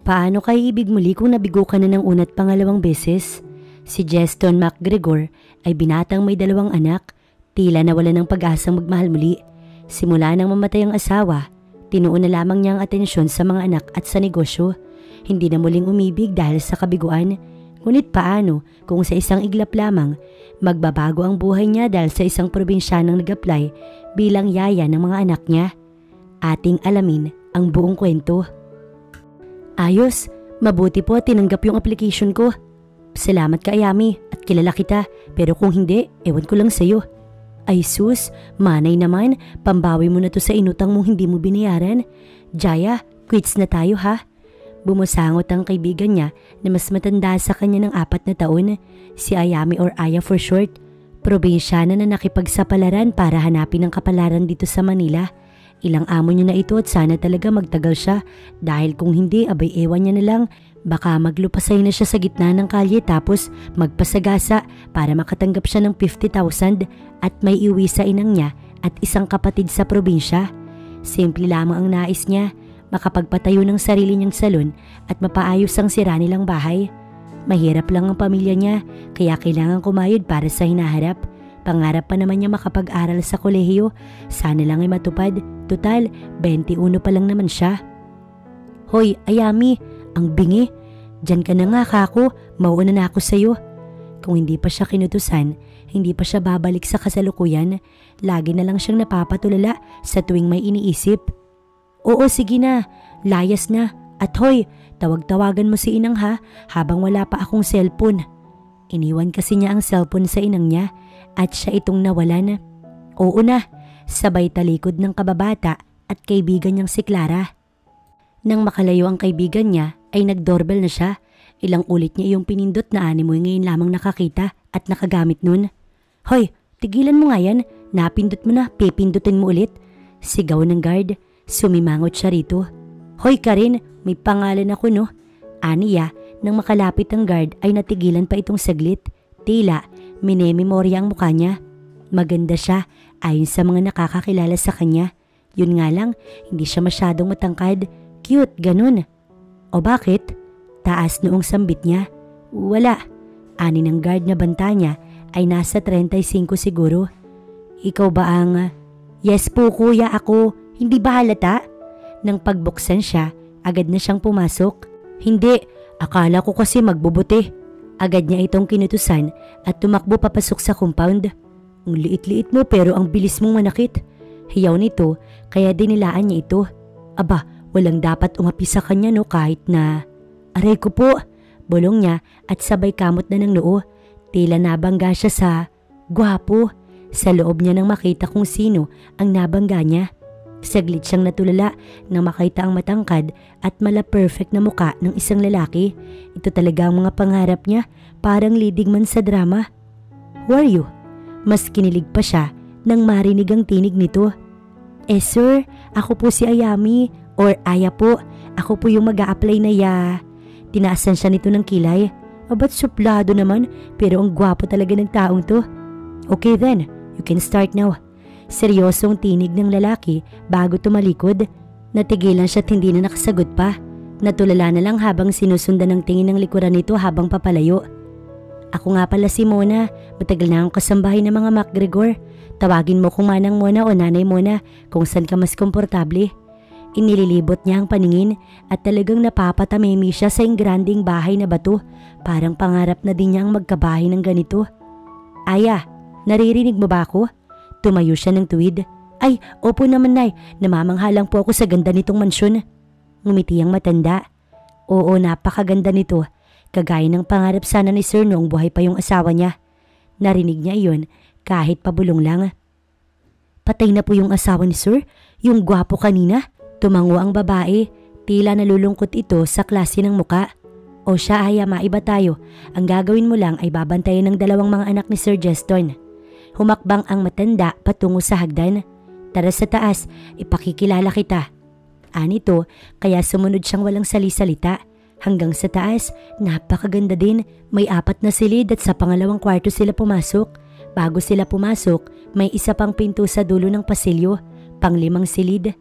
Paano kayo ibig muli kung nabigo ka na ng una't pangalawang beses? Si Jeston MacGregor ay binatang may 2 anak, tila nawala ng pag-asang magmahal muli. Simula nang mamatay ang asawa, tinuon na lamang niya ang atensyon sa mga anak at sa negosyo. Hindi na muling umibig dahil sa kabiguan. Ngunit paano kung sa isang iglap lamang, magbabago ang buhay niya dahil sa isang probinsyanang nag-apply bilang yaya ng mga anak niya? Ating alamin ang buong kwento. Ayos, mabuti po tinanggap yung application ko. Salamat ka, Ayami, at kilala kita, pero kung hindi, ewan ko lang sa'yo. Ay sus, manay naman, pambawi mo na to sa inutang mong hindi mo binayaran. Jaya, quits na tayo ha. Bumusangot ang kaibigan niya na mas matanda sa kanya ng 4 na taon, si Ayami or Aya for short. Probinsyana na nakipagsapalaran para hanapin ang kapalaran dito sa Manila. Ilang amo niya na ito at sana talaga magtagal siya dahil kung hindi abay ewan niya na lang, baka maglupasay na siya sa gitna ng kalye tapos magpasagasa para makatanggap siya ng 50,000 at may iwi sa inang niya at isang kapatid sa probinsya. Simple lamang ang nais niya, makapagpatayo ng sarili niyang salon at mapaayos ang sira nilang bahay. Mahirap lang ang pamilya niya kaya kailangan kumayod para sa hinaharap. Pangarap pa naman niya makapag-aral sa kolehiyo, sana lang ay matupad. Total, 21 pa lang naman siya. Hoy, Ayami, ang bingi. Diyan ka na nga kako, mauuna na ako sa'yo. Kung hindi pa siya kinutusan, hindi pa siya babalik sa kasalukuyan. Lagi na lang siyang napapatulala sa tuwing may iniisip. Oo, sige na, layas na. At hoy, tawag-tawagan mo si inang ha, habang wala pa akong cellphone. Iniwan kasi niya ang cellphone sa inang niya at siya itong nawalan. Oo na, sabay talikod ng kababata at kaibigan niyang si Clara. Nang makalayo ang kaibigan niya ay nag-doorbell na siya. Ilang ulit niya yung pinindot na animoy ngayon lamang nakakita at nakagamit nun. Hoy, tigilan mo nga yan, napindot mo na, pipindutin mo ulit. Sigaw ng guard, sumimangot siya rito. Hoy Karin, may pangalan ako no. Aniya, nang makalapit ang guard ay natigilan pa itong saglit. Tila, minememorya ang mukha niya. Maganda siya ayon sa mga nakakakilala sa kanya. Yun nga lang, hindi siya masyadong matangkad. Cute, ganun. O bakit? Taas noong sambit niya. Wala. Ani ng guard na banta niya ay nasa 35 siguro. Ikaw ba ang... Yes po kuya, ako. Hindi ba halata? Nang pagbuksan siya, agad na siyang pumasok. Hindi, akala ko kasi magbubuti. Agad niya itong kinutusan at tumakbo papasok sa compound. Ang liit-liit mo pero ang bilis mong manakit. Hiyaw nito kaya dinilaan niya ito. Aba, walang dapat umapi sa kanya no kahit na... Aray ko po, bulong niya at sabay kamot na ng noo. Tila nabangga siya sa... Gwapo. Sa loob niya nang makita kung sino ang nabangga niya. Saglit siyang natulala nang makita ang matangkad at mala-perfect na muka ng isang lalaki. Ito talaga ang mga pangarap niya, parang leading man sa drama. Who are you? Mas kinilig pa siya nang marinig ang tinig nito. Sir, ako po si Ayami or Aya po. Ako po yung mag-a-apply na Tinaasan siya nito ng kilay. Ba't suplado naman pero ang gwapo talaga ng taong to. Okay then, you can start now. Seryosong tinig ng lalaki bago tumalikod. Natigilan siya at hindi na nakasagot pa. Natulala na lang habang sinusundan ng tingin ng likuran nito habang papalayo. Ako nga pala si Mona. Matagal na akong kasambahay ng mga MacGregor. Tawagin mo kung Manang Mona o Nanay Mona kung saan ka mas komportable. Inililibot niya ang paningin at talagang napapatamimi siya sa ingranding bahay na bato. Parang pangarap na din niya ang magkabahay ng ganito. Aya, naririnig mo ba ako? Tumayo siya ng tuwid. Ay, opo naman nay, namamanghalang po ako sa ganda nitong mansyon. Ngumiti ang matanda. Oo, napakaganda nito. Kagaya ng pangarap sana ni Sir noong buhay pa yung asawa niya. Narinig niya iyon kahit pabulong lang. Patay na po yung asawa ni Sir? Yung gwapo kanina? Tumango ang babae. Tila nalulungkot ito sa klase ng muka. O siya Aya, maiba tayo. Ang gagawin mo lang ay babantayan ng 2 mga anak ni Sir Jeston. Humakbang ang matanda patungo sa hagdan. Tara sa taas, ipakikilala kita. Anito, kaya sumunod siyang walang sali-salita. Hanggang sa taas, napakaganda din. May 4 na silid at sa pangalawang kwarto sila pumasok. Bago sila pumasok, may isa pang pinto sa dulo ng pasilyo. Pang-5 silid.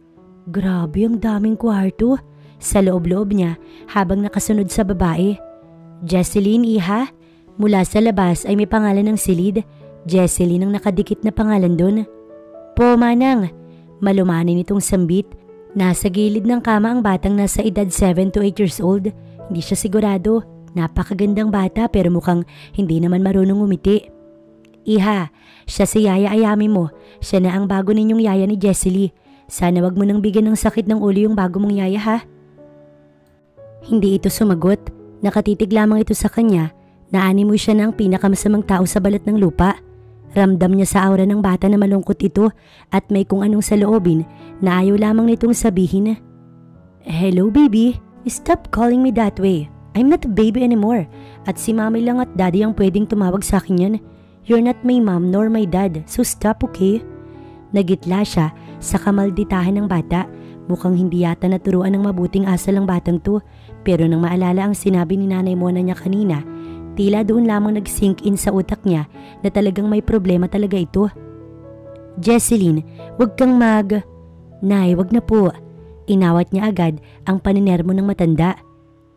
Grabe ang daming kwarto. sa loob-loob niya habang nakasunod sa babae. Jesseline, iha? Mula sa labas ay may pangalan ng silid. Jesseline ang nakadikit na pangalan doon. Po, manang. Malumanin itong sambit. Nasa gilid ng kama ang batang nasa edad 7 to 8 years old. Hindi siya sigurado. Napakagandang bata pero mukhang hindi naman marunong umiti. Iha, siya si Yaya Ayami mo. Siya na ang bago ninyong yaya ni Jesseline. Sana wag mo nang bigyan ng sakit ng ulo yung bago mong yaya, ha? Hindi ito sumagot. Nakatitig lamang ito sa kanya. Naanimoy siya na ang pinakamasamang tao sa balat ng lupa. Ramdam niya sa aura ng bata na malungkot ito at may kung anong saloobin na ayaw lamang nitong sabihin. Hello baby, stop calling me that way. I'm not a baby anymore. At si mami lang at daddy ang pwedeng tumawag sa akin yan. You're not my mom nor my dad, so stop, okay? Nagitla siya sa kamalditahan ng bata. Mukhang hindi yata naturuan ng mabuting asal ang batang to. Pero nang maalala ang sinabi ni Nanay Mona niya kanina, tila doon lamang nag-sink in sa utak niya na talagang may problema talaga ito. Jesseline, wag kang Nay, wag na po. Inawat niya agad ang paninermo ng matanda.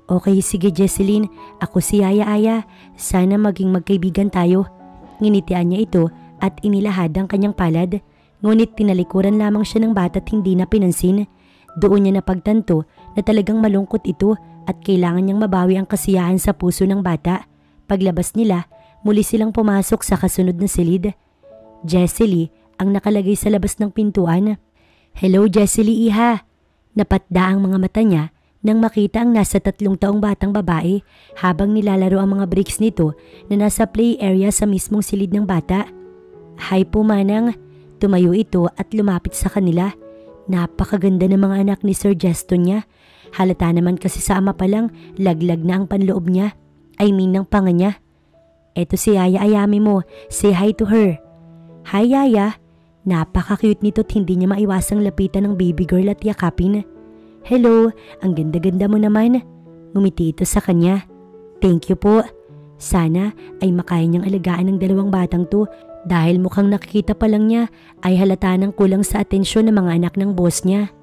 Okay, sige Jesseline, ako si Yaya Aya. Sana maging magkaibigan tayo. Nginitian niya ito at inilahad ang kanyang palad. Ngunit tinalikuran lamang siya ng bata at hindi na pinansin. Doon niya napagtanto na talagang malungkot ito at kailangan niyang mabawi ang kasiyahan sa puso ng bata. Paglabas nila, muli silang pumasok sa kasunod na silid. Jesseline ang nakalagay sa labas ng pintuan. Hello Jesseline, iha. Napatda ang mga mata niya nang makita ang nasa 3 taong batang babae habang nilalaro ang mga bricks nito na nasa play area sa mismong silid ng bata. Hi po manang. Tumayo ito at lumapit sa kanila. Napakaganda ng mga anak ni Sir Jeston niya. Halata naman kasi sa ama pa lang, laglag na ang panloob niya. I mean ng panga niya. Eto si Yaya Ayami mo, say hi to her. Hi Yaya. Napaka-cute nito at hindi niya maiwasang lapitan ng baby girl at yakapin. Hello, ang ganda-ganda mo naman. Ngumiti ito sa kanya. Thank you po. Sana ay makaya niyang alagaan ng 2 batang to dahil mukhang nakikita pa lang niya ay halata ng kulang sa atensyon ng mga anak ng boss niya.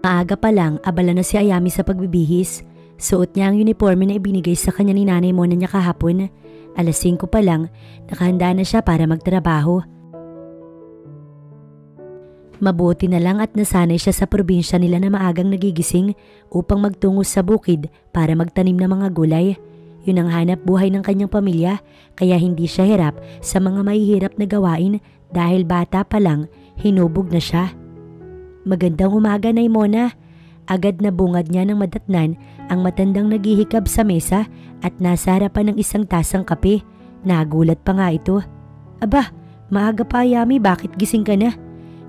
Maaga pa lang, abala na si Ayami sa pagbibihis. Suot niya ang uniforme na ibinigay sa kanya ni Nanay Mona niya kahapon. Alas 5 pa lang, nakahanda na siya para magtrabaho. Mabuti na lang at nasanay siya sa probinsya nila na maagang nagigising upang magtungo sa bukid para magtanim ng mga gulay. Yun ang hanap buhay ng kanyang pamilya kaya hindi siya hirap sa mga mahihirap na gawain dahil bata pa lang hinubog na siya. Magandang umaga, Nay Mona. Agad na bungad niya ng madatnan ang matandang naghihikab sa mesa at nasa harapan ng isang tasang kape. Nagulat pa nga ito. Aba, maaga pa Ayami, bakit gising ka na?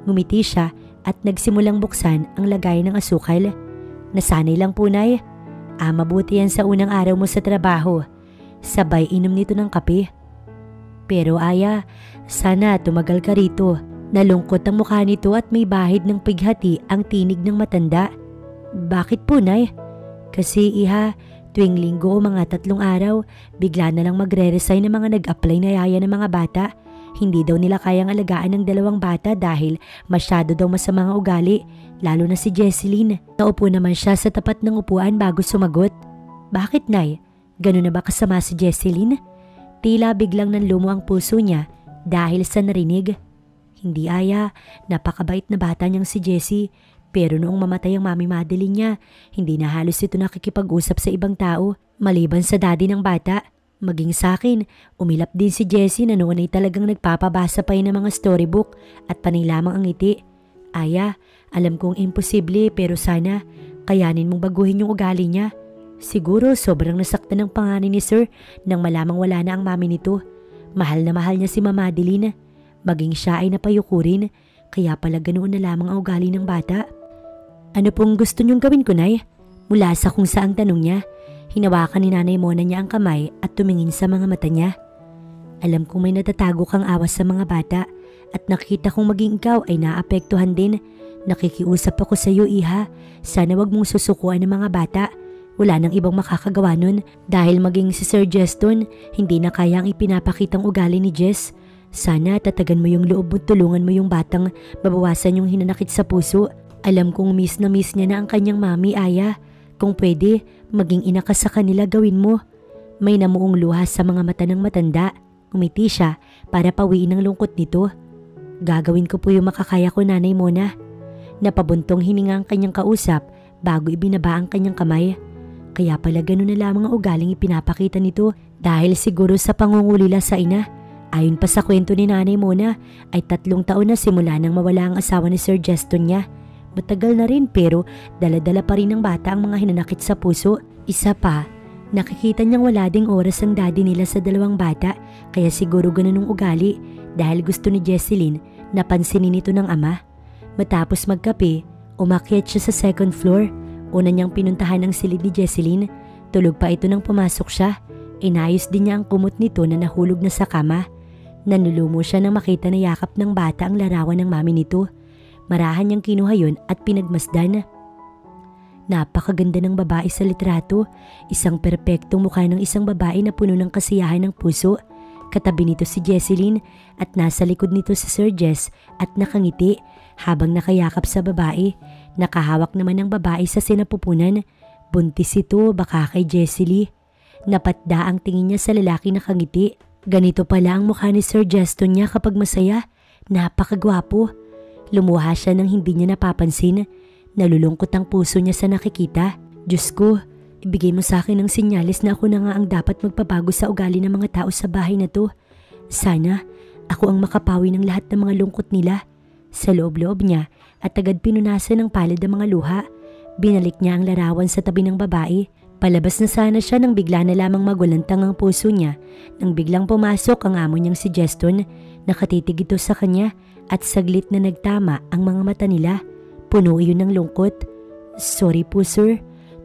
Ngumiti siya at nagsimulang buksan ang lagay ng asukal. Nasanay lang po, Nay. Mabuti yan sa unang araw mo sa trabaho. Sabay inom nito ng kape. Pero Aya, sana tumagal ka rito. Nalungkot ang mukha nito at may bahid ng pighati ang tinig ng matanda. Bakit po, Nay? Kasi iha, tuwing linggo o mga 3 araw, bigla na lang magre-resign ng mga nag-apply na yaya ng mga bata. Hindi daw nila kayang alagaan ng 2 bata dahil masyado daw masamang ugali, lalo na si Jesseline. Naupo naman siya sa tapat ng upuan bago sumagot. Bakit, Nay? Ganun na ba kasama si Jesseline? Tila biglang nanlumo ang puso niya dahil sa narinig. Hindi Aya, napakabait na bata niyang si Jessie. Pero noong mamatay ang Mami Madeline niya, hindi na halos ito nakikipag-usap sa ibang tao maliban sa daddy ng bata. Maging sa akin, umilap din si Jessie na noon ay talagang nagpapabasa pa yun ng mga storybook at panay lamang ang ngiti. Aya, alam kong imposible pero sana kayanin mong baguhin yung ugali niya. Siguro sobrang nasaktan ng panganay ni Sir nang malamang wala na ang mami nito. Mahal na mahal niya si Mama Adeline. Maging siya ay napayuko rin, kaya pala ganoon na lamang ang ugali ng bata. Ano pong gusto niyong gawin ko, Nay? Mula sa kung saang tanong niya. Hinawakan ni Nanay Mona niya ang kamay at tumingin sa mga mata niya. Alam kong may natatago kang awas sa mga bata at nakita kong maging ikaw ay naapektuhan din. Nakikiusap ako sa iyo, iha. Sana wag mong susukuan ng mga bata. Wala nang ibang makakagawa nun dahil maging si Sir Jeston hindi na kaya ang ipinapakitang ugali ni Jess. Sana tatagan mo yung loob mo, tulungan mo yung batang mabawasan yung hinanakit sa puso. Alam kong miss na miss niya na ang kanyang mami, Aya. kung pwede, maging ina ka sa kanila gawin mo. May namuong luha sa mga mata ng matanda. Umiti siya para pawiin ang lungkot nito. Gagawin ko po yung makakaya ko, Nanay Mona. Napabuntong hininga ang kanyang kausap bago ibinaba ang kanyang kamay. Kaya pala ganun na lamang ang ugaling ipinapakita nito dahil siguro sa pangungulila sa ina. Ayon pa sa kwento ni Nanay Mona ay 3 taon na simula nang mawala ang asawa ni Sir Justin niya. Matagal na rin pero dala-dala pa rin ng bata ang mga hinanakit sa puso. Isa pa, nakikita niyang wala ding oras ang daddy nila sa 2 bata kaya siguro ganun ang ugali dahil gusto ni Jesseline na pansinin ito ng ama. Matapos magkape, umakyat siya sa 2nd floor. Una niyang pinuntahan ang silid ni Jesseline. Tulog pa ito nang pumasok siya. Inayos din niya ang kumot nito na nahulog na sa kama. Nanulumo siya nang makita na yakap ng bata ang larawan ng mami nito. Marahan niyang kinuha yun at pinagmasdan. Napakaganda ng babae sa litrato. Isang perpektong mukha ng isang babae na puno ng kasiyahan ng puso. Katabi nito si Jesseline at nasa likod nito si Sir Jess at nakangiti habang nakayakap sa babae. Nakahawak naman ng babae sa sinapupunan. Buntis ito baka kay Jesseline. Napatda ang tingin niya sa lalaki na nakangiti. Ganito pala ang mukha ni Sir Justin niya kapag masaya. Napakagwapo. Lumuha siya nang hindi niya napapansin. Nalulungkot ang puso niya sa nakikita. Diyos ko, ibigay mo sa akin ang sinyalis na ako na nga ang dapat magpabago sa ugali ng mga tao sa bahay na to. Sana ako ang makapawi ng lahat ng mga lungkot nila. Sa loob-loob niya at agad pinunasan ng palad ang mga luha. Binalik niya ang larawan sa tabi ng babae. Palabas na sana siya nang bigla na lamang magulantang ang puso niya nang biglang pumasok ang amo niyang si Justin. Nakatitig ito sa kanya at saglit na nagtama ang mga mata nila. Puno iyon ng lungkot. Sorry po sir.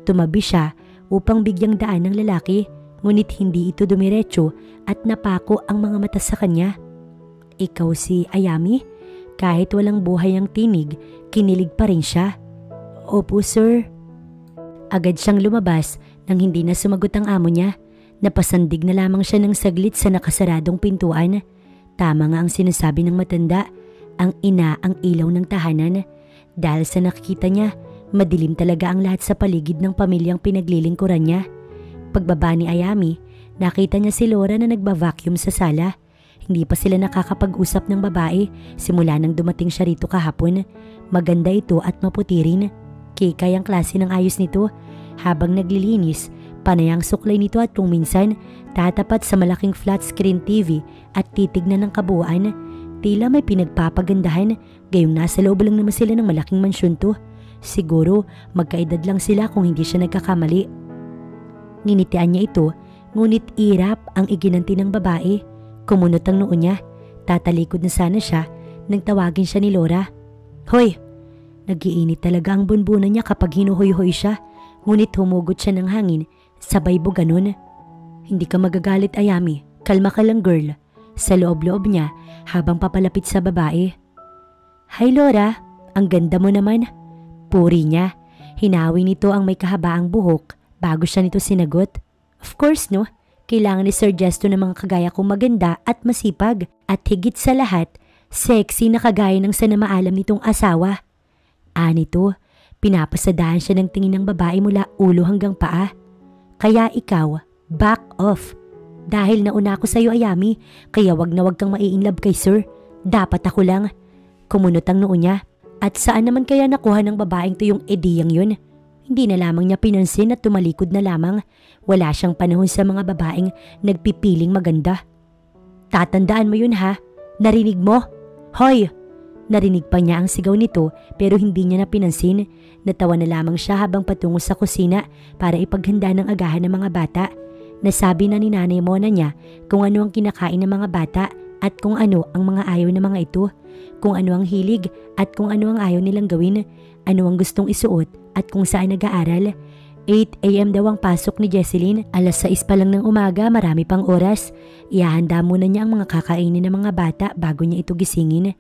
Tumabi siya upang bigyang daan ng lalaki ngunit hindi ito dumiretso at napako ang mga mata sa kanya. Ikaw si Ayami? Kahit walang buhay ang tinig, kinilig pa rin siya. Opo sir. Agad siyang lumabas nang hindi na sumagot ang amo niya. Napasandig na lamang siya ng saglit sa nakasaradong pintuan. Tama nga ang sinasabi ng matanda, ang ina ang ilaw ng tahanan. Dahil sa nakikita niya, madilim talaga ang lahat sa paligid ng pamilyang pinaglilingkuran niya. Pagbaba ni Ayami, nakita niya si Laura na nagba-vacuum sa sala. Hindi pa sila nakakapag-usap ng babae simula nang dumating siya rito kahapon. Maganda ito at maputi rin. Kikay ang klase ng ayos nito. Habang naglilinis, panay ang suklay nito at kung minsan, tatapat sa malaking flat screen TV at titignan ng kabuuan. Tila may pinagpapagandahan, gayong nasa loob lang naman sila ng malaking mansyon to. Siguro, magkaedad lang sila kung hindi siya nagkakamali. Nginitian niya ito, ngunit irap ang iginanti ng babae. Kumunot ang noo niya. Tatalikod na sana siya nang tawagin siya ni Laura. Hoy! Nagiinit talaga ang bunbunan niya kapag hinuhoy-hoy siya. Ngunit humugot siya ng hangin, sabay buganon. Hindi ka magagalit, Ayami. Kalma ka lang, girl. Sa loob-loob niya habang papalapit sa babae. Hi, Laura. Ang ganda mo naman. Puri niya. Hinawi nito ang may kahabaang buhok bago siya nito sinagot. Of course, no? Kailangan ni Sir Justin ng mga kagaya kong maganda at masipag. At higit sa lahat, sexy na kagaya ng sanamaalam nitong asawa. Nito, pinapasadahan siya ng tingin ng babae mula ulo hanggang paa. Kaya ikaw, back off. Dahil nauna ako sa iyo, Ayami, kaya wag na wag kang mai-inlove kay sir. Dapat ako lang. Kumunot ang noo niya. At saan naman kaya nakuha ng babaeng to yung ideyang yun? Hindi na lamang niya pinansin at tumalikod na lamang. Wala siyang panahon sa mga babaeng nagpipiling maganda. Tatandaan mo yun ha? Narinig mo? Hoy! Narinig pa niya ang sigaw nito pero hindi niya na pinansin. Natawa na lamang siya habang patungo sa kusina para ipaghanda ng agahan ng mga bata. Nasabi na ni Nanay Mona niya kung ano ang kinakain ng mga bata at kung ano ang mga ayaw ng mga ito. Kung ano ang hilig at kung ano ang ayaw nilang gawin. Ano ang gustong isuot at kung saan nag-aaral. 8 AM daw ang pasok ni Jesseline. 6:00 pa lang ng umaga, marami pang oras. Ihahanda muna niya ang mga kakainin ng mga bata bago niya ito gisingin.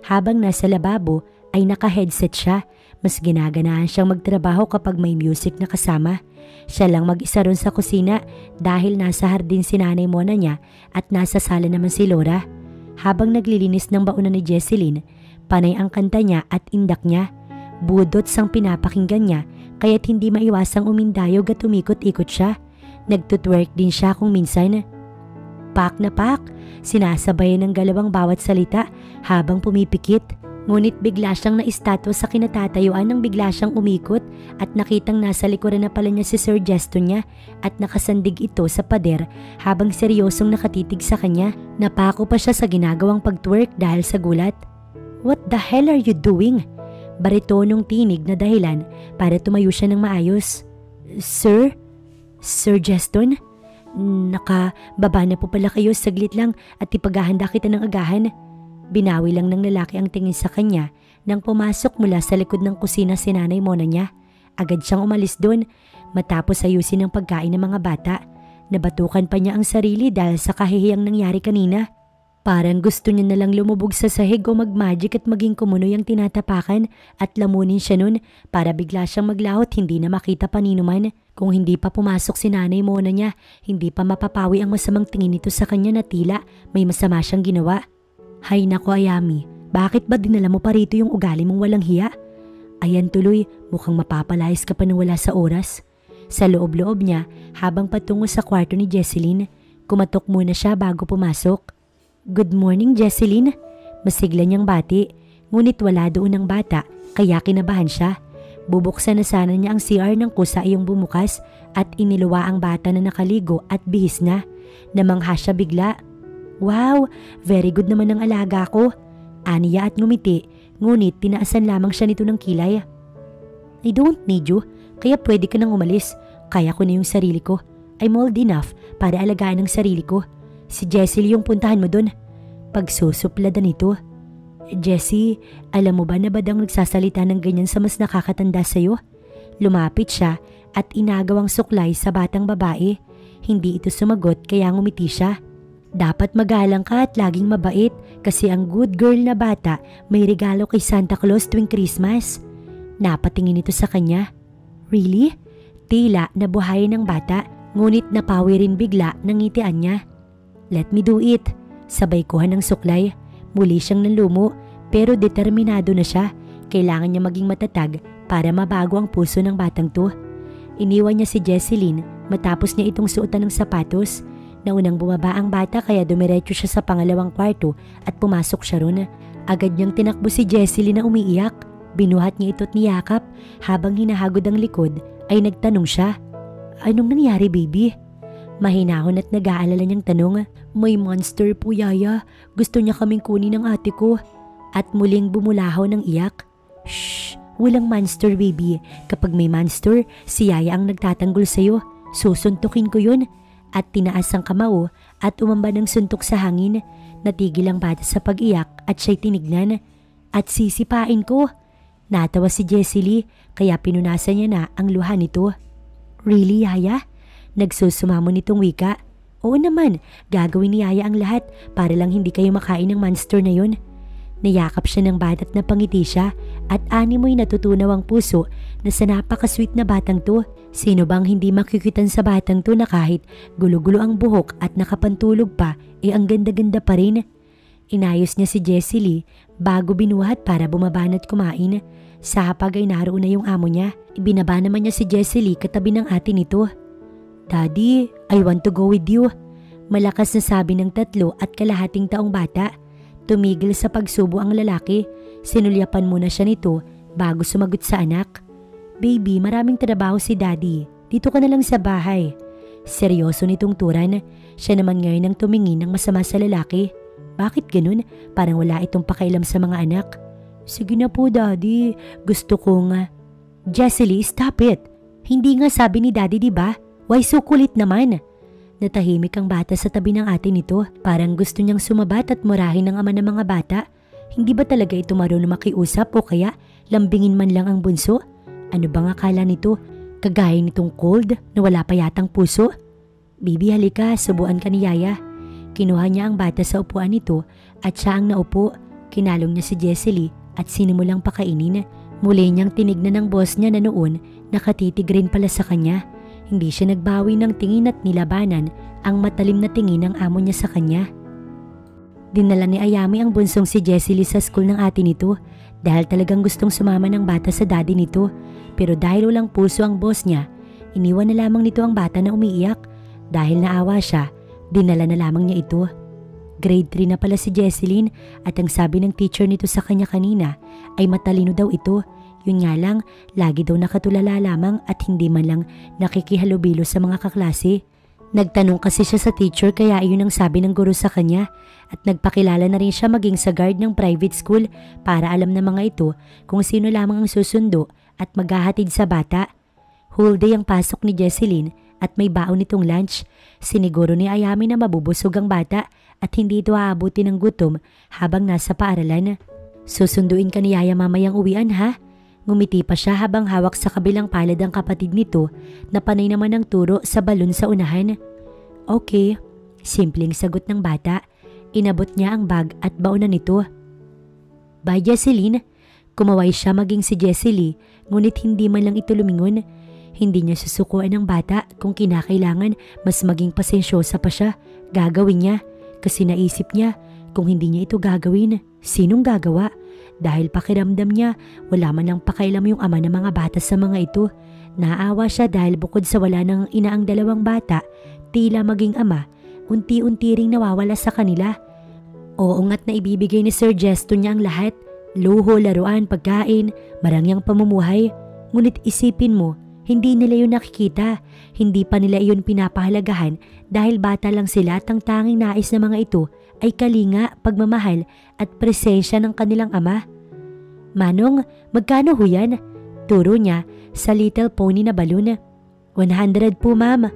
Habang nasa lababo ay naka-headset siya. Mas ginaganahan siyang magtrabaho kapag may music na kasama. Siya lang mag-isa ron sa kusina dahil nasa hardin si Nanay Mona niya at nasa sala naman si Laura. Habang naglilinis ng baunan ni Jesseline, panay ang kanta niya at indak niya. Budot sang pinapakinggan niya kaya't hindi maiwasang umindayog at umikot-ikot siya. Nagtutwerk din siya kung minsan. Pak na pak, sinasabayan ng galawang bawat salita habang pumipikit. Ngunit bigla siyang na-estatwa sa kinatatayuan nang bigla siyang umikot at nakitang nasa likuran na pala niya si Sir Justin niya at nakasandig ito sa pader habang seryosong nakatitig sa kanya. Napako pa siya sa ginagawang pagtwerk dahil sa gulat. "What the hell are you doing?" Baritonong tinig na dahilan para tumayo siya ng maayos. "Sir? Sir Justin? Nakababa na po pala kayo, saglit lang at ipaghahanda kita ng agahan." Binawi lang ng lalaki ang tingin sa kanya nang pumasok mula sa likod ng kusina si Nanay Mona niya. Agad siyang umalis doon matapos ayusin ang pagkain ng mga bata. Nabatukan pa niya ang sarili dahil sa kahihiyang nangyari kanina. Parang gusto niya nalang lumubog sa sahig o mag-magic at maging kumunoy ang tinatapakan at lamunin siya nun para bigla siyang maglahot, hindi na makita paninuman. Kung hindi pa pumasok si Nanay Mona niya, hindi pa mapapawi ang masamang tingin nito sa kanya na tila may masama siyang ginawa. "Hay nako Ayami, bakit ba dinala mo pa rito yung ugali mong walang hiya? Ayan tuloy, mukhang mapapalayas ka pa nang wala sa oras." Sa loob-loob niya habang patungo sa kwarto ni Jesseline, kumatok muna siya bago pumasok. "Good morning Jesseline." Masigla niyang bati, ngunit wala doon ang bata kaya kinabahan siya. Bubuksan na sana niya ang CR nang kusa iyong bumukas at iniluwa ang bata na nakaligo at bihis na. Namangha siya bigla. "Wow, very good naman ang alaga ko." Aniya at ngumiti, ngunit tinaasan lamang siya nito ng kilay. "I don't need you, kaya pwede ka nang umalis. Kaya ko na yung sarili ko. I'm old enough para alagaan ang sarili ko. Si Jessie yung puntahan mo dun." Pagsusupladan nito. "Jessie, alam mo ba na badang nagsasalita ng ganyan sa mas nakakatanda sa'yo?" Lumapit siya at inagawang suklay sa batang babae. Hindi ito sumagot kaya ngumiti siya. "Dapat magalang ka at laging mabait kasi ang good girl na bata may regalo kay Santa Claus tuwing Christmas." Napatingin ito sa kanya. "Really?" Tila nabuhayan ng bata, ngunit napawi rin bigla ng ngitian niya. "Let me do it." Sabay kuha ng suklay. Muli siyang nanlumo pero determinado na siya. Kailangan niya maging matatag para mabago ang puso ng batang to. Iniwan niya si Jesseline matapos niya itong suotan ng sapatos. Naunang bumaba ang bata kaya dumiretso siya sa pangalawang kwarto at pumasok siya ron. Agad niyang tinakbo si Jesseline na umiiyak. Binuhat niya ito't niyakap. Habang hinahagod ang likod ay nagtanong siya, "Anong nangyari baby?" Mahinahon at nag-aalala niyang tanong. "May monster po yaya. Gusto niya kaming kunin ng ate ko." At muling bumulahaw ng iyak. "Shh! Walang monster baby. Kapag may monster, si yaya ang nagtatanggol sa'yo. Susuntukin ko yun." At tinaas ang kamao at umamba ng suntok sa hangin. Natigil ang bata sa pag-iyak at siya'y tinignan. "At sisipain ko." Natawa si Jessie Lee kaya pinunasan niya na ang luha nito. "Really yaya?" Nagsusumamo nitong wika. "Oo naman, gagawin ni yaya ang lahat para lang hindi kayo makain ng monster na yun." Nayakap siya ng bata at napangiti siya at animoy natutunaw ang puso na sa napaka-sweet na batang to. Sino bang hindi makikitan sa batang to na kahit gulo-gulo ang buhok at nakapantulog pa ang ganda-ganda pa rin. Inayos niya si Jessie Lee bago binuhat para bumaba at kumain. Sa hapag ay naroon na yung amo niya. Ibinaba naman niya si Jessie Lee katabi ng ate nito. "Daddy, I want to go with you." Malakas na sabi ng 3.5 taong bata. Tumigil sa pagsubo ang lalaki. Sinulyapan muna siya nito bago sumagot sa anak. "Baby, maraming trabaho si Daddy. Dito ka na lang sa bahay." Seryoso nitong turan. Siya naman ngayon ang tumingin ng masama sa lalaki. Bakit ganun? Parang wala itong pakailam sa mga anak. "Sige na po Daddy, gusto kong..." "Jessie Lee, stop it. Hindi nga sabi ni Daddy diba? Why so kulit naman?" Natahimik ang bata sa tabi ng ate nito. Parang gusto niyang sumabat at murahin ng ama ng mga bata. Hindi ba talaga ito marunong makiusap o kaya lambingin man lang ang bunso? Ano bang akala nito? Kagaya nitong cold na wala pa yatang puso? "Bibi, halika, subuan ka ni yaya." Kinuha niya ang bata sa upuan nito at siya ang naupo. Kinalong niya si Jessie Lee at sinimulang pakainin. Muli niyang tinignan ng boss niya na noon nakatitig rin pala sa kanya. Hindi siya nagbawi ng tingin at nilabanan ang matalim na tingin ng amo niya sa kanya. Dinala ni Ayami ang bunsong si Jessie Lee sa school ng ate nito. dahil talagang gustong sumama ng bata sa daddy nito. Pero dahil walang puso ang boss niya, iniwan na lamang nito ang bata na umiiyak. Dahil naawa siya, dinala na lamang niya ito. Grade 3 na pala si Jesseline at ang sabi ng teacher nito sa kanya kanina ay matalino daw ito. Yun nga lang, lagi daw nakatulala lamang at hindi man lang nakikihalubilo sa mga kaklase. Nagtanong kasi siya sa teacher kaya iyon ang sabi ng guro sa kanya at nagpakilala na rin siya maging sa guard ng private school para alam ng mga ito kung sino lamang ang susundo at maghahatid sa bata. Whole day ang pasok ni Jesseline at may baon nitong lunch. Siniguro ni Ayami na mabubusog ang bata at hindi ito aabuti ng gutom habang nasa paaralan. Susunduin ka ni Yaya mamayang uwian ha? Ngumiti pa siya habang hawak sa kabilang palad ang kapatid nito na panay naman ang turo sa balon sa unahan. Okay, simpleng sagot ng bata. Inabot niya ang bag at baonan nito. Bye Jesseline. Kumaway siya maging si Jesseline ngunit hindi man lang ito lumingon. Hindi niya susukuan ng bata kung kinakailangan mas maging pasensyosa pa siya. Gagawin niya. Kasi naisip niya, kung hindi niya ito gagawin, sinong gagawa? Dahil pakiramdam niya, wala man lang pakailam yung ama ng mga bata sa mga ito. Naawa siya dahil bukod sa wala ng ina ang dalawang bata, tila maging ama, unti-unti ring nawawala sa kanila. Oo nga't na ibibigay ni Sir Geston niya ang lahat. Luho, laruan, pagkain, marangyang pamumuhay. Ngunit isipin mo, hindi nila yun nakikita. Hindi pa nila iyon pinapahalagahan dahil bata lang sila at ang tanging nais ng mga ito ay kalinga, pagmamahal at presensya ng kanilang ama. Manong, magkano ho yan? Turo niya sa little pony na balon. 100 po ma'am.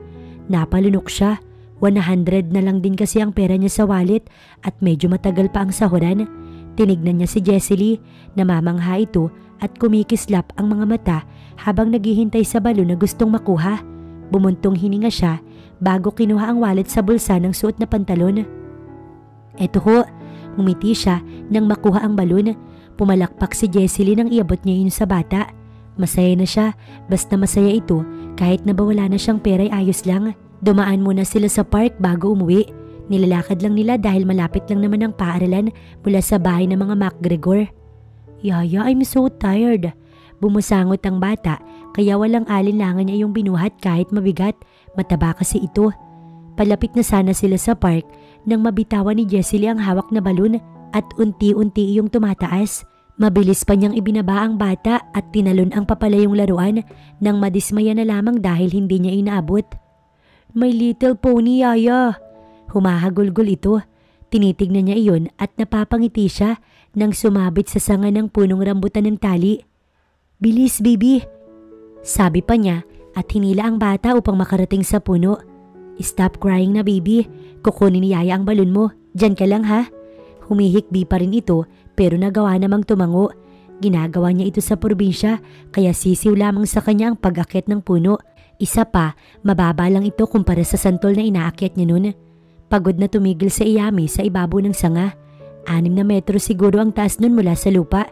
Napalunok siya. 100 na lang din kasi ang pera niya sa wallet at medyo matagal pa ang sahuran. Tinignan niya si Jesseline, namamangha ito at kumikislap ang mga mata habang naghihintay sa balon na gustong makuha. Bumuntong hininga siya bago kinuha ang wallet sa bulsa ng suot na pantalon. Eto ho, ngumiti siya nang makuha ang balon. Pumalakpak si Jesseline nang iabot niya yun sa bata. Masaya na siya, basta masaya ito kahit na wala na siyang pera ay ayos lang. Dumaan muna sila sa park bago umuwi. Nilalakad lang nila dahil malapit lang naman ang paaralan mula sa bahay ng mga MacGregor. Yaya, I'm so tired. Bumusangot ang bata kaya walang alinlangan niya yung binuhat kahit mabigat. Mataba kasi ito. Palapit na sana sila sa park nang mabitawan ni Jesseline ang hawak na balon at unti-unti iyong tumataas. Mabilis pa niyang ibinaba ang bata at tinalon ang papalayong laruan nang madismaya na lamang dahil hindi niya inaabot. My little pony, Yaya. Humahagulgol ito. Tinitignan niya iyon at napapangiti siya nang sumabit sa sanga ng punong rambutan ng tali. Bilis, baby. Sabi pa niya at hinila ang bata upang makarating sa puno. Stop crying na, baby. Kukunin ni Yaya ang balon mo. Diyan ka lang ha. Humihikbi pa rin ito pero nagawa namang tumango. Ginagawa niya ito sa probinsya kaya sisiw lamang sa kanya ang pag-akyat ng puno. Isa pa, mababa lang ito kumpara sa santol na inaakyat niya noon. Pagod na tumigil sa iyami sa ibabaw ng sanga. 6 na metro siguro ang taas nun mula sa lupa.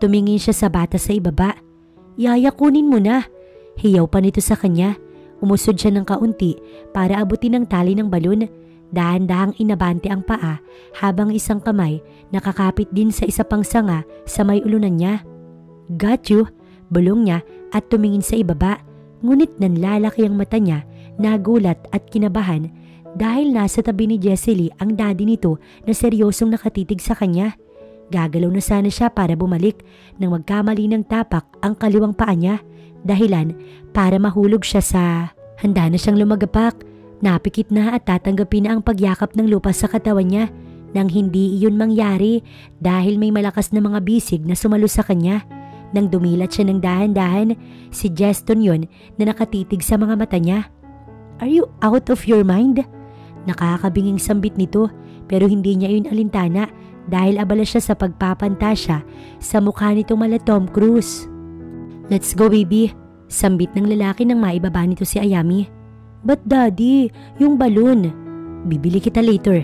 Tumingin siya sa bata sa ibaba. Yaya, kunin mo na. Hiyaw pa nito sa kanya. Umusod siya ng kaunti para abutin ang tali ng balon. Dahan-dahang inabante ang paa habang isang kamay nakakapit din sa isa pang sanga sa may ulunan niya. Got you, bulong niya at tumingin sa ibaba. Ngunit nanlalaki ang mata niya, nagulat at kinabahan dahil nasa tabi ni Jesseline ang daddy nito na seryosong nakatitig sa kanya. Gagalaw na sana siya para bumalik nang magkamali ng tapak ang kaliwang paa niya. Dahilan para mahulog siya sa... Handa na siyang lumagapak. Napikit na at tatanggapin na ang pagyakap ng lupa sa katawan niya nang hindi iyon mangyari dahil may malakas na mga bisig na sumalo sa kanya. Nang dumilat siya ng dahan-dahan, si Geston yon na nakatitig sa mga mata niya. Are you out of your mind? Nakakabinging sambit nito pero hindi niya yun alintana dahil abala siya sa pagpapantasya sa mukha nitong mala Tom Cruise. Let's go, baby. Sambit ng lalaki nang maibaba nito si Ayami. But daddy, yung balon. Bibili kita later.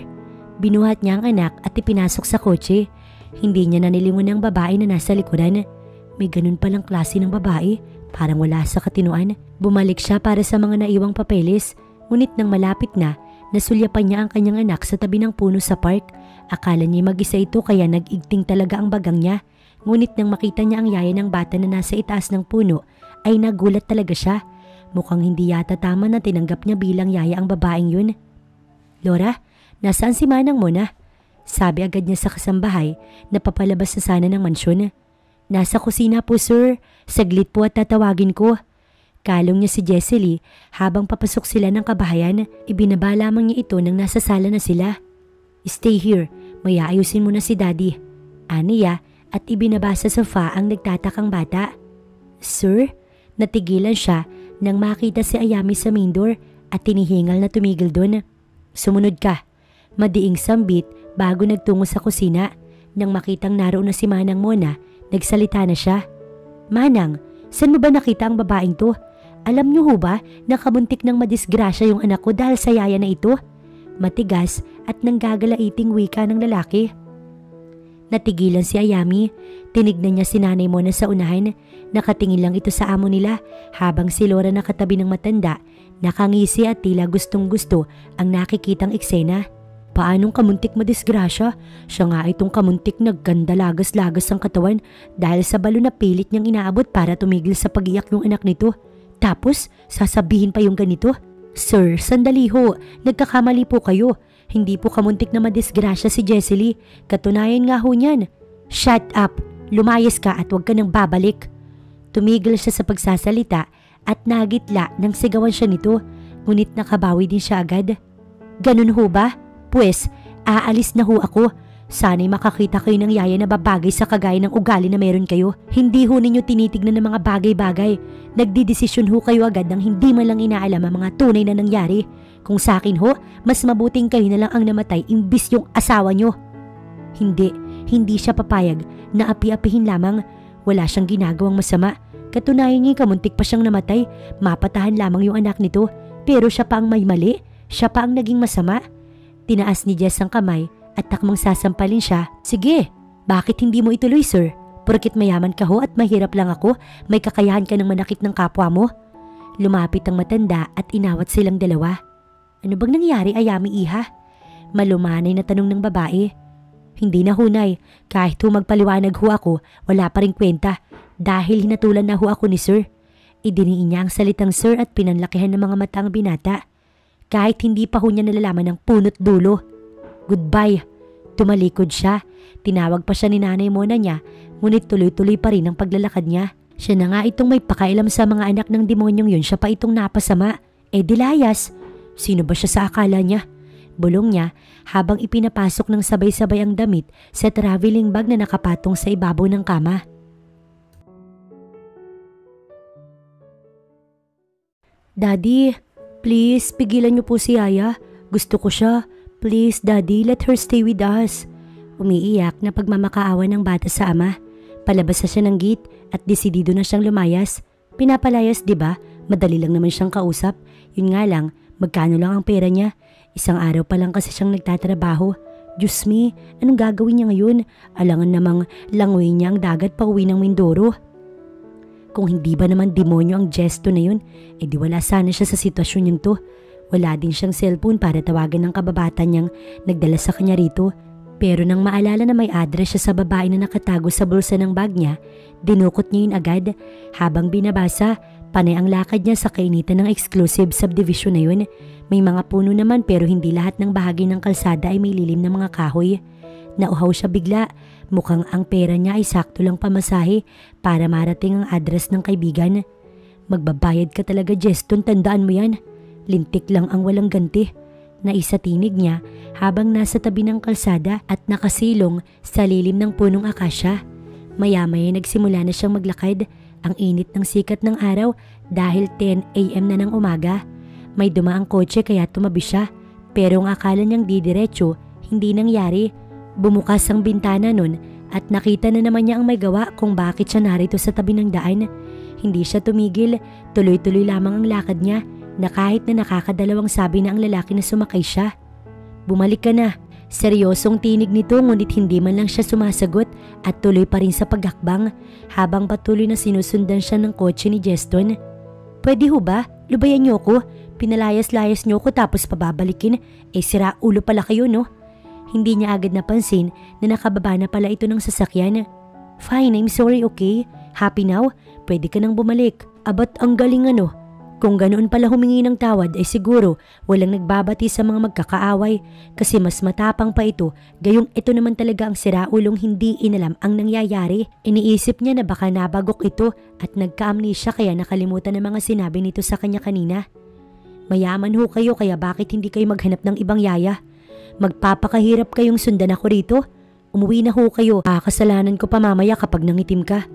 Binuhat niya ang anak at ipinasok sa kotse. Hindi niya nanilingon ang babae na nasa likuran. May ganun palang klase ng babae, parang wala sa katinuan. Bumalik siya para sa mga naiwang papeles, ngunit nang malapit na, nasulyapan niya ang kanyang anak sa tabi ng puno sa park. Akala niya mag-isa ito kaya nag-igting talaga ang bagang niya. Ngunit nang makita niya ang yaya ng bata na nasa itaas ng puno ay nagulat talaga siya. Mukhang hindi yata tama na tinanggap niya bilang yaya ang babaeng yun. "Laura, nasaan si Manang mo na?" Sabi agad niya sa kasambahay na papalabas na sana ng mansyon. "Nasa kusina po sir, saglit po at tatawagin ko." Kalong niya si Jessie Lee habang papasok sila ng kabahayan. Ibinaba lamang niya ito nang nasa sala na sila. "Stay here, may aayusin mo na si daddy," aniya at ibinaba sa sofa ang nagtatakang bata. "Sir?" Natigilan siya nang makita si Ayami sa main door at tinihingal na tumigil doon. "Sumunod ka," madiing sambit bago nagtungo sa kusina. Nang makitang naroon na si Manang Mona, nagsalita na siya. "Manang, saan mo ba nakita ang babaeng to? Alam niyo ho ba na kamuntik ng madisgrasya yung anak ko dahil sa yaya na ito?" Matigas at nanggagalaiting wika ng lalaki. Natigilan si Ayami. Tinignan niya si Nanay Mona sa unahan. Nakatingin lang ito sa amo nila habang si Laura nakatabi ng matanda. Nakangisi at tila gustong gusto ang nakikitang eksena. Paanong kamuntik madisgrasya? Siya nga itong kamuntik nagganda-lagas-lagas ang katawan dahil sa balo na pilit niyang inaabot para tumigil sa pag-iyak yung anak nito. Tapos sasabihin pa yung ganito? "Sir, sandali ho. Nagkakamali po kayo. Hindi po kamuntik na madisgrasya si Jessie Lee. Katunayan nga ho niyan." "Shut up! Lumayas ka at huwag ka nang babalik." Tumigil siya sa pagsasalita at nagitla nang sigawan siya nito. Ngunit nakabawi din siya agad. "Ganun ho ba? Pues, aalis na ho ako. Sana'y makakita kayo ng yaya na babagay sa kagaya ng ugali na meron kayo. Hindi ho ninyo tinitignan ng mga bagay-bagay. Nagdidesisyon ho kayo agad nang hindi man lang inaalam ang mga tunay na nangyari. Kung sa akin ho, mas mabuting kayo na lang ang namatay imbis yung asawa nyo." Hindi siya papayag na api-apihin lamang. Wala siyang ginagawang masama. Katunayan niya kamuntik pa siyang namatay. Mapatahan lamang yung anak nito. Pero siya pa ang may mali. Siya pa ang naging masama. Tinaas ni Jess ang kamay at takmang sasampalin siya. "Sige, bakit hindi mo ituloy sir? Porkit mayaman ka ho at mahirap lang ako, may kakayahan ka ng manakit ng kapwa mo." Lumapit ang matanda at inawat silang dalawa. "Ano bang nangyari, Ayami iha?" Malumanay na tanong ng babae. "Hindi na hunay, kahit ho magpaliwanag ho ako, wala pa rin kwenta dahil hinatulan na ho ako ni sir." Idiniin niya ang salitang sir at pinanlakihan ng mga mata ang binata. Kahit hindi pa ho niya nalalaman ang punot dulo. "Goodbye." Tumalikod siya. Tinawag pa siya ni Nanay Mona niya, ngunit tuloy-tuloy pa rin ang paglalakad niya. Siya na nga itong may pakailam sa mga anak ng demonyong yun, siya pa itong napasama. Dilayas. Sino ba siya sa akala niya? Bulong niya habang ipinapasok ng sabay-sabay ang damit sa traveling bag na nakapatong sa ibabaw ng kama. "Daddy, please pigilan niyo po si Yaya. Gusto ko siya. Please Daddy, let her stay with us." Umiiyak na pagmamakaawa ng bata sa ama. Palabas na siya ng gate at desidido na siyang lumayas. Pinapalayas, diba? Madali lang naman siyang kausap. Yun nga lang, magkano lang ang pera niya? Isang araw pa lang kasi siyang nagtatrabaho. Diyos me, anong gagawin niya ngayon? Alangan namang langoy niya ang dagat pa uwi ng Mindoro. Kung hindi ba naman demonyo ang gesto na yun, di wala sana siya sa sitwasyon niyang to. Wala din siyang cellphone para tawagan ng kababata niyang nagdala sa kanya rito. Pero nang maalala na may address siya sa babae na nakatago sa bulsa ng bag niya, dinukot niya yun agad. Habang binabasa, panay ang lakad niya sa kainitan ng exclusive subdivision na yun. May mga puno naman pero hindi lahat ng bahagi ng kalsada ay may lilim na mga kahoy. Nauhaw siya bigla. Mukhang ang pera niya ay sakto lang pamasahe para marating ang address ng kaibigan. Magbabayad ka talaga, Jeston, tandaan mo yan. Lintik lang ang walang ganti. Naisatinig niya habang nasa tabi ng kalsada at nakasilong sa lilim ng punong akasya. Maya-maya nagsimula na siyang maglakad. Ang init ng sikat ng araw dahil 10 AM na ng umaga. May dumaang kotse kaya tumabi siya. Pero ang akala niyang didiretso, hindi nangyari. Bumukas ang bintana nun at nakita na naman niya ang may gawa kung bakit siya narito sa tabi ng daan. Hindi siya tumigil, tuloy-tuloy lamang ang lakad niya na kahit na nakakadalawang sabi na ang lalaki na sumakay siya. "Bumalik ka na." Seryosong tinig nito ngunit hindi man lang siya sumasagot at tuloy pa rin sa paghakbang habang patuloy na sinusundan siya ng kotse ni Jeston. "Pwede ho ba? Lubayan niyo ako. Pinalayas-layas niyo ako tapos pababalikin. Sira ulo pala kayo, no?" Hindi niya agad napansin na nakababa na pala ito ng sasakyan. Fine, I'm sorry, okay? Happy now? Pwede ka nang bumalik. Abat ang galing ano. Kung ganoon pala humingi ng tawad ay siguro walang nagbabati sa mga magkakaaway kasi mas matapang pa ito gayong ito naman talaga ang siraulong hindi inalam ang nangyayari. Iniisip niya na baka nabagok ito at nagka-amnesia kaya nakalimutan ng mga sinabi nito sa kanya kanina. Mayaman ho kayo kaya bakit hindi kayo maghanap ng ibang yaya? Magpapakahirap kayong sundan ako rito. Umuwi na ho kayo. Kasalanan ko pa mamaya kapag nangitim ka.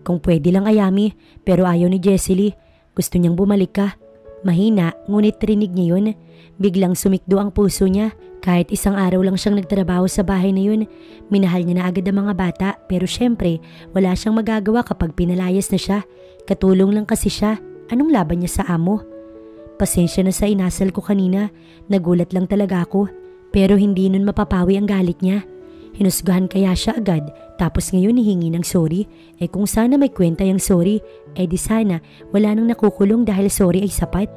Kung pwede lang Ayami pero ayaw ni Jessie Lee. Gusto niyang bumalik ka. Mahina, ngunit rinig niya yun. Biglang sumikdo ang puso niya. Kahit isang araw lang siyang nagtrabaho sa bahay na yun, minahal niya na agad ang mga bata pero syempre wala siyang magagawa kapag pinalayas na siya. Katulong lang kasi siya. Anong laban niya sa amo? Pasensya na sa inasal ko kanina. Nagulat lang talaga ako. Pero hindi nun mapapawi ang galit niya. Hinusgahan kaya siya agad tapos ngayon hihingi ng sorry. Kung sana may kwenta yung sorry, di sana wala nang nakukulong dahil sorry ay sapat.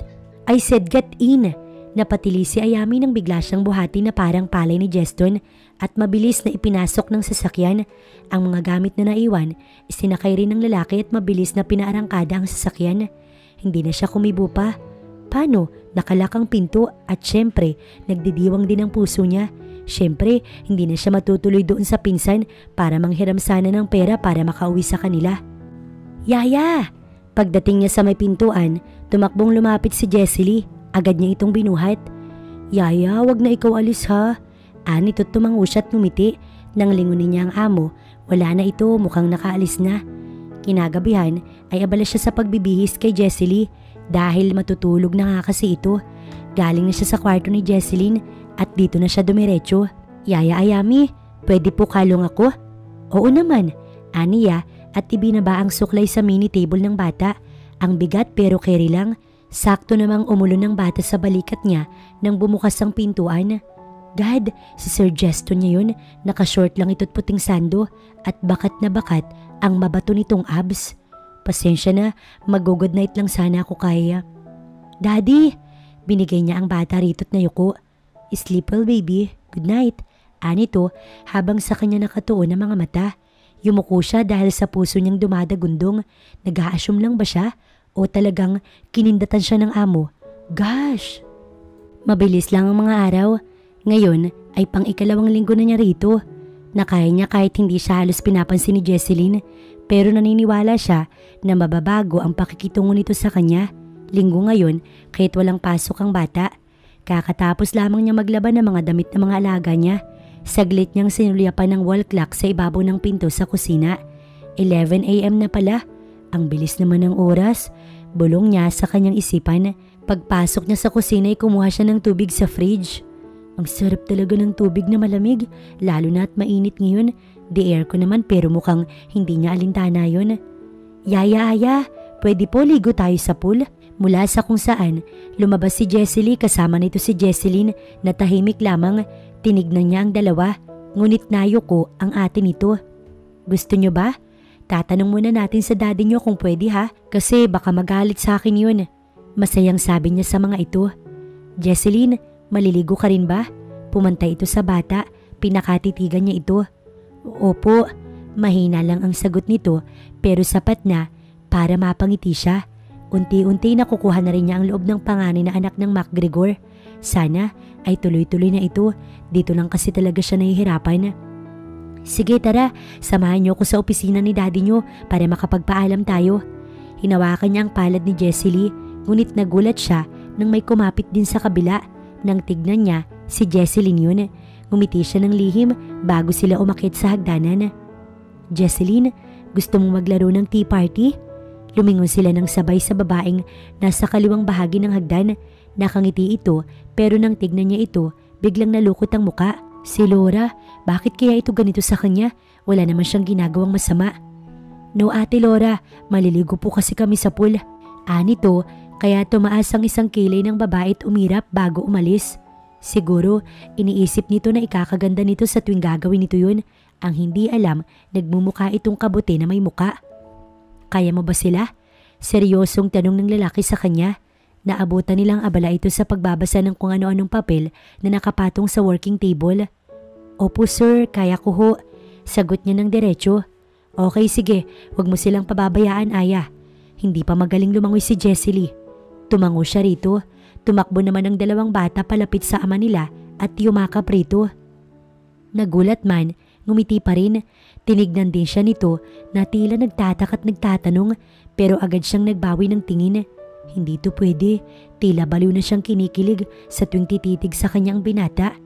I said get in. Napatili si Ayami nang bigla siyang buhati na parang palay ni Jeston at mabilis na ipinasok ng sasakyan. Ang mga gamit na naiwan, isinakay rin ng lalaki at mabilis na pinaarangkada ang sasakyan. Hindi na siya kumibo pa. Paano? Nakalak ang pinto at syempre nagdidiwang din ang puso niya. Syempre, hindi na siya matutuloy doon sa pinsan para manghiram sana ng pera para makauwi sa kanila. Yaya! Pagdating niya sa may pintuan, tumakbong lumapit si Jessie Lee. Agad niya itong binuhat. Yaya, wag na ikaw alis ha. Anito't tumango siya at ngumiti. Nang lingunin niya ang amo, wala na ito, mukhang nakaalis na. Kinagabihan ay abala siya sa pagbibihis kay Jessie Lee dahil matutulog na nga kasi ito. Galing na siya sa kwarto ni Jesseline at dito na siya dumiretso. Yaya Ayami, pwede po kalong ako? Oo naman, aniya at ibinaba ang suklay sa mini table ng bata. Ang bigat pero carry lang. Sakto namang umulo ng bata sa balikat niya nang bumukas ang pintuan. God, si Sir Jeston niya yun. Nakashort lang ito't puting sando at bakat na bakat ang mabato nitong abs. Pasensya na, mag-good night lang sana ako kaya. Daddy! Binigay niya ang bata rito't nayuko. Sleep well baby, good night. Anito habang sa kanya nakatuon ang mga mata. Yumuko siya dahil sa puso niyang dumadagundong. Nag-a-assume lang ba siya? O talagang kinindatan siya ng amo? Gosh! Mabilis lang ang mga araw. Ngayon ay pang-ikalawang linggo na niya rito. Nakaya niya kahit hindi siya halos pinapansin ni Jesseline. Pero naniniwala siya na mababago ang pakikitungo nito sa kanya. Linggo ngayon kahit walang pasok ang bata. Kakatapos lamang niya maglaban ng mga damit ng mga alaga niya. Saglit niyang sinulyapan ng wall clock sa ibabaw ng pinto sa kusina. 11 AM na pala. Ang bilis naman ng oras. Bulong niya sa kanyang isipan. Pagpasok niya sa kusina ay kumuha siya ng tubig sa fridge. Ang sarap talaga ng tubig na malamig, lalo na at mainit ngayon. The air ko naman pero mukhang hindi niya alintana yun. Yaya, pwede po ligo tayo sa pool? Mula sa kung saan, lumabas si Jessie Lee kasama nito si Jesseline na tahimik lamang. Tinignan niya ang dalawa, ngunit nayuko ang ate nito. Gusto niyo ba? Tatanong muna natin sa daddy niyo kung pwede ha, kasi baka magalit sa akin yun. Masayang sabi niya sa mga ito. Jesseline, maliligo ka rin ba? Pumantay ito sa bata, pinakatitigan niya ito. Opo, mahina lang ang sagot nito pero sapat na para mapangiti siya. Unti-unti nakukuha na rin niya ang loob ng panganay na anak ng MacGregor. Sana ay tuloy-tuloy na ito, dito lang kasi talaga siya nahihirapan. Sige tara, samahan niyo ko sa opisina ni daddy niyo para makapagpaalam tayo. Hinawakan niya ang palad ni Jessie Lee, ngunit nagulat siya nang may kumapit din sa kabila. Nang tignan niya, si Jesseline yun. Ngumiti siya ng lihim bago sila umakyat sa hagdanan. Jesseline, gusto mong maglaro ng tea party? Lumingon sila ng sabay sa babaeng nasa kaliwang bahagi ng hagdan. Nakangiti ito pero nang tignan niya ito, biglang nalukot ang muka. Si Laura, bakit kaya ito ganito sa kanya? Wala naman siyang ginagawang masama. No ate Laura, maliligo po kasi kami sa pool. Anito, kaya tumaas ang isang kilay ng babae at umirap bago umalis. Siguro, iniisip nito na ikakaganda nito sa tuwing gagawin nito yun. Ang hindi alam, nagmumuka itong kabuti na may muka. Kaya mo ba sila? Seryosong tanong ng lalaki sa kanya. Naabutan nilang abala ito sa pagbabasa ng kung ano-anong papel na nakapatong sa working table. Opo sir, kaya ko ho. Sagot niya ng diretso. Okay, sige, wag mo silang pababayaan, Aya. Hindi pa magaling lumangoy si Jessie Lee. Tumango siya rito. Tumakbo naman ang dalawang bata palapit sa ama nila at yumakap rito. Nagulat man, ngumiti pa rin. Tinignan din siya nito na tila nagtatak at nagtatanong pero agad siyang nagbawi ng tingin. Hindi to pwede. Tila baliw na siyang kinikilig sa tuwing tititig sa kanyang binata.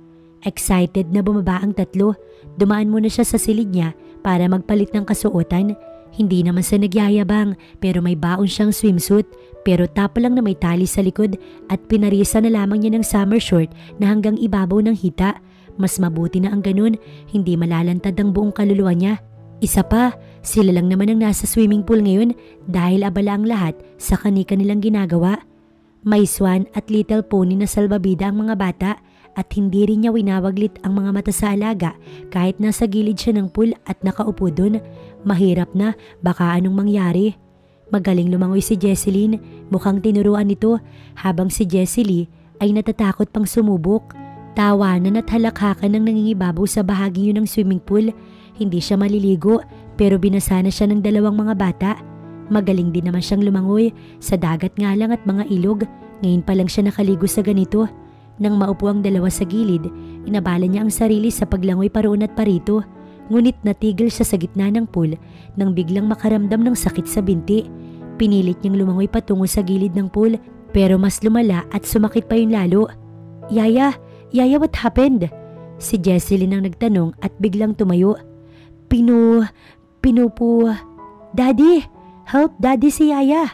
Excited na bumaba ang tatlo. Dumaan muna siya sa silid niya para magpalit ng kasuotan. Hindi naman sa nagyayabang pero may baon siyang swimsuit pero tapa lang na may tali sa likod at pinarisa na lamang niya ng summer short na hanggang ibabaw ng hita. Mas mabuti na ang ganun, hindi malalantad ang buong kaluluwa niya. Isa pa, sila lang naman ang nasa swimming pool ngayon dahil abala ang lahat sa kani-kanilang ginagawa. May swan at little pony na salbabida ang mga bata at hindi rin niya winawaglit ang mga mata sa alaga kahit nasa gilid siya ng pool at nakaupo dun. Mahirap na, baka anong mangyari. Magaling lumangoy si Jesseline, mukhang tinuruan nito habang si Jessie Lee ay natatakot pang sumubok. Tawanan at halakhakan ng nangingibabaw sa bahagi yun ng swimming pool. Hindi siya maliligo pero binasa na siya ng dalawang mga bata. Magaling din naman siyang lumangoy sa dagat nga lang at mga ilog. Ngayon pa lang siya nakaligo sa ganito. Nang maupo ang dalawa sa gilid, inabala niya ang sarili sa paglangoy paroon at parito. Ngunit natigil siya sa gitna ng pool nang biglang makaramdam ng sakit sa binti. Pinilit niyang lumangoy patungo sa gilid ng pool pero mas lumala at sumakit pa yun lalo. Yaya, what happened? Si Jesseline ang nagtanong at biglang tumayo. Daddy! Help Daddy si Yaya!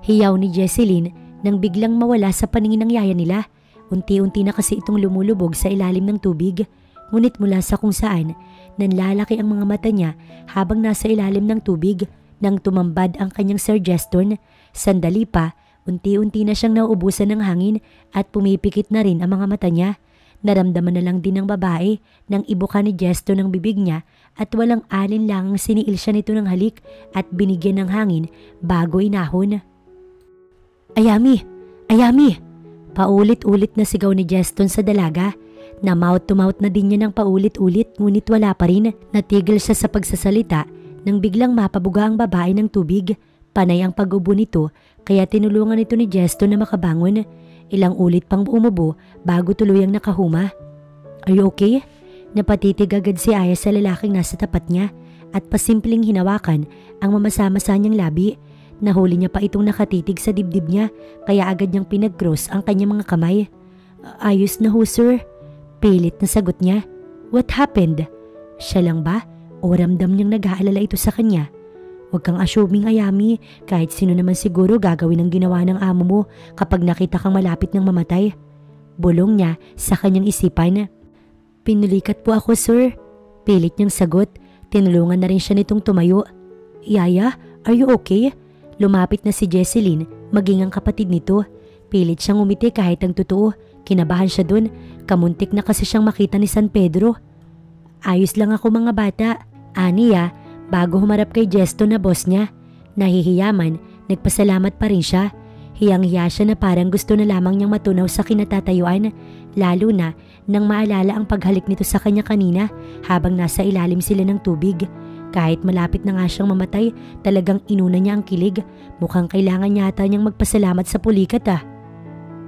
Hiyaw ni Jesseline nang biglang mawala sa paningin ng yaya nila. Unti-unti na kasi itong lumulubog sa ilalim ng tubig. Ngunit mula sa kung saan, nanlalaki ang mga mata niya habang nasa ilalim ng tubig. Nang tumambad ang kanyang Sir Jeston, sandali pa, unti-unti na siyang nauubusan ng hangin at pumipikit na rin ang mga mata niya. Naramdaman na lang din ng babae nang ibuka ni Jeston ang bibig niya at walang alinlangang siniil siya nito ng halik at binigyan ng hangin bago inahon. Ayami! Paulit-ulit na sigaw ni Jeston sa dalaga. Na mouth to mouth na din niya ng paulit-ulit ngunit wala pa rin. Natigil siya sa pagsasalita nang biglang mapabuga ang babae ng tubig. Panay ang pag-ubo nito kaya tinulungan ito ni Jeston na makabangon. Ilang ulit pang umubo bago tuluyang nakahuma. Are you okay? Napatitig agad si Aya sa lalaking nasa tapat niya at pasimpleng hinawakan ang mamasama-sa niyang labi. Nahuli niya pa itong nakatitig sa dibdib niya kaya agad niyang pinag-cross ang kanyang mga kamay. Ayos na ho, sir. Pilit na sagot niya. What happened? Siya lang ba? O ramdam niyang nag-aalala ito sa kanya? Huwag kang assuming, Ayami. Kahit sino naman siguro gagawin ang ginawa ng amo mo kapag nakita kang malapit ng mamatay. Bulong niya sa kanyang isipan. Pinulikat po ako, sir. Pilit niyang sagot. Tinulungan na rin siya nitong tumayo. Yaya, are you okay? Lumapit na si Jesseline, maging ang kapatid nito. Pilit siyang umiti kahit ang totoo. Kinabahan siya dun. Kamuntik na kasi siyang makita ni San Pedro. Ayos lang ako mga bata. Aniya, bago humarap kay Jeston na boss niya. Nahihiyaman, nagpasalamat pa rin siya. Hiyang-hiya siya na parang gusto na lamang niyang matunaw sa kinatatayuan. Lalo na nang maalala ang paghalik nito sa kanya kanina habang nasa ilalim sila ng tubig. Kahit malapit na nga siyang mamatay, talagang inuna niya ang kilig. Mukhang kailangan yata niyang magpasalamat sa pulikat ah.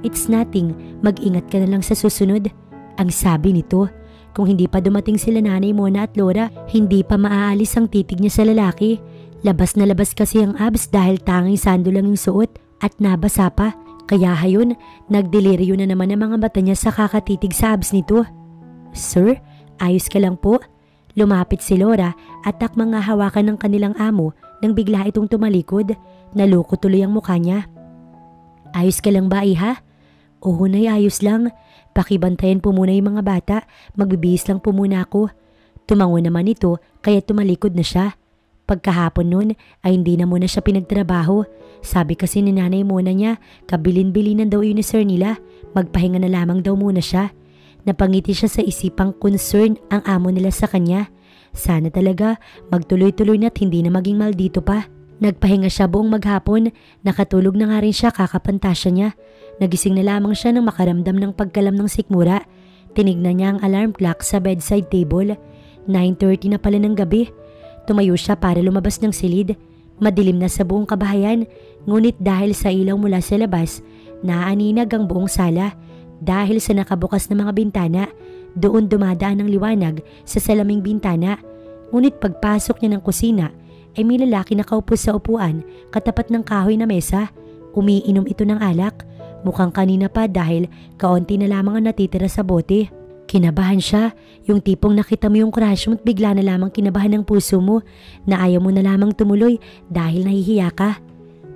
It's nothing, mag-ingat ka na lang sa susunod. Ang sabi nito, kung hindi pa dumating sila Nanay Mona at Laura, hindi pa maaalis ang titig niya sa lalaki. Labas na labas kasi ang abs dahil tanging sando lang yung suot at nabasa pa. Kaya hayon, nagdeliryo na naman ang mga mata niya sa kakatitig sa abs nito. Sir, ayos ka lang po? Lumapit si Laura at takmang nga hawakan ng kanilang amo nang bigla itong tumalikod. Naluko tuloy ang mukha niya. Ayos ka lang ba, iha? Oo, nay, ayos lang. Pakibantayan po muna yung mga bata. Magbibihis lang po muna ako. Tumango naman ito kaya tumalikod na siya. Pagkahapon nun ay hindi na muna siya pinagtrabaho. Sabi kasi ni Nanay Mona niya, kabilin-bilinan daw yun ni sir nila. Magpahinga na lamang daw muna siya. Napangiti siya sa isipang concern ang amo nila sa kanya. Sana talaga magtuloy-tuloy na't hindi na maging maldito pa. Nagpahinga siya buong maghapon, nakatulog na nga rin siya kakapantasya niya. Nagising na lamang siya nang makaramdam ng pagkalam ng sikmura. Tinignan niya ang alarm clock sa bedside table. 9:30 na pala ng gabi. Tumayo siya para lumabas ng silid. Madilim na sa buong kabahayan, ngunit dahil sa ilaw mula sa labas, naaninag ang buong sala. Dahil sa nakabukas na mga bintana, doon dumadaan ang liwanag sa salaming bintana. Ngunit pagpasok niya ng kusina, ay may lalaki nakaupo sa upuan katapat ng kahoy na mesa. Umiinom ito ng alak. Mukhang kanina pa dahil kaunti na lamang ang natitira sa bote. Kinabahan siya, yung tipong nakita mo yung crush mo at bigla na lamang kinabahan ng puso mo na ayaw mo na lamang tumuloy dahil nahihiya ka.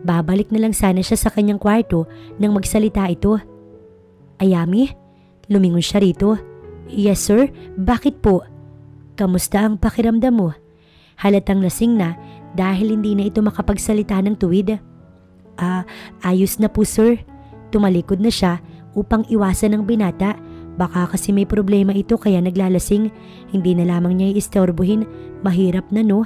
Babalik na lang sana siya sa kanyang kwarto nang magsalita ito. Ayami? Lumingon siya rito. Yes sir, bakit po? Kamusta ang pakiramdam mo? Halatang lasing na dahil hindi na ito makapagsalita ng tuwid. Ayos na po sir. Tumalikod na siya upang iwasan ng binata. Baka kasi may problema ito kaya naglalasing. Hindi na lamang niya iistorbohin. Mahirap na no?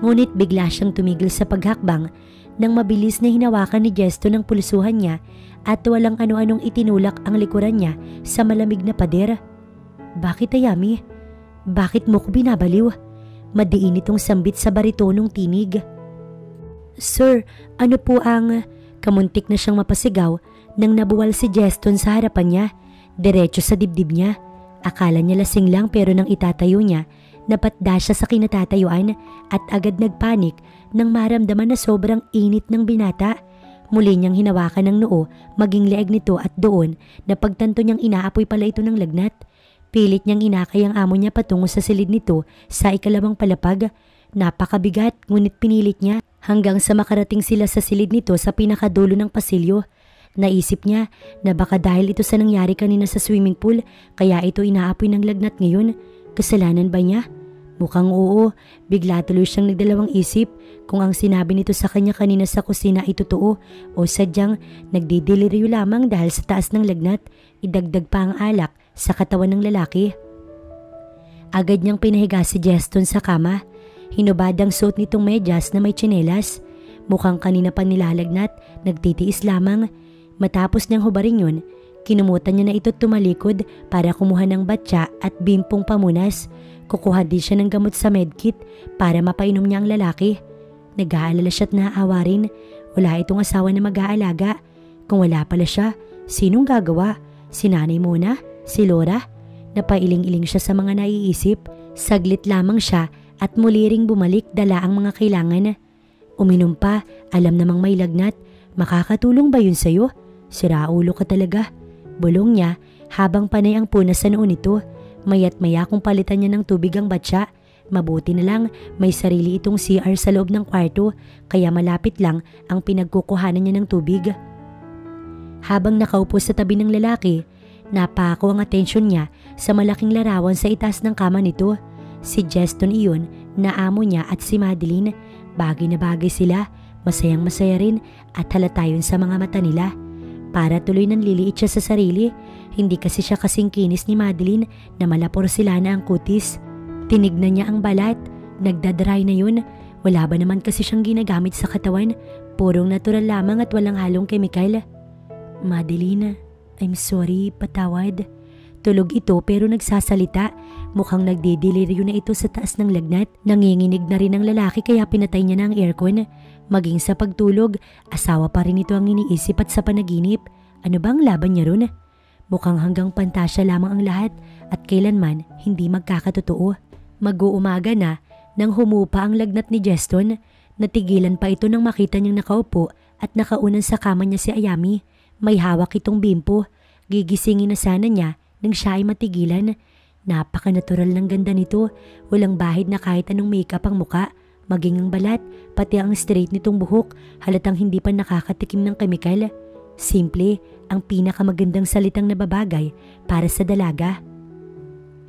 Ngunit bigla siyang tumigil sa paghakbang nang mabilis na hinawakan ni Jesto ng pulsuhan niya at walang ano-anong itinulak ang likuran niya sa malamig na pader. Bakit Ayami? Bakit mo ko binabaliw? Madiin itong sambit sa baritonong tinig. Sir, ano po ang... Kamuntik na siyang mapasigaw nang nabuwal si Jeston sa harapan niya. Diretso sa dibdib niya. Akala niya lasing lang pero nang itatayo niya, napatda siya sa kinatatayuan at agad nagpanik nang maramdaman na sobrang init ng binata. Muli niyang hinawakan ng noo maging leeg nito at doon napagtanto niyang inaapoy pala ito ng lagnat. Pilit niyang inakay ang amo niya patungo sa silid nito sa ikalawang palapag. Napakabigat ngunit pinilit niya hanggang sa makarating sila sa silid nito sa pinakadulo ng pasilyo. Naisip niya na baka dahil ito sa nangyari kanina sa swimming pool kaya ito inaapoy ng lagnat ngayon. Kasalanan ba niya? Mukhang oo. Bigla tuloy siyang nagdalawang isip kung ang sinabi nito sa kanya kanina sa kusina ay totoo o sadyang nagdidelirio lamang dahil sa taas ng lagnat. Idagdag pa ang alak sa katawan ng lalaki. Agad niyang pinahiga si Jeston sa kama. Hinubad ang suot nitong medyas na may tsinelas. Mukhang kanina pa nilalagnat, nagtitiis lamang. Matapos niyang hubarin yun, kinumutan niya na ito't tumalikod para kumuha ng batya at bimpong pamunas. Kukuha din siya ng gamot sa medkit para mapainom niya ang lalaki. Nag-aalala siya't naaawa rin. Wala itong asawa na mag-aalaga. Kung wala pala siya, sinong gagawa? Si nanay muna? Si Laura? Napailing-iling siya sa mga naiisip. Saglit lamang siya at muli ring bumalik dala ang mga kailangan. Uminom pa, alam namang may lagnat. Makakatulong ba yun sa'yo? Siraulo ka talaga. Bulong niya habang panay ang punas sa noo nito. Maya't maya kung palitan niya ng tubig ang batya. Mabuti na lang may sarili itong CR sa loob ng kwarto kaya malapit lang ang pinagkukuhanan niya ng tubig. Habang nakaupo sa tabi ng lalaki, napako ang atensyon niya sa malaking larawan sa itaas ng kama nito. Si Jeston iyon na amo niya at si Madeline. Bagay na bagay sila, masayang masaya rin at halata yun sa mga mata nila. Para tuloy nang liliit siya sa sarili, hindi kasi siya kasing kinis ni Madeline na malapor sila na ang kutis. Tinignan niya ang balat, nagdadry na yun. Wala ba naman kasi siyang ginagamit sa katawan, purong natural lamang at walang halong kemikal. Madeline, I'm sorry, patawad. Tulog ito pero nagsasalita. Mukhang nagdidelirio na ito sa taas ng lagnat. Nanginginig na rin ang lalaki kaya pinatay niya na ang aircon. Maging sa pagtulog, asawa pa rin ito ang iniisip at sa panaginip. Ano bang laban niya ron? Mukhang hanggang pantasya lamang ang lahat at kailanman hindi magkakatotoo. Mag-uumaga na nang humupa ang lagnat ni Jeston. Natigilan pa ito nang makita niyang nakaupo at nakaunan sa kama niya si Ayami. May hawak itong bimpo. Gigisingin na sana niya nang siya ay matigilan. Napaka-natural ng ganda nito. Walang bahid na kahit anong makeup ang muka, maging ang balat, pati ang straight nitong buhok, halatang hindi pa nakakatikim ng kemikal. Simple, ang pinakamagandang salitang nababagay para sa dalaga.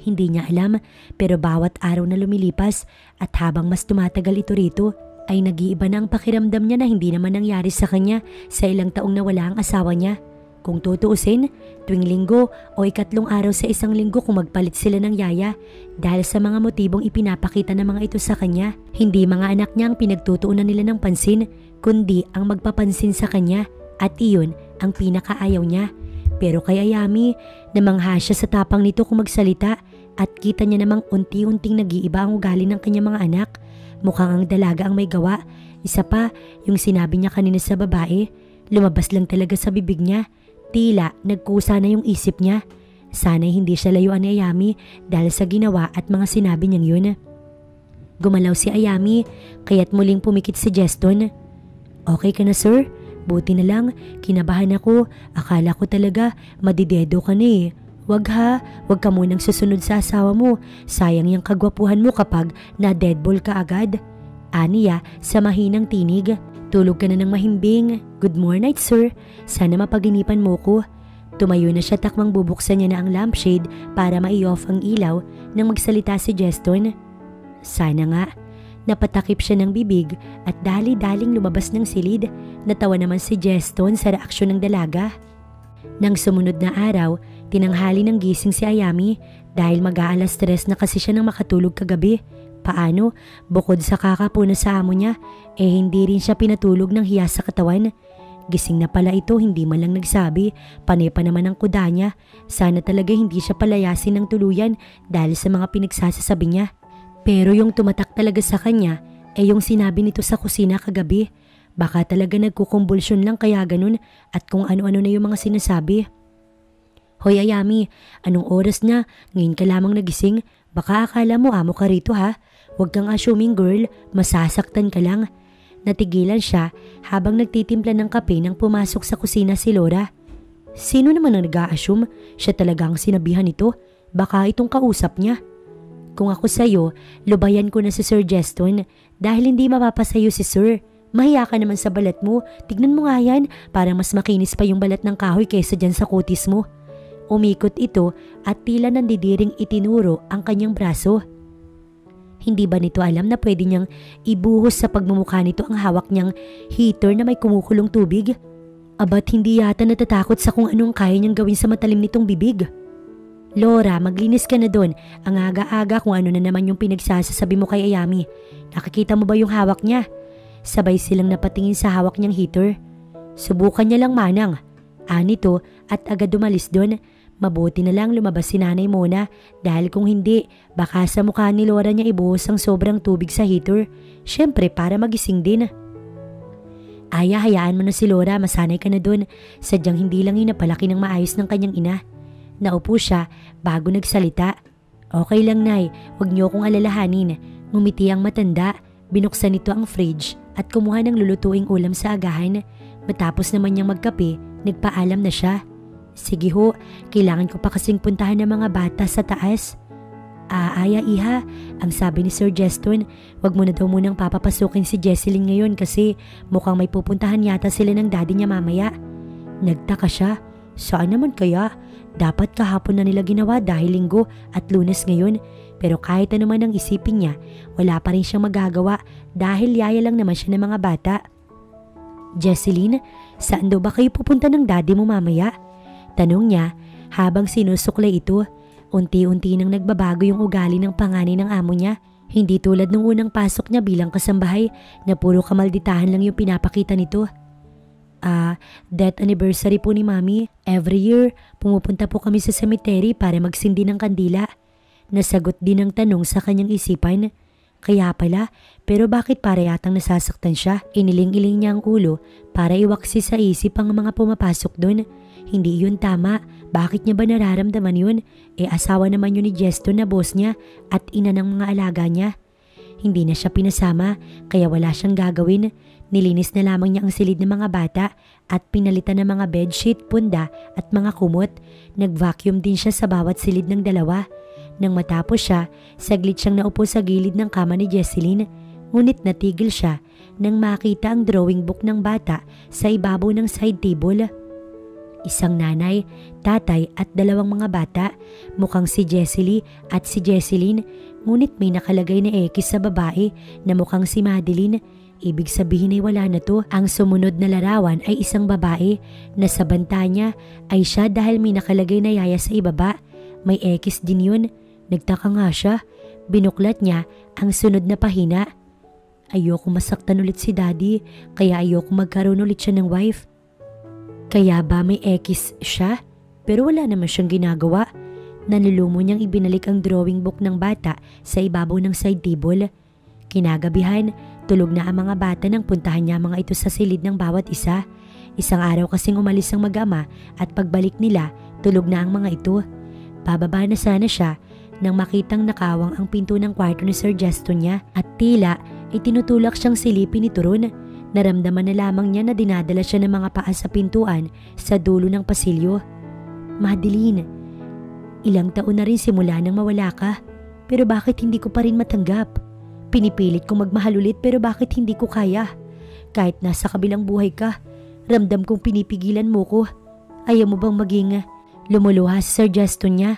Hindi niya alam pero bawat araw na lumilipas at habang mas tumatagal ito rito, ay nag-iiba na ang pakiramdam niya na hindi naman nangyari sa kanya sa ilang taong nawala ang asawa niya. Kung tutuusin, tuwing linggo o ikatlong araw sa isang linggo kung magpalit sila ng yaya dahil sa mga motibong ipinapakita ng mga ito sa kanya. Hindi mga anak niya ang pinagtutuunan nila ng pansin, kundi ang magpapansin sa kanya at iyon ang pinakaayaw niya. Pero kay Ayami, namangha siya sa tapang nito kung magsalita at kita niya namang unti-unting nag-iiba ang ugali ng kanyang mga anak. Mukhang ang dalaga ang may gawa. Isa pa, yung sinabi niya kanina sa babae, lumabas lang talaga sa bibig niya. Tila nagkusa na yung isip niya. Sana'y hindi siya layuan ni Ayami dahil sa ginawa at mga sinabi niyang yun. Gumalaw si Ayami, kaya't muling pumikit si Jeston. Okay ka na sir? Buti na lang, kinabahan ako. Akala ko talaga madidedo ka na eh. Wag ha, wag ka munang susunod sa asawa mo. Sayang yung kagwapuhan mo kapag na-deadball ka agad. Aniya sa mahinang tinig. Tulog ka na ng mahimbing. Good morning sir. Sana mapaginipan mo ko. Tumayo na siya, takmang bubuksan niya na ang lampshade para mai-off ang ilaw nang magsalita si Jeston. Sana nga. Napatakip siya ng bibig at dali-daling lumabas ng silid. Natawa naman si Jeston sa reaksyon ng dalaga. Nang sumunod na araw, tinanghali ng gising si Ayami dahil mag-aalas 3 na kasi siya nang makatulog kagabi. Paano? Bukod sa kakapuna sa amo niya, hindi rin siya pinatulog ng hiya sa katawan. Gising na pala ito, hindi man lang nagsabi. Panay pa naman ang kuda niya. Sana talaga hindi siya palayasin ng tuluyan dahil sa mga pinagsasasabi niya. Pero yung tumatak talaga sa kanya yung sinabi nito sa kusina kagabi. Baka talaga nagkukumbulsyon lang kaya ganun at kung ano-ano na yung mga sinasabi. Hoy Ayami, anong oras na? Ngayon ka lamang nagising? Baka akala mo amo ka rito ha? Huwag kang assuming girl, masasaktan ka lang. Natigilan siya habang nagtitimpla ng kape nang pumasok sa kusina si Laura. Sino naman ang nag-a-assume? Siya talaga ang sinabihan nito? Baka itong kausap niya. Kung ako sa'yo, lubayan ko na si Sir Jeston dahil hindi mapapasayo si Sir. Mahiya ka naman sa balat mo. Tignan mo nga yan, parang mas makinis pa yung balat ng kahoy kaysa dyan sa kutis mo. Umikot ito at tila nandidiring itinuro ang kanyang braso. Hindi ba nito alam na pwede niyang ibuhos sa pagmumukha nito ang hawak niyang heater na may kumukulong tubig? Abat hindi yata natatakot sa kung anong kaya niyang gawin sa matalim nitong bibig. Laura, maglinis ka na doon. Ang aga-aga kung ano na naman yung pinagsasasabi mo kay Ayami. Nakikita mo ba yung hawak niya? Sabay silang napatingin sa hawak niyang heater. Subukan niya lang manang. Anito at agad umalis doon. Mabuti na lang lumabas si Nanay Mona dahil kung hindi, baka sa mukha ni Laura niya ibuhos ang sobrang tubig sa heater. Siyempre para magising din. Aya, hayaan mo na si Laura, masanay ka na doon. Sadyang hindi lang yun napalaki ng maayos ng kanyang ina. Naupo siya bago nagsalita. Okay lang Nay, huwag niyo akong alalahanin. Ngumiti ang matanda, binuksan nito ang fridge at kumuha ng lulutuing ulam sa agahan. Matapos naman niyang magkape, nagpaalam na siya. Sige ho, kailangan ko pa kasing puntahan ng mga bata sa taas. Aya iha, ang sabi ni Sir Jeston, wag mo na daw munang papapasukin si Jesseline ngayon kasi mukhang may pupuntahan yata sila ng daddy niya mamaya. Nagtaka siya, saan naman kaya? Dapat kahapon na nila ginawa dahil linggo at Lunes ngayon. Pero kahit ano man ang isipin niya, wala pa rin siyang magagawa dahil yaya lang naman siya ng mga bata. Jesseline, saan daw ba kayo pupunta ng daddy mo mamaya? Tanong niya habang sinusuklay ito. Unti-unti nang nagbabago yung ugali ng panganay ng amo niya. Hindi tulad nung unang pasok niya bilang kasambahay na puro kamalditahan lang yung pinapakita nito. Death anniversary po ni Mami. Every year, pumupunta po kami sa cemetery para magsindi ng kandila. Nasagot din ang tanong sa kanyang isipan. Kaya pala, pero bakit para yatang nasasaktan siya? Iniling-iling niya ang ulo para iwaksi sa isip ang mga pumapasok doon. Hindi yun tama. Bakit niya ba nararamdaman yun? Asawa naman yun ni Jeston na boss niya at ina ng mga alaga niya. Hindi na siya pinasama kaya wala siyang gagawin. Nilinis na lamang niya ang silid ng mga bata at pinalitan ng mga bedsheet, punda at mga kumot. Nag-vacuum din siya sa bawat silid ng dalawa. Nang matapos siya, saglit siyang naupo sa gilid ng kama ni Jesseline. Ngunit natigil siya nang makita ang drawing book ng bata sa ibabaw ng side table. Isang nanay, tatay at dalawang mga bata, mukhang si Jesseline at si Jesseline, ngunit may nakalagay na X sa babae na mukhang si Madeline. Ibig sabihin ay wala na to. Ang sumunod na larawan ay isang babae na sa banta niya ay siya dahil may nakalagay na yaya sa ibaba. May X din yun. Nagtaka nga siya. Binuklat niya ang sunod na pahina. Ayoko masaktan ulit si daddy kaya ayoko magkaroon ulit siya ng wife. Kaya ba may X siya? Pero wala naman siyang ginagawa. Nanlulumo niyang ibinalik ang drawing book ng bata sa ibabaw ng side table. Kinagabihan, tulog na ang mga bata nang puntahan niya mga ito sa silid ng bawat isa. Isang araw kasing umalis ang mag-ama at pagbalik nila, tulog na ang mga ito. Bababa na sana siya nang makitang nakawang ang pinto ng kwarto ni Sir Justin niya at tila itinutulak siyang silipin ni Turon. Naramdaman na lamang niya na dinadala siya ng mga paa sa pintuan sa dulo ng pasilyo. Madeline, ilang taon na rin simula nang mawala ka, pero bakit hindi ko pa rin matanggap? Pinipilit kong magmahal ulit pero bakit hindi ko kaya? Kahit nasa kabilang buhay ka, ramdam kong pinipigilan mo ko. Ayaw mo bang maging... Lumuluha si Sir Justin niya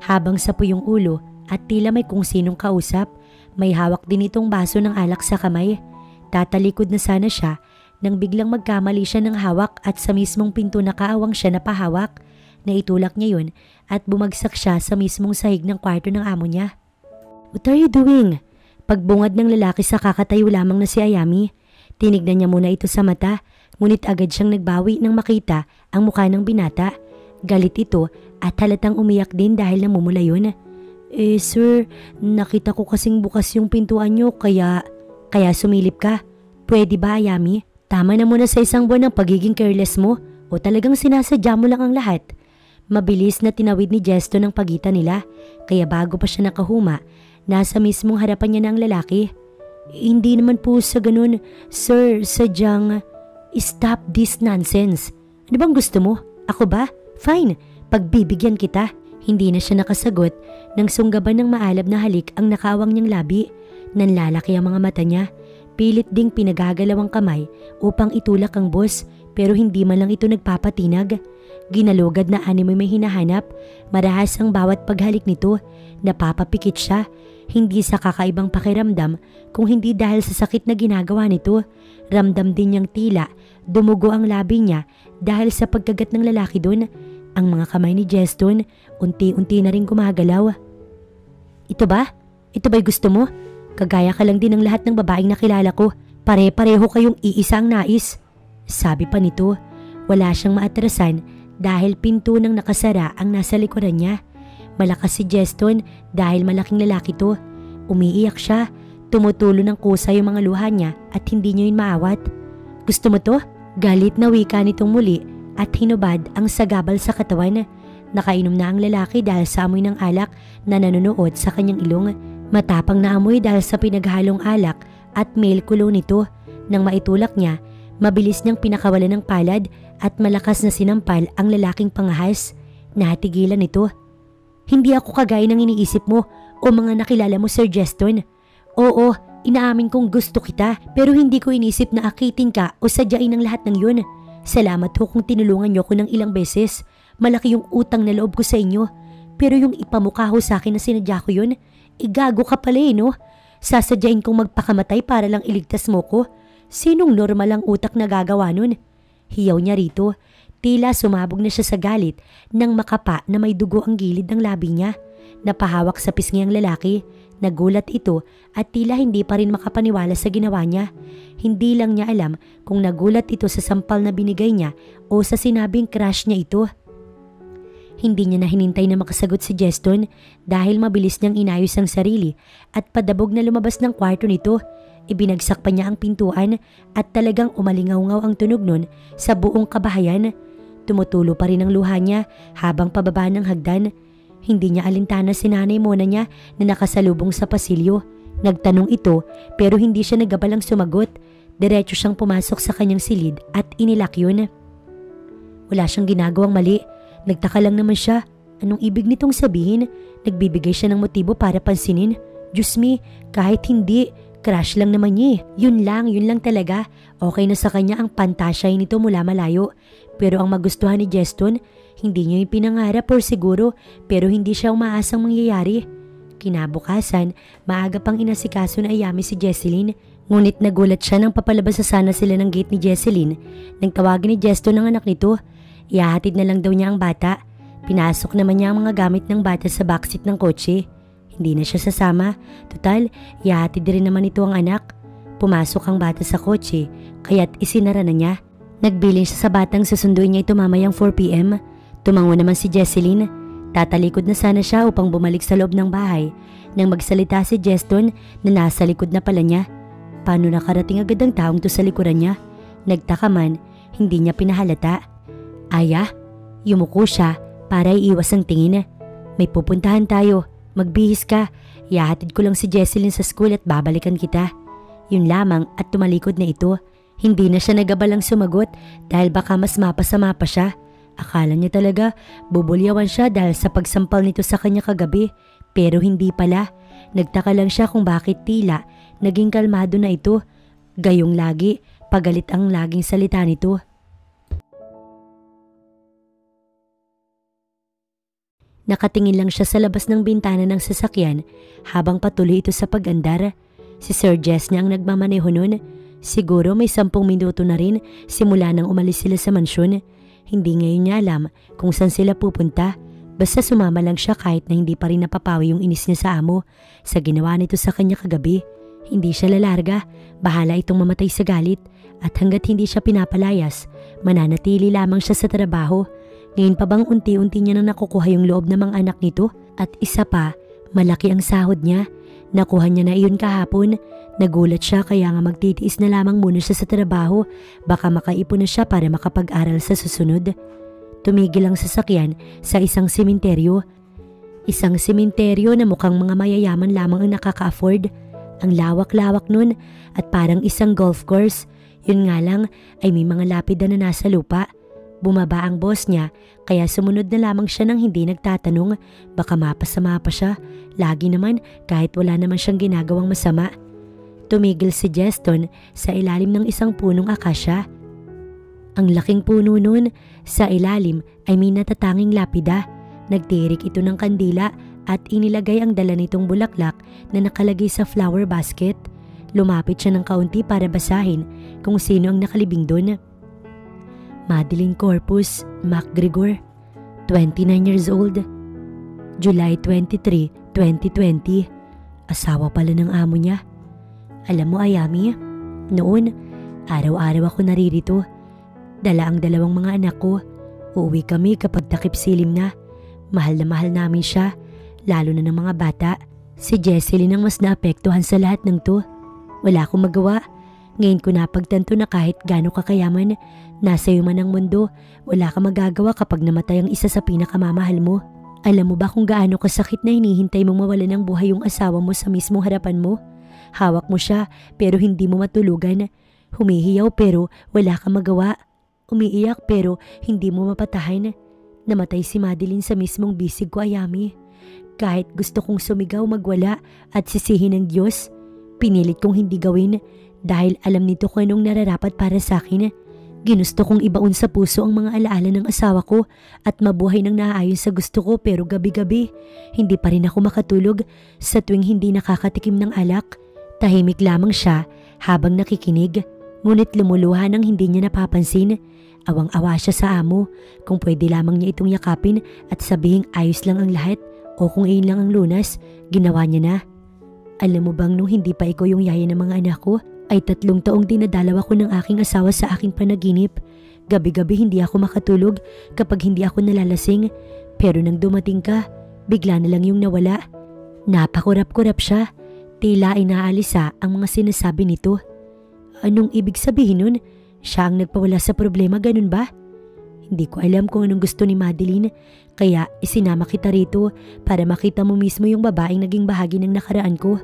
habang sapo yung ulo at tila may kung sinong kausap. May hawak din itong baso ng alak sa kamay. Tatalikod na sana siya nang biglang magkamali siya ng hawak at sa mismong pinto na kaawang siya napahawak. Naitulak niya yun at bumagsak siya sa mismong sahig ng kwarto ng amo niya. What are you doing? Pagbungad ng lalaki sa kakatayo lamang na si Ayami. Tinignan niya muna ito sa mata, ngunit agad siyang nagbawi nang makita ang mukha ng binata. Galit ito at halatang umiyak din dahil namumula yun. Sir, nakita ko kasing bukas yung pintuan niyo kaya sumilip ka. Pwede ba, Ayami? Tama na muna sa isang buwan ng pagiging careless mo o talagang sinasadya mo lang ang lahat. Mabilis na tinawid ni Jesto ng pagitan nila kaya bago pa siya nakahuma, nasa mismong harapan niya na ang lalaki. Hindi naman po sa ganun, sir, sadyang... Stop this nonsense. Ano bang gusto mo? Ako ba? Fine, pagbibigyan kita. Hindi na siya nakasagot nang sunggaban ng maalab na halik ang nakaawang niyang labi. Nanlalaki ang mga mata niya. Pilit ding pinagagalawang kamay upang itulak ang boss pero hindi man lang ito nagpapatinag. Ginalugad na animoy may hinahanap. Marahas ang bawat paghalik nito. Napapapikit siya. Hindi sa kakaibang pakiramdam kung hindi dahil sa sakit na ginagawa nito. Ramdam din niyang tila dumugo ang labi niya dahil sa pagkagat ng lalaki doon. Ang mga kamay ni Justin unti-unti na rin gumagalaw. Ito ba? Ito ba'y gusto mo? Kagaya ka lang din ng lahat ng babaeng nakilala ko. Pare-pareho kayong iisa ang nais. Sabi pa nito. Wala siyang maatrasan dahil pinto ng nakasara ang nasa likuran niya. Malakas si Justin dahil malaking lalaki to. Umiiyak siya. Tumutulo ng kusa yung mga luha niya at hindi niya yun maawat. Gusto mo to? Galit na wika nitong muli at hinubad ang sagabal sa katawan. Nakainom na ang lalaki dahil sa amoy ng alak na nanunuot sa kanyang ilong. Matapang na amoy dahil sa pinaghalong alak at male kulo nito. Nang maitulak niya, mabilis niyang pinakawalan ng palad at malakas na sinampal ang lalaking pangahas. Natigilan nito. Hindi ako kagaya ng iniisip mo o mga nakilala mo, Sir Justin. Oo, inaamin kong gusto kita pero hindi ko inisip na akitin ka o sadyain ang lahat ng yun. Salamat ho kung tinulungan niyo ko ng ilang beses. Malaki yung utang na loob ko sa inyo. Pero yung ipamukha ho sa akin na sinadya ko yun, igago ka pala no? Sasadyain kong magpakamatay para lang iligtas mo ko. Sinong normal ang utak na gagawa nun? Hiyaw niya rito. Tila sumabog na siya sa galit nang makapa na may dugo ang gilid ng labi niya. Napahawak sa pisngi ang lalaki. Nagulat ito at tila hindi pa rin makapaniwala sa ginawa niya. Hindi lang niya alam kung nagulat ito sa sampal na binigay niya o sa sinabing crush niya ito. Hindi niya na hinintay na makasagot si Justin dahil mabilis niyang inayos ang sarili at padabog na lumabas ng kwarto nito. Ibinagsak pa niya ang pintuan at talagang umalingaw-ngaw ang tunog nun sa buong kabahayan. Tumutulo pa rin ang luha niya habang pababa ng hagdan. Hindi niya alintana si nanay muna niya na nakasalubong sa pasilyo. Nagtanong ito pero hindi siya nagabalang sumagot. Diretso siyang pumasok sa kanyang silid at inilak yun. Wala siyang ginagawang mali. Nagtaka lang naman siya. Anong ibig nitong sabihin? Nagbibigay siya ng motibo para pansinin. Diyos me, kahit hindi, crush lang naman niya eh. Yun lang talaga. Okay na sa kanya ang pantasya nito mula malayo. Pero ang magustuhan ni Justin, hindi niya yung pinangarap or siguro pero hindi siya umaasang mangyayari. Kinabukasan, maaga pang inasikaso na Ayami si Jesseline. Ngunit nagulat siya nang papalabas sa sana sila ng gate ni Jesseline. Nang tawagin ni Justin ng anak nito, ihahatid na lang daw niya ang bata. Pinasok naman niya ang mga gamit ng bata sa backseat ng kotse. Hindi na siya sasama. Total, ihahatid rin naman ito ang anak. Pumasok ang bata sa kotse, kaya't isinara na niya. Nagbilin siya sa batang susunduin niya ito mamayang 4 p.m. Tumango naman si Jesseline. Tatalikod na sana siya upang bumalik sa loob ng bahay nang magsalita si Jeston na nasa likod na pala niya. Paano nakarating agad ang taong to sa likuran niya? Nagtaka man, hindi niya pinahalata. Aya, yumuko siya para iiwas ang tingin. May pupuntahan tayo, magbihis ka. Ihahatid ko lang si Jesselyn sa school at babalikan kita. Yun lamang at tumalikod na ito. Hindi na siya nagabalang sumagot dahil baka mas mapasama pa siya. Akala niya talaga bubulyawan siya dahil sa pagsampal nito sa kanya kagabi, pero hindi pala. Nagtaka lang siya kung bakit tila naging kalmado na ito. Gayong lagi, pagalit ang laging salita nito. Nakatingin lang siya sa labas ng bintana ng sasakyan habang patuloy ito sa pag-andar. Si Sir Jess na ang nagmamaneho nun. Siguro may 10 minuto na rin simula nang umalis sila sa mansyon. Hindi ngayon niya alam kung saan sila pupunta. Basta sumama lang siya kahit na hindi pa rin napapawi yung inis niya sa amo sa ginawa nito sa kanya kagabi. Hindi siya lalarga, bahala itong mamatay sa galit, at hanggat hindi siya pinapalayas, mananatili lamang siya sa trabaho. Ngayon pa bang unti-unti niya nang nakukuha yung loob ng mga anak nito? At isa pa, malaki ang sahod niya. Nakuha niya na iyon kahapon. Nagulat siya kaya nga magtitiis na lamang muna siya sa trabaho. Baka makaipon na siya para makapag-aral sa susunod. Tumigil ang sasakyan sa isang sementeryo. Isang sementeryo na mukhang mga mayayaman lamang ang nakaka-afford. Ang lawak-lawak nun at parang isang golf course. Yun nga lang ay may mga lapida na nasa lupa. Bumaba ang boss niya kaya sumunod na lamang siya nang hindi nagtatanong. Baka mapasama pa siya. Lagi naman kahit wala naman siyang ginagawang masama. Tumigil si Jeston sa ilalim ng isang punong akasya. Ang laking puno nun, sa ilalim ay may natatanging lapida. Nagtirik ito ng kandila at inilagay ang dala nitong bulaklak na nakalagay sa flower basket. Lumapit siya ng kaunti para basahin kung sino ang nakalibing doon. Madeline Corpus MacGregor, 29 years old. July 23, 2020. Asawa pala ng amo niya. Alam mo, Ayami, noon, araw-araw ako naririto. Dala ang 2 mga anak ko. Uuwi kami kapag takip silim na. Mahal na mahal namin siya, lalo na ng mga bata. Si Jesselyn ang mas naapektuhan sa lahat ng to. Wala akong magawa. Ngayon ko napagtanto na kahit gaano kakayaman, nasa iyo man ang mundo, wala kang magagawa kapag namatay ang isa sa pinakamamahal mo. Alam mo ba kung gaano kasakit na hinihintay mong mawala ng buhay yung asawa mo sa mismong harapan mo? Hawak mo siya pero hindi mo matulugan. Humihiyaw pero wala kang magawa. Umiiyak pero hindi mo mapatahan. Namatay si Madeline sa mismong bisig ko, Ayami. Kahit gusto kong sumigaw, magwala at sisihin ng Diyos, pinilit kong hindi gawin dahil alam nito kung anong nararapat para sa akin. Ginusto kong ibaon sa puso ang mga alaala ng asawa ko at mabuhay ng naaayon sa gusto ko, pero gabi-gabi hindi pa rin ako makatulog sa tuwing hindi nakakatikim ng alak. Tahimik lamang siya habang nakikinig, ngunit lumuluha nang hindi niya napapansin. Awang-awa siya sa amo. Kung pwede lamang niya itong yakapin at sabihing ayos lang ang lahat o kung iyon lang ang lunas, ginawa niya na. Alam mo bang nung hindi pa ikaw yung yaya ng mga anak ko, ay 3 taong dinadalaw ako ng aking asawa sa aking panaginip. Gabi-gabi hindi ako makatulog kapag hindi ako nalalasing. Pero nang dumating ka, bigla na lang yung nawala. Napakurap-kurap siya. Tila inaalisa ang mga sinasabi nito. Anong ibig sabihin nun? Siya ang nagpawala sa problema, ganun ba? Hindi ko alam kung anong gusto ni Madeline, kaya isinama kita rito para makita mo mismo yung babaeng naging bahagi ng nakaraan ko.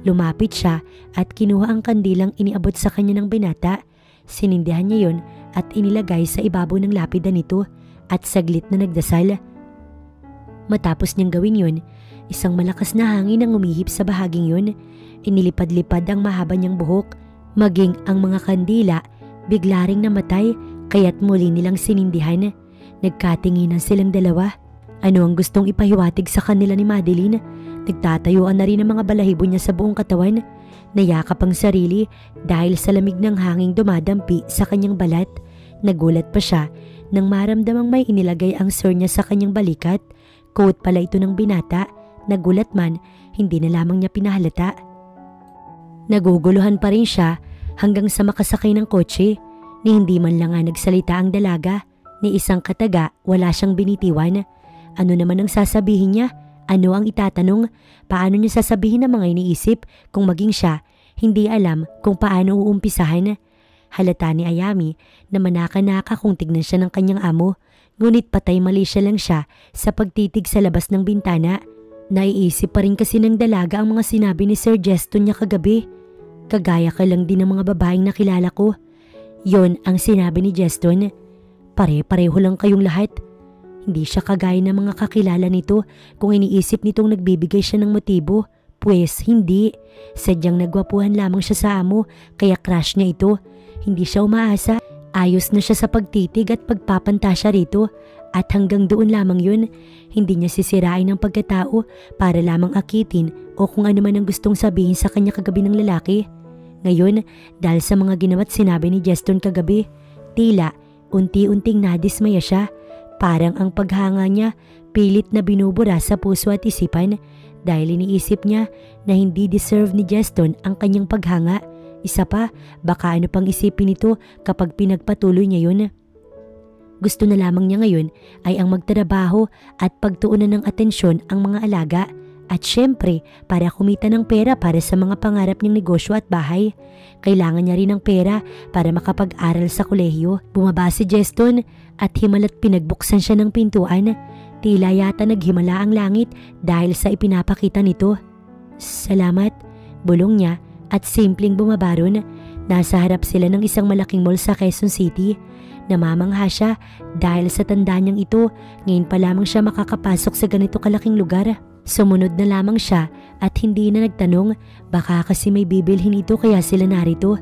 Lumapit siya at kinuha ang kandilang iniabot sa kanya ng binata. Sinindihan niya yon at inilagay sa ibabaw ng lapida nito at saglit na nagdasal. Matapos niyang gawin yon, isang malakas na hangin ang umihip sa bahaging yon. Inilipad-lipad ang mahaba niyang buhok, maging ang mga kandila bigla ring namatay kaya't muli nilang sinindihan. Nagkatinginan silang dalawa. Ano ang gustong ipahiwatig sa kanila ni Madeline? Nagtatayuan na rin ang mga balahibo niya sa buong katawan. Nayakap ang sarili dahil sa lamig ng hanging dumadampi sa kanyang balat. Nagulat pa siya nang maramdamang may inilagay ang sir niya sa kanyang balikat. Coat pala ito ng binata. Nagulat man, hindi na lamang niya pinahalata. Naguguluhan pa rin siya hanggang sa makasakay ng kotse. Ni hindi man lang nga nagsalita ang dalaga. Ni isang kataga, wala siyang binitiwan. Ano naman ang sasabihin niya? Ano ang itatanong? Paano niya sasabihin ang mga iniisip kung maging siya hindi alam kung paano uumpisahan? Halata ni Ayami na manaka-naka kung tignan siya ng kanyang amo, ngunit patay mali siya lang siya sa pagtitig sa labas ng bintana. Naiisip pa rin kasi ng dalaga ang mga sinabi ni Sir Jeston niya kagabi. Kagaya ka lang din ng mga babaeng nakilala ko. Yon ang sinabi ni Jeston. Pare-pareho lang kayong lahat. Hindi siya kagaya ng mga kakilala nito kung iniisip nitong nagbibigay siya ng motibo. Pwes hindi. Sadyang nagwapuhan lamang siya sa amo kaya crush niya ito. Hindi siya umaasa. Ayos na siya sa pagtitig at pagpapantasya rito. At hanggang doon lamang yun. Hindi niya sisirain ang pagkatao para lamang akitin o kung ano man ang gustong sabihin sa kanya kagabi ng lalaki. Ngayon, dahil sa mga ginawa't sinabi ni Jeston kagabi, tila unti-unting nadismaya siya. Parang ang paghanga niya pilit na binubura sa puso at isipan dahil iniisip niya na hindi deserve ni Jeston ang kanyang paghanga. Isa pa, baka ano pang isipin nito kapag pinagpatuloy niya yun. Gusto na lamang niya ngayon ay ang magtrabaho at pagtuunan ng atensyon ang mga alaga at syempre para kumita ng pera para sa mga pangarap niyang negosyo at bahay. Kailangan niya rin ng pera para makapag-aral sa kolehiyo. Bumaba si Jeston at himalat pinagbuksan siya ng pintuan. Tila yata naghimala ang langit dahil sa ipinapakita nito. Salamat, bulong niya at simpleng bumaba ron. Nasa harap sila ng isang malaking mall sa Quezon City. Namamangha siya dahil sa tanda niyang ito, ngayon pa lamang siya makakapasok sa ganito kalaking lugar. Sumunod na lamang siya at hindi na nagtanong, baka kasi may bibilhin ito kaya sila narito.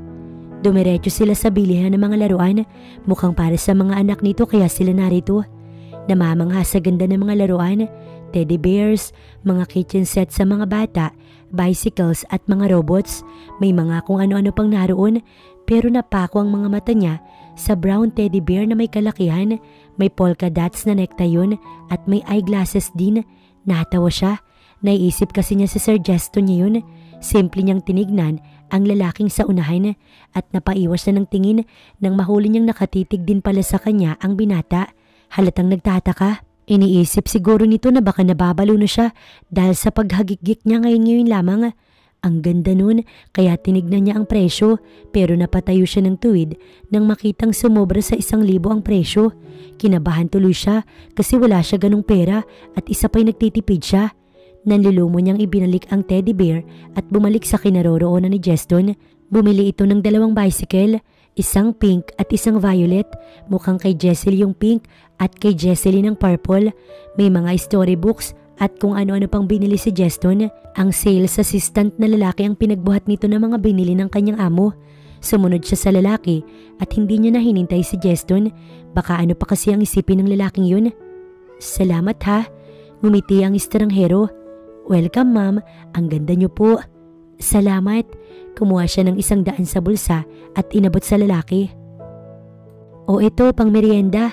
Dumiretso sila sa bilihan ng mga laruan, mukhang para sa mga anak nito kaya sila narito. Namamangha sa ganda ng mga laruan, teddy bears, mga kitchen set sa mga bata, bicycles at mga robots. May mga kung ano-ano pang naroon pero napako ang mga mata niya sa brown teddy bear na may kalakihan, may polka dots na necktie yun at may eyeglasses din. Natawa siya. Naiisip kasi niya si Sir Jeston niya yun. Simple niyang tinignan ang lalaking sa unahan at napaiwas na ng tingin nang mahuli niyang nakatitig din pala sa kanya ang binata. Halatang nagtataka. Iniisip siguro nito na baka nababalo na siya dahil sa paghagikgik niya ngayon lamang. Ang ganda nun kaya tinignan niya ang presyo pero napatayo siya ng tuwid nang makitang sumobra sa 1,000 ang presyo. Kinabahan tuloy siya kasi wala siya ganong pera at isa pa'y nagtitipid siya. Nanlulumo niyang ibinalik ang teddy bear at bumalik sa kinaroroonan ni Jeston. Bumili ito ng 2 bicycle, isang pink at isang violet. Mukhang kay Jesselie yung pink at kay Jesselie ng purple. May mga storybooks at kung ano-ano pang binili si Jeston. Ang sales assistant na lalaki ang pinagbuhat nito ng mga binili ng kanyang amo. Sumunod siya sa lalaki at hindi niya na hinintay si Jeston. Baka ano pa kasi ang isipin ng lalaking yun. Salamat ha, ngumiti ang estranghero. Welcome ma'am, ang ganda niyo po. Salamat. Kumuha siya ng 100 sa bulsa at inabot sa lalaki. O ito pang merienda,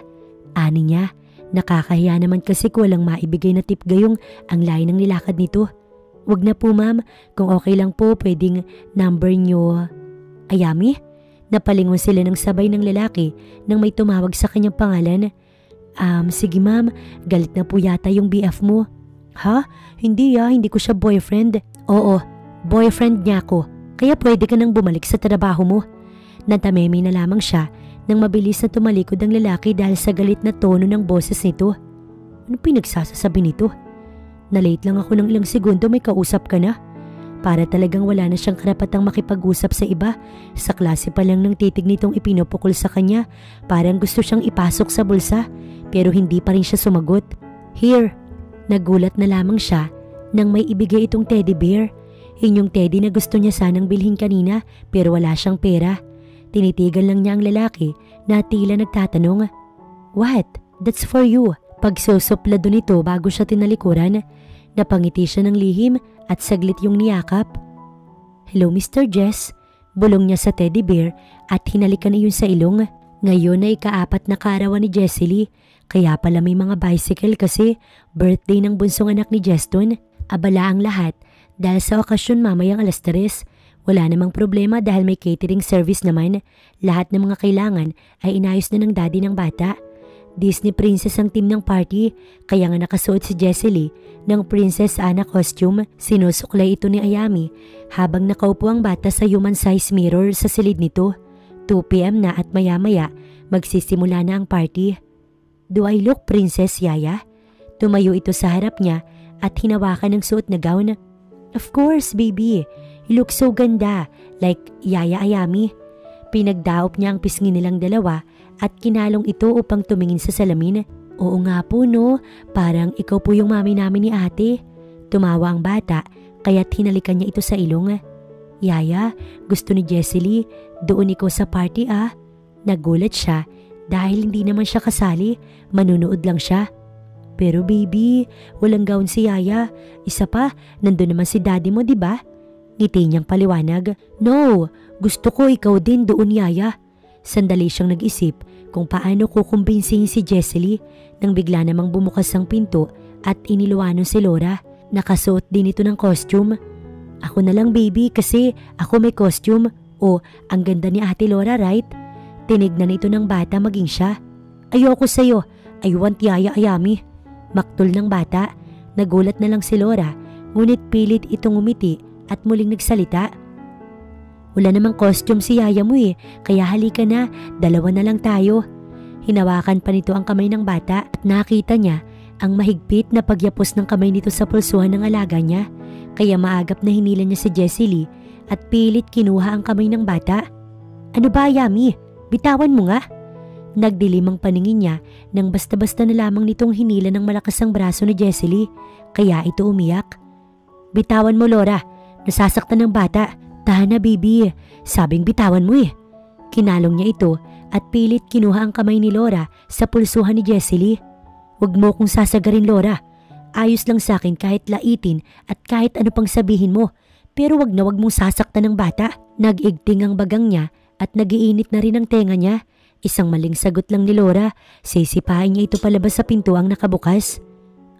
ani niya. Nakakahiya naman kasi kung walang maibigay na tip gayong ang layo ng nilakad nito. Wag na po ma'am, kung okay lang po pwedeng number nyo. Ayami? Napalingon sila ng sabay ng lalaki nang may tumawag sa kanyang pangalan. Sige ma'am, galit na po yata yung BF mo. Ha? Hindi hindi ko siya boyfriend. Oo, boyfriend niya ako, kaya pwede ka nang bumalik sa trabaho mo. Natameme na lamang siya nang mabilis na tumalikod ang lalaki dahil sa galit na tono ng boses nito. Ano pinagsasasabi nito? Na-late lang ako ng ilang segundo, may kausap ka na. Para talagang wala na siyang karapatang makipag-usap sa iba. Sa klase pa lang ng titig nitong ipinupukol sa kanya. Parang gusto siyang ipasok sa bulsa pero hindi pa rin siya sumagot. Here. Nagulat na lamang siya nang may ibigay itong teddy bear. Yung teddy na gusto niya sanang bilhin kanina pero wala siyang pera. Tinitigan lang niya ang lalaki na tila nagtatanong. What? That's for you. Pagsusuplado nito bago siya tinalikuran. Napangiti siya ng lihim at saglit yung niyakap. Hello Mr. Jess. Bulong niya sa teddy bear at hinalikan na yun sa ilong. Ngayon ay ika-4 na kaarawan ni Jesselie. Kaya pala may mga bicycle kasi birthday ng bunsong anak ni Jeston. Abala ang lahat dahil sa okasyon mamayang 3:00. Wala namang problema dahil may catering service naman. Lahat ng mga kailangan ay inayos na ng daddy ng bata. Disney princess ang team ng party, kaya nga nakasuot si Jessie Lee ng Princess Anna costume. Sinusuklay ito ni Ayami habang nakaupo ang bata sa human-size mirror sa silid nito. 2 p.m. na at maya-maya magsisimula na ang party. Do I look Princess Yaya? Tumayo ito sa harap niya at hinawakan ng suot na gown. Of course, baby. You look so ganda, like Yaya Ayami. Pinagdaop niya ang pisngi nilang dalawa at kinalong ito upang tumingin sa salamin. Oo nga po no, parang ikaw po yung mami namin ni ate. Tumawa ang bata kaya't hinalikan niya ito sa ilong. Yaya, gusto ni Jessie Lee, doon ikaw sa party ah. Nagulat siya dahil hindi naman siya kasali, manunood lang siya. Pero baby, walang gown si Yaya. Isa pa, nandun naman si daddy mo, di ba? Ngiti niyang paliwanag. No, gusto ko ikaw din doon, Yaya. Sandali siyang nag-isip kung paano kukumbinsihin si Jessie Lee nang bigla namang bumukas ang pinto at iniluwanon si Laura. Nakasuot din ito ng costume. Ako na lang baby kasi ako may costume. O, ang ganda ni Ate Laura, right? Tinignan ito ng bata maging siya. Ayoko sa'yo. I want Yaya Ayami. Maktol ng bata. Nagulat na lang si Laura, ngunit pilit itong umiti at muling nagsalita. Wala namang costume si Yaya mo eh, kaya halika na, dalawa na lang tayo. Hinawakan pa nito ang kamay ng bata at nakita niya ang mahigpit na pagyapos ng kamay nito sa pulsuhan ng alaga niya. Kaya maagap na hinila niya si Jessie Lee at pilit kinuha ang kamay ng bata. Ano ba, Yami? Bitawan mo nga. Nagdilim ang paningin niya nang basta-basta na lamang nitong hinila ng malakas ang braso ni Jessie Lee, kaya ito umiyak. Bitawan mo, Laura. Nasasaktan ng bata. Tahan na, baby. Sabing bitawan mo eh. Kinalong niya ito at pilit kinuha ang kamay ni Laura sa pulsuhan ni Jessie Lee. Huwag mo kong sasagarin, Laura. Ayos lang sa akin kahit laitin at kahit ano pang sabihin mo. Pero wag mong sasaktan ng bata. Nag-igting ang bagang niya at nagiinit na rin ang tenga niya. Isang maling sagot lang ni Laura. Sisipain niya ito palabas sa pintuang nakabukas.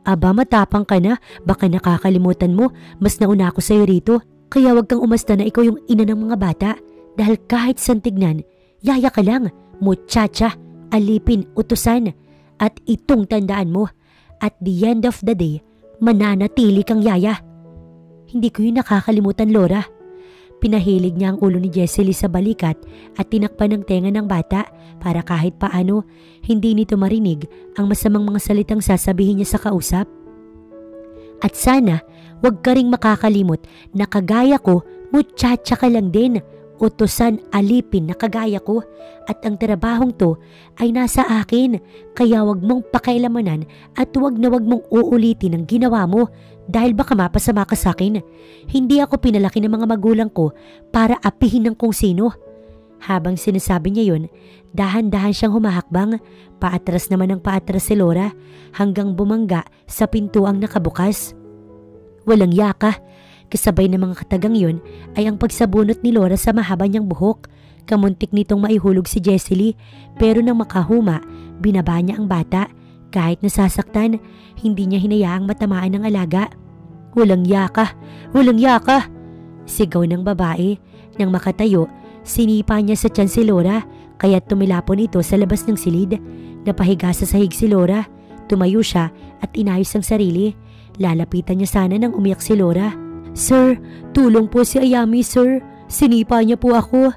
Aba, matapang ka na. Baka nakakalimutan mo. Mas nauna ako sa'yo rito. Kaya wag kang umasta na ikaw yung ina ng mga bata. Dahil kahit santignan, Yaya ka lang. Muchacha, alipin, utusan. At itong tandaan mo. At the end of the day, mananatili kang Yaya. Hindi ko yun nakakalimutan, Laura. Pinahilig niya ang ulo ni Jessie Lee sa balikat at tinakpan ng tenga ng bata para kahit paano hindi nito marinig ang masamang mga salitang sasabihin niya sa kausap. At sana wag ka ring makakalimot na kagaya ko, muchacha ka lang din, utusan alipin na kagaya ko, at ang trabahong to ay nasa akin, kaya wag mong pakialamanan at wag mong uulitin ang ginawa mo. Dahil baka mapasama ka sa akin. Hindi ako pinalaki ng mga magulang ko para apihin ng kung sino. Habang sinasabi niya yun, dahan-dahan siyang humahakbang. Paatras naman ang paatras si Laura hanggang bumangga sa pintuang nakabukas. Walang yaka. Kasabay ng mga katagang yun ay ang pagsabunot ni Laura sa mahaba niyang buhok. Kamuntik nitong maihulog si Jessie Lee, pero nang makahuma, binaba niya ang bata. Kahit nasasaktan, hindi niya hinayaang matamaan ng alaga. Walang yaka! Walang yaka! Sigaw ng babae. Nang makatayo, sinipa niya sa tiyan si Laura, kaya't tumilapon ito sa labas ng silid. Napahiga sa sahig si Laura. Tumayo siya at inayos ang sarili. Lalapitan niya sana nang umiyak si Laura. Sir, tulong po si Ayami, sir. Sinipa niya po ako.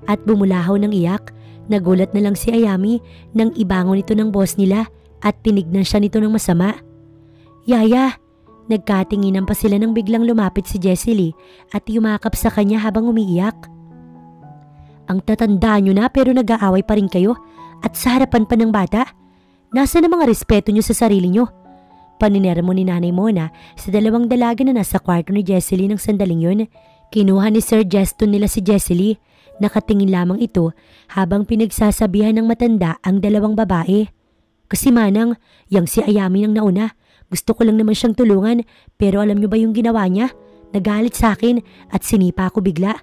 At bumulahaw ng iyak. Nagulat na lang si Ayami nang ibangon ito ng boss nila at tinignan siya nito ng masama. Yaya! Nagkatinginan pa sila nang biglang lumapit si Jessie Lee at yumakap sa kanya habang umiiyak. Ang tatanda nyo na pero nag-aaway pa rin kayo at sa harapan pa ng bata. Nasaan ang mga respeto nyo sa sarili nyo? Paninirmo ni Nanay Mona sa dalawang dalaga na nasa kwarto ni Jessie Lee ng sandaling yun. Kinuha ni Sir Justin nila si Jessie Lee. Nakatingin lamang ito habang pinagsasabihan ng matanda ang dalawang babae. Kasi manang, yang si Ayami ang nauna. Gusto ko lang naman siyang tulungan, pero alam niyo ba yung ginawa niya? Nagalit sa akin at sinipa ako bigla.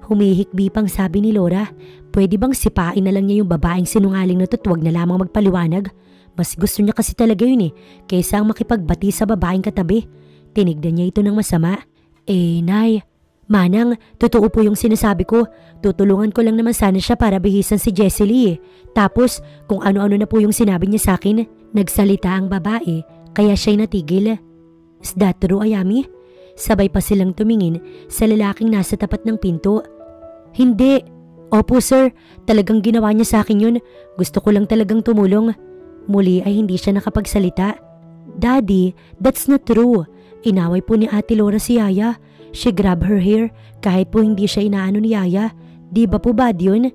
Humihikbi pang sabi ni Laura. Pwede bang sipain na lang niya yung babaeng sinungaling na wag na lamang magpaliwanag? Mas gusto niya kasi talaga yun kaysa ang makipagbati sa babaeng katabi. Tinignan niya ito ng masama. Nay, Manang, totoo po yung sinasabi ko. Tutulungan ko lang naman sana siya para bihisan si Jessie Lee. Tapos, kung ano-ano na po yung sinabi niya sa akin, nagsalita ang babae, kaya siya'y natigil. Is that true, Ayami? Sabay pa silang tumingin sa lalaking nasa tapat ng pinto. Hindi. Opo sir, talagang ginawa niya sa akin yun. Gusto ko lang talagang tumulong. Muli ay hindi siya nakapagsalita. Daddy, that's not true. Inaway po ni Ate Laura si Yaya. She grabbed her hair kahit po hindi siya inaano ni Yaya. Di ba po bad yun?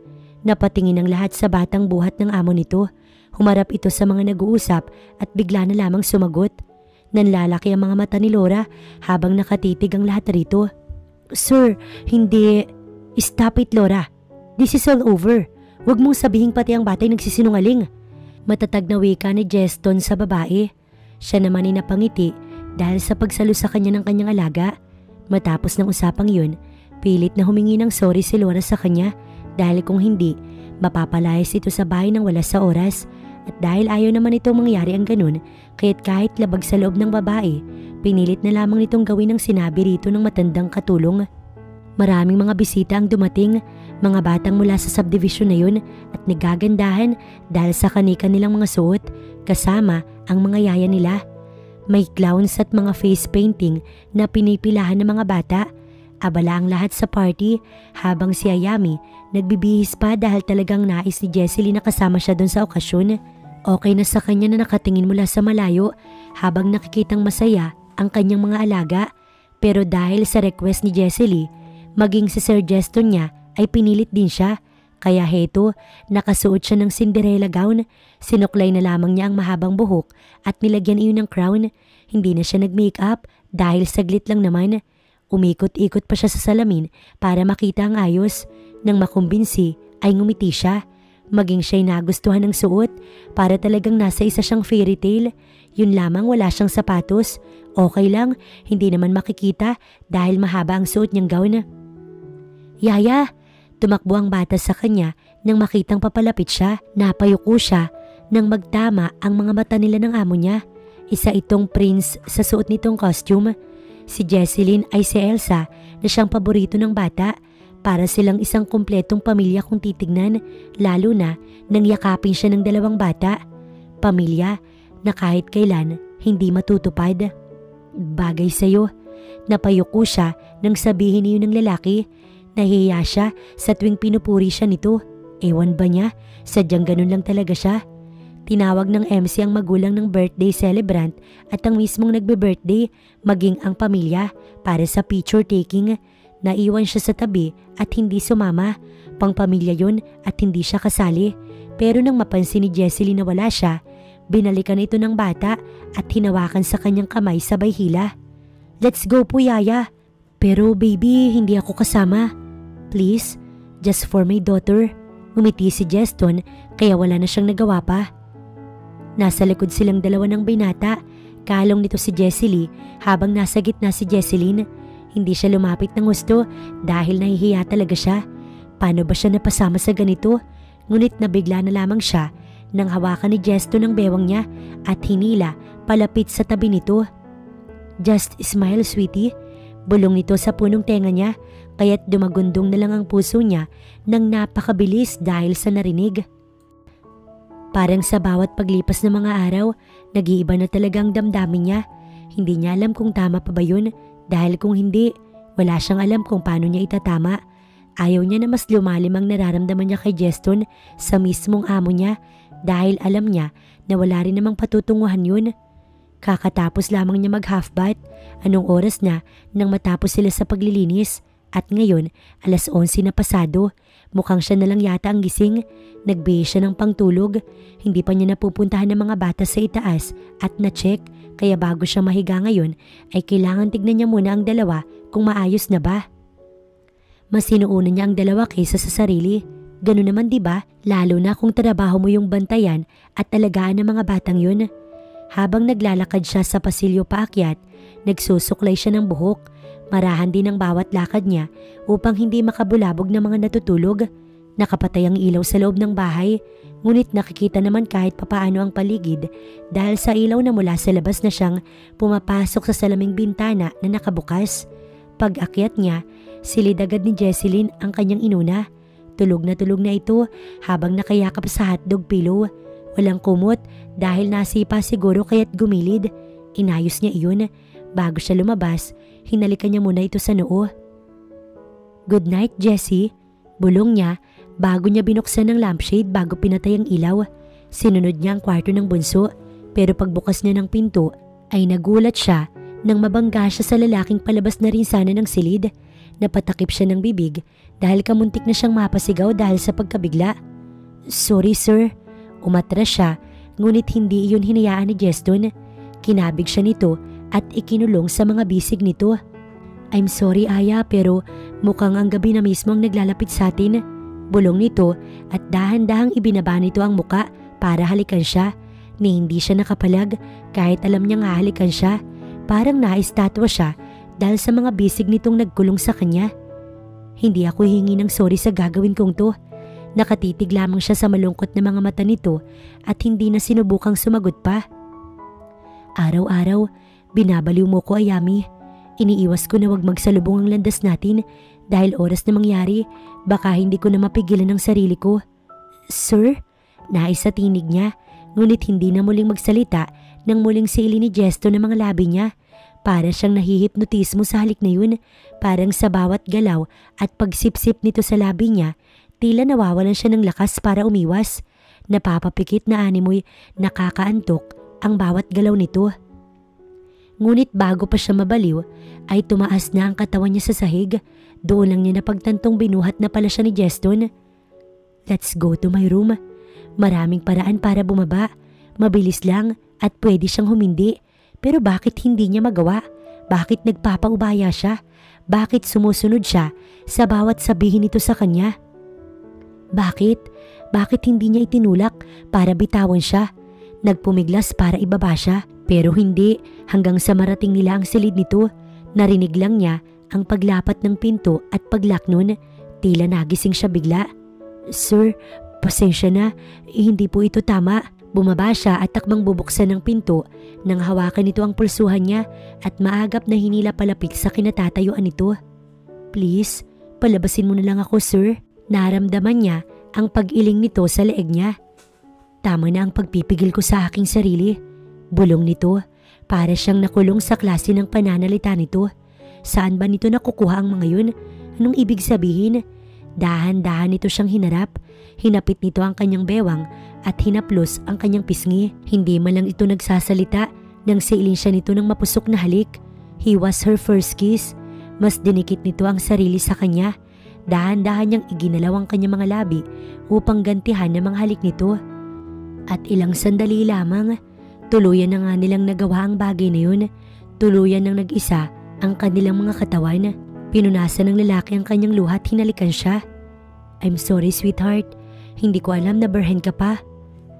Napatingin ang lahat sa batang buhat ng amo nito. Humarap ito sa mga nag-uusap at bigla na lamang sumagot. Nanlalaki ang mga mata ni Laura habang nakatitig ang lahat rito. Sir, hindi. Stop it, Laura. This is all over. Huwag mong sabihin pati ang batay nagsisinungaling. Matatag na wika ni Jeston sa babae. Siya naman ay napangiti dahil sa pagsalo sa kanya ng kanyang alaga. Matapos ng usapang yun, pilit na humingi ng sorry si Laura sa kanya dahil kung hindi, mapapalayas ito sa bahay ng wala sa oras. At dahil ayaw naman itong mangyari ang ganun, kaya't kahit labag sa loob ng babae, pinilit na lamang nitong gawin ang sinabi rito ng matandang katulong. Maraming mga bisita ang dumating, mga batang mula sa subdivision na yun at nagagandahan dahil sa kanika nilang mga suot, kasama ang mga yaya nila. May clowns at mga face painting na pinipilahan ng mga bata. Abala ang lahat sa party habang si Ayami nagbibihis pa dahil talagang nais ni Jessie Lee na kasama siya doon sa okasyon. Okay na sa kanya na nakatingin mula sa malayo habang nakikitang masaya ang kanyang mga alaga. Pero dahil sa request ni Jessie Lee, maging si Sir Jeston niya ay pinilit din siya. Kaya heto, nakasuot siya ng Cinderella gown, sinuklay na lamang niya ang mahabang buhok at nilagyan iyon ng crown. Hindi na siya nag-makeup dahil saglit lang naman. Umikot-ikot pa siya sa salamin para makita ang ayos. Nang makumbinsi ay ngumiti siya. Maging siya'y nagustuhan ng suot para talagang nasa isa siyang fairy tale. Yun lamang wala siyang sapatos. Okay lang, hindi naman makikita dahil mahaba ang suot niyang gown. Yaya! Tumakbo ang bata sa kanya nang makitang papalapit siya. Napayuko siya nang magtama ang mga mata nila ng amo niya. Isa itong prince sa suot nitong costume. Si Jesseline ay si Elsa na siyang paborito ng bata. Para silang isang kumpletong pamilya kung titignan, lalo na nang yakapin siya ng dalawang bata. Pamilya na kahit kailan hindi matutupad. Bagay sa'yo. Napayuko siya nang sabihin niyo ng lalaki. Nahihiya siya sa tuwing pinupuri siya nito. Ewan ba niya? Sadyang ganun lang talaga siya. Tinawag ng MC ang magulang ng birthday celebrant at ang mismong nagbe-birthday, maging ang pamilya para sa picture taking. Naiwan siya sa tabi at hindi sumama. Pangpamilya yun at hindi siya kasali. Pero nang mapansin ni Jessie Lee na wala siya, binalikan ito ng bata at hinawakan sa kanyang kamay sabay hila. Let's go po, Yaya. Pero baby, hindi ako kasama. Please, just for my daughter. Ngumiti si Jeston kaya wala na siyang nagawa pa. Nasa likod silang dalawa ng binata. Kalong nito si Jessie Lee habang nasa gitna si Jesseline. Hindi siya lumapit ng gusto dahil nahihiya talaga siya. Paano ba siya napasama sa ganito? Ngunit nabigla na lamang siya nang hawakan ni Jeston ang bewang niya at hinila palapit sa tabi nito. Just smile, sweetie. Bulong nito sa punong tenga niya, kaya't dumagundong na lang ang puso niya nang napakabilis dahil sa narinig. Parang sa bawat paglipas ng mga araw, nag-iiba na talagang damdamin niya. Hindi niya alam kung tama pa ba yun dahil kung hindi, wala siyang alam kung paano niya itatama. Ayaw niya na mas lumalim ang nararamdaman niya kay Jeston sa mismong amo niya dahil alam niya na wala rin namang patutunguhan yun. Kakatapos lamang niya mag-half bath, anong oras na nang matapos sila sa paglilinis at ngayon 11:00 na pasado, mukhang siya na lang yata ang gising, nagbihis siya ng pangtulog, hindi pa niya napupuntahan ng mga bata sa itaas at na-check kaya bago siya mahiga ngayon ay kailangan tignan niya muna ang dalawa kung maayos na ba. Mas sinuuna niya ang dalawa kaysa sa sarili, ganun naman diba lalo na kung trabaho mo yung bantayan at alagaan ng mga batang yun. Habang naglalakad siya sa pasilyo paakyat, nagsusuklay siya ng buhok. Marahan din ang bawat lakad niya upang hindi makabulabog ng mga natutulog. Nakapatay ang ilaw sa loob ng bahay, ngunit nakikita naman kahit papaano ang paligid dahil sa ilaw na mula sa labas na siyang pumapasok sa salaming bintana na nakabukas. Pag-akyat niya, Silid agad ni Jesseline ang kanyang inuna. Tulog na ito habang nakayakap sa hotdog pillow. Walang kumot dahil nasipa siguro kaya't gumilid. Inayos niya iyon. Bago siya lumabas, hinalikan niya muna ito sa noo. "Good night, Jessie," bulong niya bago niya binuksan ng lampshade bago pinatay ang ilaw. Sinunod niya ang kwarto ng bunso, pero pagbukas niya ng pinto ay nagulat siya nang mabangga siya sa lalaking palabas na rin sana ng silid. Napatakip siya ng bibig dahil kamuntik na siyang mapasigaw dahil sa pagkabigla. "Sorry, sir." Umatras siya, ngunit hindi iyon hinayaan ni Jeston. Kinabig siya nito at ikinulong sa mga bisig nito. "I'm sorry, Aya, pero mukhang ang gabi na mismo ang naglalapit sa atin." Bulong nito at dahan-dahang ibinaba nito ang muka para halikan siya. Ni hindi siya nakapalag kahit alam niyang hahalikan siya. Parang naistatwa siya dahil sa mga bisig nitong nagkulong sa kanya. "Hindi ako hihingi ng sorry sa gagawin kong to." Nakatitig lamang siya sa malungkot na mga mata nito at hindi na sinubukang sumagot pa. "Araw-araw, binabaliw mo ko, Ayami. Iniiwas ko na wag magsalubong ang landas natin dahil oras na mangyari, baka hindi ko na mapigilan ang sarili ko." "Sir?" Nais sa tinig niya, ngunit hindi na muling magsalita nang muling siili ni Jesto ng mga labi niya. Para siyang nahihipnotismo sa halik na yun, parang sa bawat galaw at pagsipsip nito sa labi niya, tila nawawalan siya ng lakas para umiwas. Napapapikit na animoy nakakaantok ang bawat galaw nito. Ngunit bago pa siya mabaliw, ay tumaas na ang katawan niya sa sahig. Doon lang niya napagtantong binuhat na pala siya ni Jeston. "Let's go to my room." Maraming paraan para bumaba. Mabilis lang at pwede siyang humindi. Pero bakit hindi niya magawa? Bakit nagpapaubaya siya? Bakit sumusunod siya sa bawat sabihin nito sa kanya? Bakit? Bakit hindi niya itinulak para bitawan siya? Nagpumiglas para ibaba siya, pero hindi. Hanggang sa marating nila ang silid nito, narinig lang niya ang paglapat ng pinto at paglock nun. Tila nagising siya bigla. "Sir, pasensya na, hindi po ito tama." Bumaba siya at takbang bubuksan ng pinto nang hawakan nito ang pulsuhan niya at maagap na hinila palapit sa kinatatayuan nito. "Please, palabasin mo na lang ako, sir." Naramdaman niya ang pag-iling nito sa leeg niya. "Tama na ang pagpipigil ko sa aking sarili." Bulong nito. Para siyang nakulong sa klase ng pananalita nito. Saan ba nito nakukuha ang mga yun? Anong ibig sabihin? Dahan-dahan nito siyang hinarap. Hinapit nito ang kanyang bewang at hinaplos ang kanyang pisngi. Hindi man lang ito nagsasalita nang siilin siya nito ng mapusok na halik. He was her first kiss. Mas dinikit nito ang sarili sa kanya. Dahan-dahan niyang iginalaw ang kanyang mga labi upang gantihan ng mga halik nito. At ilang sandali lamang, tuluyan na nga nilang nagawa ang bagay na yun. Tuluyan nang nag-isa ang kanilang mga katawan. Pinunasan ng lalaki ang kanyang luha at hinalikan siya. "I'm sorry, sweetheart. Hindi ko alam na berhen ka pa."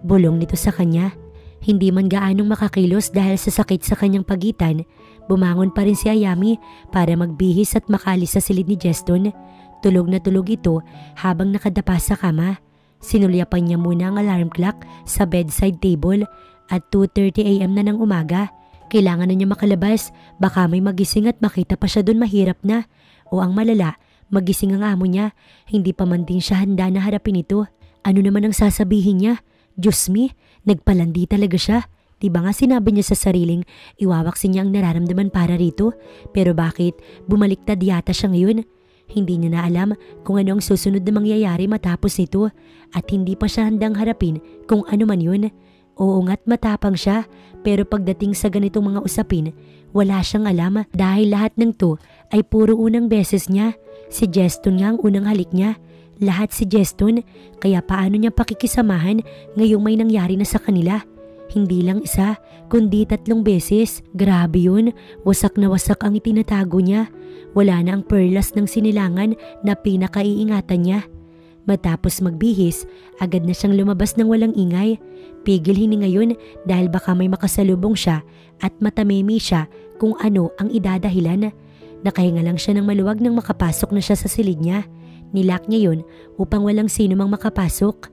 Bulong nito sa kanya. Hindi man gaanong makakilos dahil sa sakit sa kanyang pagitan, bumangon pa rin si Ayami para magbihis at makalis sa silid ni Jeston. Tulog na tulog ito habang nakadapa sa kama. Sinulyapan niya muna ang alarm clock sa bedside table at 2:30 AM na ng umaga. Kailangan na niya makalabas, baka may magising at makita pa siya doon, mahirap na. O ang malala, magising ang amo niya, hindi pa man din siya handa na harapin ito. Ano naman ang sasabihin niya? Diyos me, nagpalandi talaga siya. Diba nga sinabi niya sa sariling iwawaksin niya ang nararamdaman para rito? Pero bakit bumaliktad yata siya ngayon? Hindi niya na alam kung ano ang susunod na mangyayari matapos nito at hindi pa siya handang harapin kung ano man yun. Oo nga't matapang siya, pero pagdating sa ganitong mga usapin, wala siyang alam dahil lahat ng to ay puro unang beses niya. Si Jeston nga ang unang halik niya. Lahat si Jeston, kaya paano niya pakikisamahan ngayong may nangyari na sa kanila? Hindi lang isa, kundi 3 beses. Grabe yun, wasak na wasak ang itinatago niya. Wala na ang perlas ng sinilangan na pinakaiingatan niya. Matapos magbihis, agad na siyang lumabas ng walang ingay. Pigil hininga yun dahil baka may makasalubong siya at matamimi siya kung ano ang idadahilan. Nakahinga lang siya ng maluwag nang makapasok na siya sa silid niya. Nilock niya yun upang walang sino mang makapasok.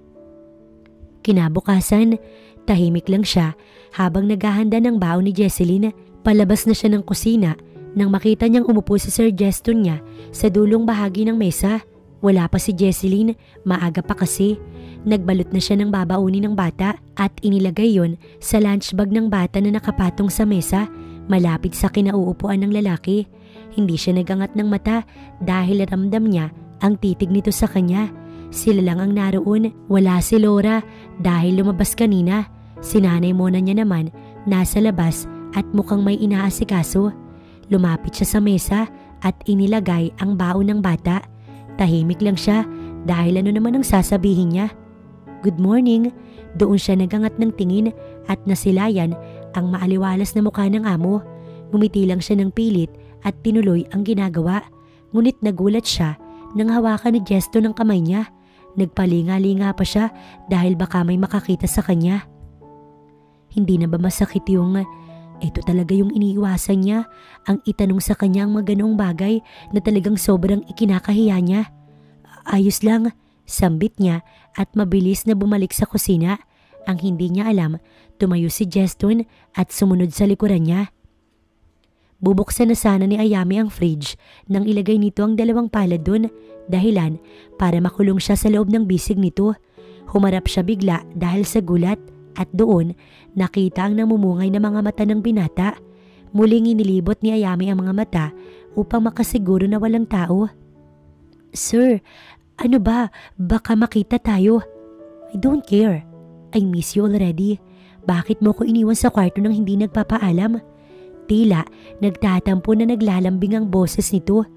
Kinabukasan, tahimik lang siya habang naghahanda ng baon ni Jesseline. Palabas na siya ng kusina Nang makita niyang umupo si Sir Jeston niya sa dulong bahagi ng mesa, wala pa si Jesseline, maaga pa kasi. Nagbalot na siya ng babaunin ng bata at inilagay yon sa lunch bag ng bata na nakapatong sa mesa malapit sa kinauupuan ng lalaki. Hindi siya nagangat ng mata dahil ramdam niya ang titig nito sa kanya. Sila lang ang naroon, wala si Laura dahil lumabas kanina. Si Nanay Mona niya naman nasa labas at mukhang may inaasikaso. Lumapit siya sa mesa at inilagay ang baon ng bata. Tahimik lang siya dahil ano naman ang sasabihin niya. Good morning. Doon siya nagangat ng tingin at nasilayan ang maaliwalas na mukha ng amo. Ngumiti lang siya ng pilit at tinuloy ang ginagawa. Ngunit nagulat siya nang hawakan ni Jeston ng kamay niya. Nagpalinga-linga pa siya dahil baka may makakita sa kanya. Hindi na ba masakit yung ito talaga yung iniiwasan niya, ang itanong sa kanya ang mga ganoong bagay na talagang sobrang ikinakahiya niya? Ayos lang, sambit niya at mabilis na bumalik sa kusina. Ang hindi niya alam, tumayo si Jeston at sumunod sa likuran niya. Bubuksan na sana ni Ayami ang fridge nang ilagay nito ang dalawang palad doon, dahilan para makulong siya sa loob ng bisig nito. Humarap siya bigla dahil sa gulat at doon nakita ang namumungay na mga mata ng binata. Muling inilibot ni Ayami ang mga mata upang makasiguro na walang tao. Sir, ano ba? Baka makita tayo. I don't care. I miss you already. Bakit mo ko iniwan sa kwarto nang hindi nagpapaalam? Tila nagtatampo na naglalambing ang boses nito.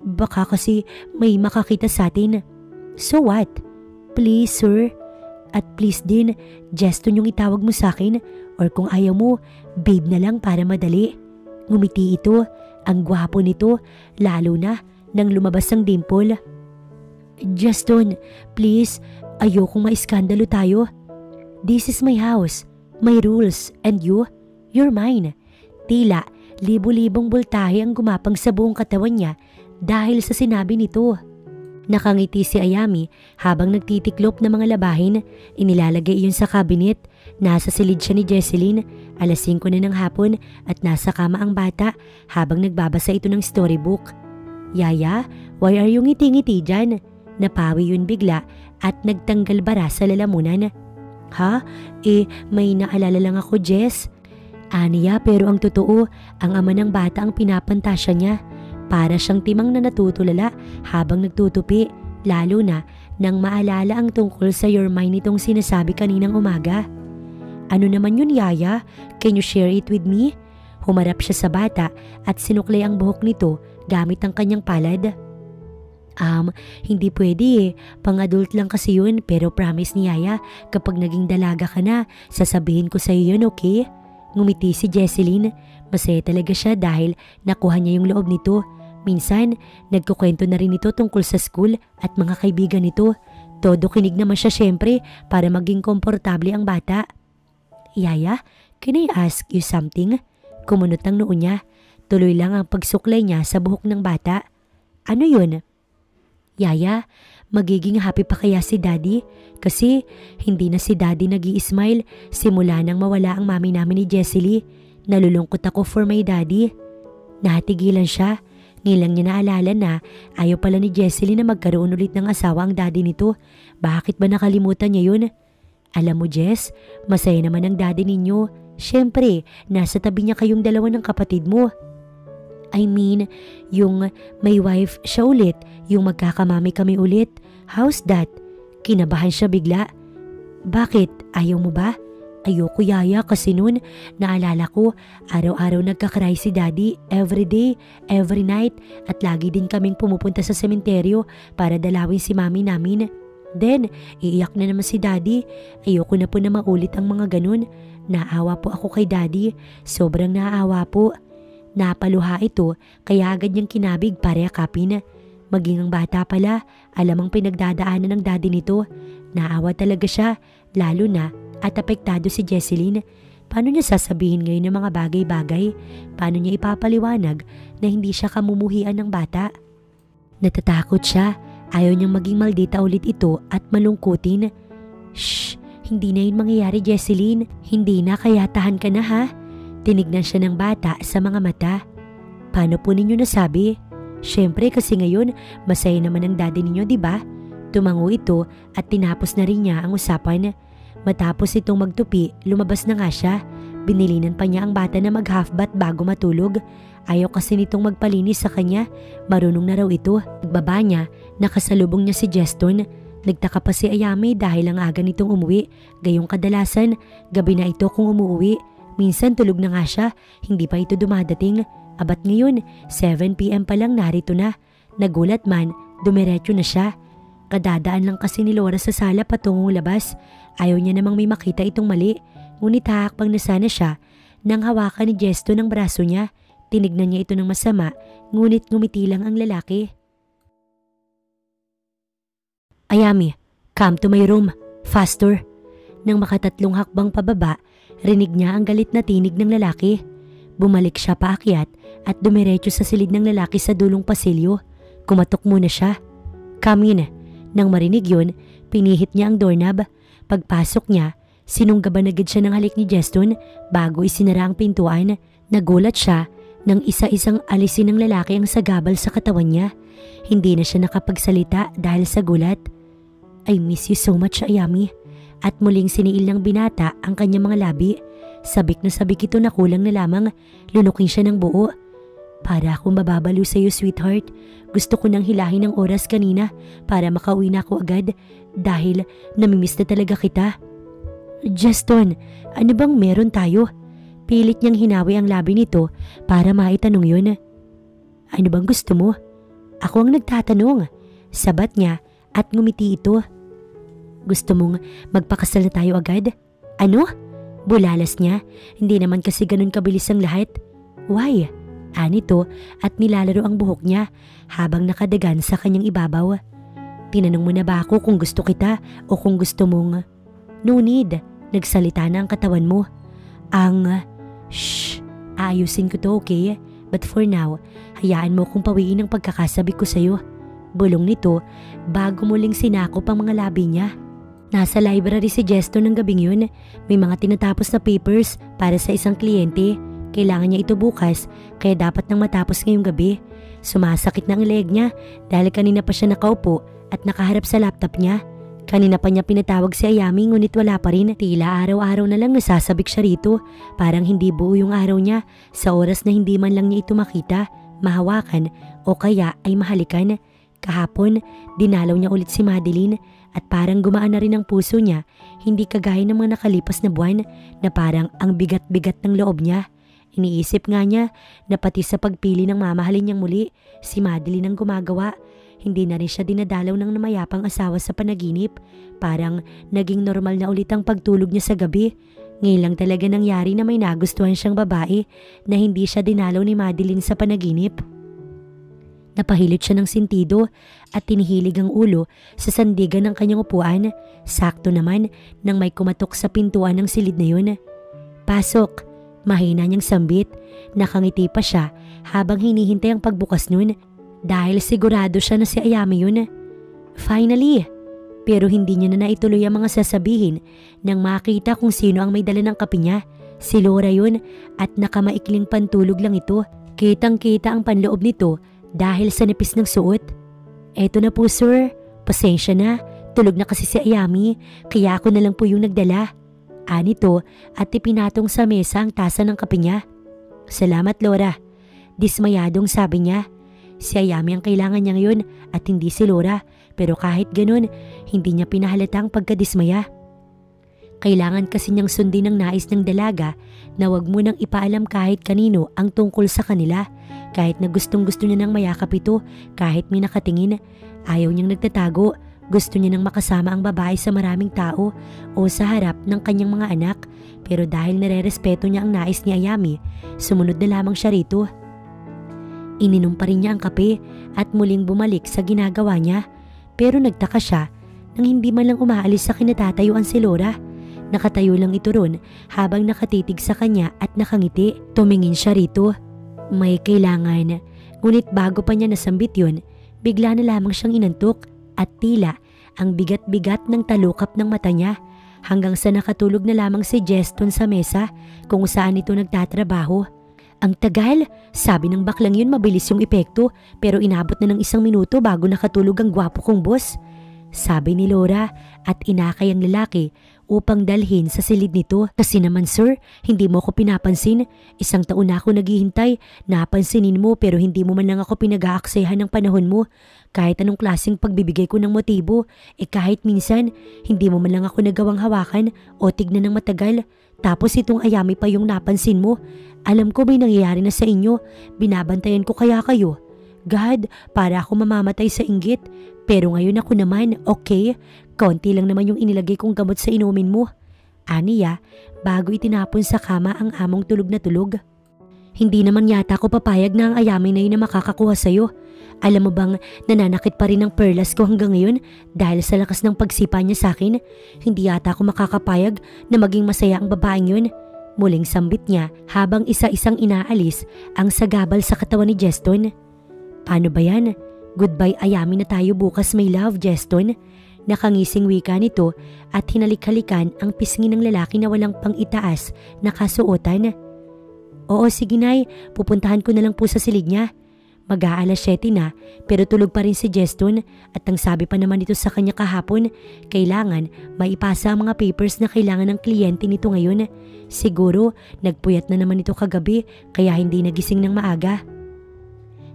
Baka kasi may makakita sa atin. So what? Please, sir. At please din, Jeston yung itawag mo sa akin, or kung ayaw mo, babe na lang para madali. Ngumiti ito, ang gwapo nito, lalo na nang lumabas ang dimple. Jeston, please, ayokong maiskandalo tayo. This is my house, my rules, and you're mine. Tila, libo-libong bultahe ang gumapang sa buong katawan niya dahil sa sinabi nito. Nakangiti si Ayami habang nagtitiklop ng mga labahin. Inilalagay iyon sa cabinet. Nasa silid siya ni Jesseline. 5:00 na ng hapon at nasa kama ang bata habang nagbabasa ito ng storybook. Yaya, why are you ngiti-ngiti dyan? Napawi yun bigla at nagtanggal bara sa lalamunan. Ha? May naalala lang ako, Jess. Aniya, pero ang totoo, ang ama ng bata ang pinapantasya niya. Para siyang timang na natutulala habang nagtutupi, lalo na nang maalala ang tungkol sa your mind nitong sinasabi kaninang umaga. Ano naman yun, Yaya? Can you share it with me? Humarap siya sa bata at sinuklay ang buhok nito gamit ang kanyang palad. Hindi pwede eh. Pang-adult lang kasi yun, pero promise ni Yaya, kapag naging dalaga ka na, sasabihin ko sa iyo yun, okay? Ngumiti si Jesseline. Masaya talaga siya dahil nakuha niya yung loob nito. Minsan, nagkukwento na rin ito tungkol sa school at mga kaibigan nito. Todo kinig naman siya syempre para maging komportable ang bata. Yaya, can I ask you something? Kumunot ang noo niya. Tuloy lang ang pagsuklay niya sa buhok ng bata. Ano yun? Yaya, magiging happy pa kaya si Daddy? Kasi hindi na si Daddy nag-i-smile simula nang mawala ang mami namin ni Jesseline. Nalulungkot ako for my daddy. Natigilan siya. Ngilang niya naalala na ayaw pala ni Jesseline na magkaroon ulit ng asawa ang daddy nito. Bakit ba nakalimutan niya yun? Alam mo, Jess, masaya naman ang daddy ninyo. Siyempre, nasa tabi niya kayong dalawa ng kapatid mo. I mean, yung may wife siya ulit, yung magkakamami kami ulit. How's that? Kinabahan siya bigla. Bakit? Ayaw mo ba? Ayoko, Yaya, kasi noon naalala ko araw-araw nagkakry si Daddy every day, every night, at lagi din kaming pumupunta sa sementeryo para dalawin si mami namin. Then, iiyak na naman si Daddy. Ayoko na po na maulit ang mga ganun. Naawa po ako kay Daddy. Sobrang naawa po. Napaluha ito kaya agad niyang kinabig para yakapin. Maging ang bata pala, alam ang pinagdadaanan ng daddy nito. Naawa talaga siya, lalo na at apektado si Jesseline. Paano niya sasabihin ngayon ng mga bagay-bagay? Paano niya ipapaliwanag na hindi siya kamumuhian ng bata? Natatakot siya. Ayaw niyang maging maldita ulit ito at malungkutin. Shh! Hindi na yun mangyayari, Jesseline. Hindi na, kaya tahan ka na ha. Tinignan siya ng bata sa mga mata. Paano po ninyo nasabi? Syempre kasi ngayon masaya naman ang daddy ninyo, di ba? Tumango ito at tinapos na rin niya ang usapan. Matapos itong magtupi, lumabas na nga siya. Binilinan pa niya ang bata na mag-half bath bago matulog. Ayaw kasi nitong magpalinis sa kanya. Marunong na raw ito. Pagbaba niya, nakasalubong niya si Jeston. Nagtaka pa si Ayami dahil ang aga nitong umuwi. Gayong kadalasan, gabi na ito kung umuwi. Minsan tulog na nga siya, hindi pa ito dumadating. Abat ngayon, 7 PM pa lang narito na. Nagulat man, dumiretso na siya. Kadadaan lang kasi ni Laura sa sala patungong labas. Ayaw niya namang may makita itong mali. Ngunit hahakbang na sana siya nang hawakan ni Jeston ang braso niya. Tinignan niya ito ng masama, ngunit ngumiti lang ang lalaki. Ayami, come to my room. Faster. Nang makatatlong hakbang pababa, rinig niya ang galit na tinig ng lalaki. Bumalik siya paakyat at dumiretso sa silid ng lalaki sa dulong pasilyo. Kumatok muna siya. Come in. Nang marinig yun, pinihit niya ang doorknob. Pagpasok niya, sinunggaban agad siya ng halik ni Jeston bago isinara ang pintuan. Nagulat siya nang isa-isang alisin ng lalaki ang sagabal sa katawan niya. Hindi na siya nakapagsalita dahil sa gulat. I miss you so much, Ayami. At muling siniil ng binata ang kanyang mga labi. Sabik na sabik ito na kulang na lamang. Lunukin siya ng buo. Para akong mababalo sa iyo, sweetheart. Gusto ko nang hilahin ng oras kanina para makauwi na ako agad dahil namimiss na talaga kita. Jeston, ano bang meron tayo? Pilit niyang hinawi ang labi nito para maitanong yun. Ano bang gusto mo? Ako ang nagtatanong. Sabat niya at ngumiti ito. Gusto mong magpakasal na tayo agad? Ano? Bulalas niya. Hindi naman kasi ganun kabilis ang lahat. Why? Anito at nilalaro ang buhok niya habang nakadagan sa kanyang ibabaw. Tinanong mo na ba ako kung gusto kita o kung gusto mong... No need. Nagsalita na ang katawan mo. Shh. Ayusin ko to, okay? But for now, hayaan mo kung pawiin ang pagkakasabi ko sa'yo. Bulong nito bago muling sinakop ang mga labi niya. Nasa library si Jeston ng gabing yun. May mga tinatapos na papers para sa isang kliyente. Kailangan niya ito bukas kaya dapat nang matapos ngayong gabi. Sumasakit na ang leg niya dahil kanina pa siya nakaupo at nakaharap sa laptop niya. Kanina pa niya pinatawag si Ayami ngunit wala pa rin. Tila araw-araw na lang nasasabik siya rito. Parang hindi buo yung araw niya sa oras na hindi man lang niya ito makita, mahawakan o kaya ay mahalikan. Kahapon, dinalaw niya ulit si Madeline at parang gumaan na rin ang puso niya. Hindi kagaya ng mga nakalipas na buwan na parang ang bigat-bigat ng loob niya. Iniisip nga niya na pati sa pagpili ng mamahalin niyang muli, si Madeline ang gumagawa. Hindi na rin siya dinadalaw ng namayapang asawa sa panaginip. Parang naging normal na ulit ang pagtulog niya sa gabi. Ngayon lang talaga nangyari na may nagustuhan siyang babae na hindi siya dinalaw ni Madeline sa panaginip. Napahilot siya ng sentido at tinihilig ang ulo sa sandigan ng kanyang upuan. Sakto naman nang may kumatok sa pintuan ng silid na yun. Pasok! Mahina niyang sambit. Nakangiti pa siya habang hinihintay ang pagbukas nun dahil sigurado siya na si Ayami yun. Finally! Pero hindi niya na naituloy ang mga sasabihin nang makita kung sino ang may dala ng kape niya. Si Laura yun at nakamaikling pantulog lang ito. Kitang-kita ang panloob nito dahil sa nipis ng suot. Eto na po sir, pasensya na. Tulog na kasi si Ayami kaya ako na lang po yung nagdala. Anito at ipinatong sa mesa ang tasa ng kape niya. Salamat Laura. Dismayadong sabi niya. Si Ayami ang kailangan niya ngayon at hindi si Laura. Pero kahit ganun, hindi niya pinahalata ang pagkadismaya. Kailangan kasi niyang sundin ang nais ng dalaga na wag mo nang ipaalam kahit kanino ang tungkol sa kanila. Kahit na gustong-gusto niya nang mayakap ito, kahit may nakatingin, ayaw niyang nagtatago. Gusto niya nang makasama ang babae sa maraming tao o sa harap ng kanyang mga anak. Pero dahil nare-respeto niya ang nais ni Ayami, sumunod na lamang siya rito. Ininom pa rin niya ang kape at muling bumalik sa ginagawa niya. Pero nagtaka siya nang hindi man lang umaalis sa kinatatayuan si Laura. Nakatayo lang ito ron habang nakatitig sa kanya at nakangiti. Tumingin siya rito. May kailangan. Ngunit bago pa niya nasambit yun, bigla na lamang siyang inantok. At tila ang bigat-bigat ng talukap ng mata niya hanggang sa nakatulog na lamang si Jeston sa mesa kung saan ito nagtatrabaho. Ang tagal, sabi ng baklang yun mabilis yung epekto pero inabot na ng 1 minuto bago nakatulog ang gwapo kong boss. Sabi ni Laura at inakay ang lalaki upang dalhin sa silid nito. Kasi naman sir, hindi mo ako pinapansin. 1 taon na ako naghihintay, napansinin mo pero hindi mo man lang ako pinag-aaksayahan ng panahon mo. Kahit anong klaseng pagbibigay ko ng motibo, kahit minsan, hindi mo man lang ako nagawang hawakan o tignan ng matagal. Tapos itong Ayami pa yung napansin mo. Alam ko may nangyayari na sa inyo, binabantayan ko kaya kayo. God, para ako mamamatay sa inggit. Pero ngayon ako naman, okay? Konti lang naman yung inilagay kong gamot sa inumin mo. Aniya, bago itinapon sa kama ang among tulog na tulog. Hindi naman yata ako papayag na ang Ayami na yun na makakakuha sa'yo. Alam mo bang nananakit pa rin ang perlas ko hanggang ngayon dahil sa lakas ng pagsipa niya sa akin? Hindi yata ako makakapayag na maging masaya ang babaeng yun. Muling sambit niya habang isa-isang inaalis ang sagabal sa katawan ni Jeston. Paano ba yan? Goodbye Ayami na tayo bukas my love, Jeston. Nakangising wika nito at hinalik-halikan ang pisngi ng lalaki na walang pang-itaas na kasuotan. Oo sige nay, pupuntahan ko na lang po sa silid niya. Mag-aalas 7 na pero tulog pa rin si Jeston at ang sabi pa naman nito sa kanya kahapon, kailangan maipasa ang mga papers na kailangan ng kliyente nito ngayon. Siguro nagpuyat na naman ito kagabi kaya hindi nagising ng maaga.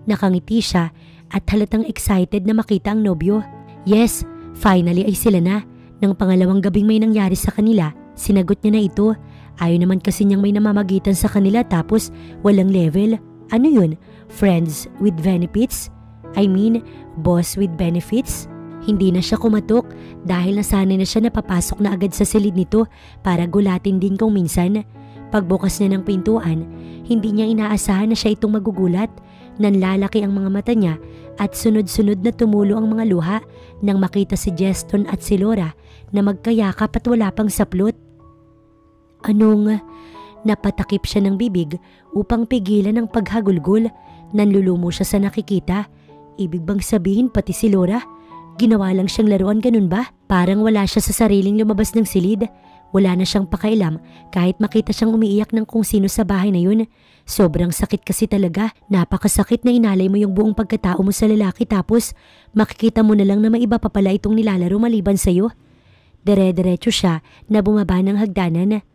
Nakangiti siya at halatang excited na makita ang nobyo. Yes, finally ay sila na. Nang pangalawang gabing may nangyari sa kanila, sinagot niya na ito. Ayaw naman kasi niyang may namamagitan sa kanila tapos walang level. Ano yun? Friends with benefits? I mean, boss with benefits? Hindi na siya kumatok dahil nasanay na siya na papasok na agad sa silid nito para gulatin din kung minsan. Pagbukas niya ng pintuan, hindi niya inaasahan na siya itong magugulat. Nanlalaki ang mga mata niya at sunod-sunod na tumulo ang mga luha nang makita si Jeston at si Laura na magkayakap at wala pang saplot. Anong... Napatakip siya ng bibig upang pigilan ang paghagulgol. Nanlulumo siya sa nakikita. Ibig bang sabihin pati si Laura? Ginawa lang siyang laruan, ganun ba? Parang wala siya sa sariling lumabas ng silid. Wala na siyang pakailam kahit makita siyang umiiyak ng kung sino sa bahay na yun. Sobrang sakit kasi talaga. Napakasakit na inalay mo yung buong pagkatao mo sa lalaki tapos makikita mo na lang na may iba pa pala itong nilalaro maliban sa'yo. Dire-diretso siya na bumaba ng hagdanan.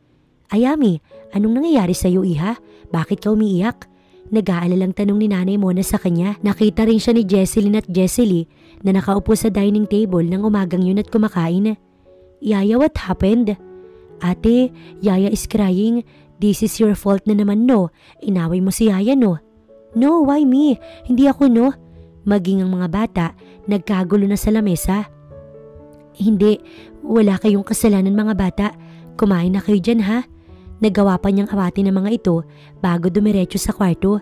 Ayami, anong nangyayari sa'yo iha? Bakit ka umiiyak? Nag-aalalang tanong ni Nanay Mona sa kanya. Nakita rin siya ni Jesseline at Jesselie na nakaupo sa dining table ng umagang yun at kumakain. Yaya, what happened? Ate, Yaya is crying. This is your fault na naman no. Inaway mo si Yaya no? No, why me? Hindi ako no. Maging ang mga bata, nagkagulo na sa lamesa. Hindi, wala kayong kasalanan mga bata. Kumain na kayo dyan ha? Nagawa pa niyang awati ng mga ito bago dumiretso sa kwarto.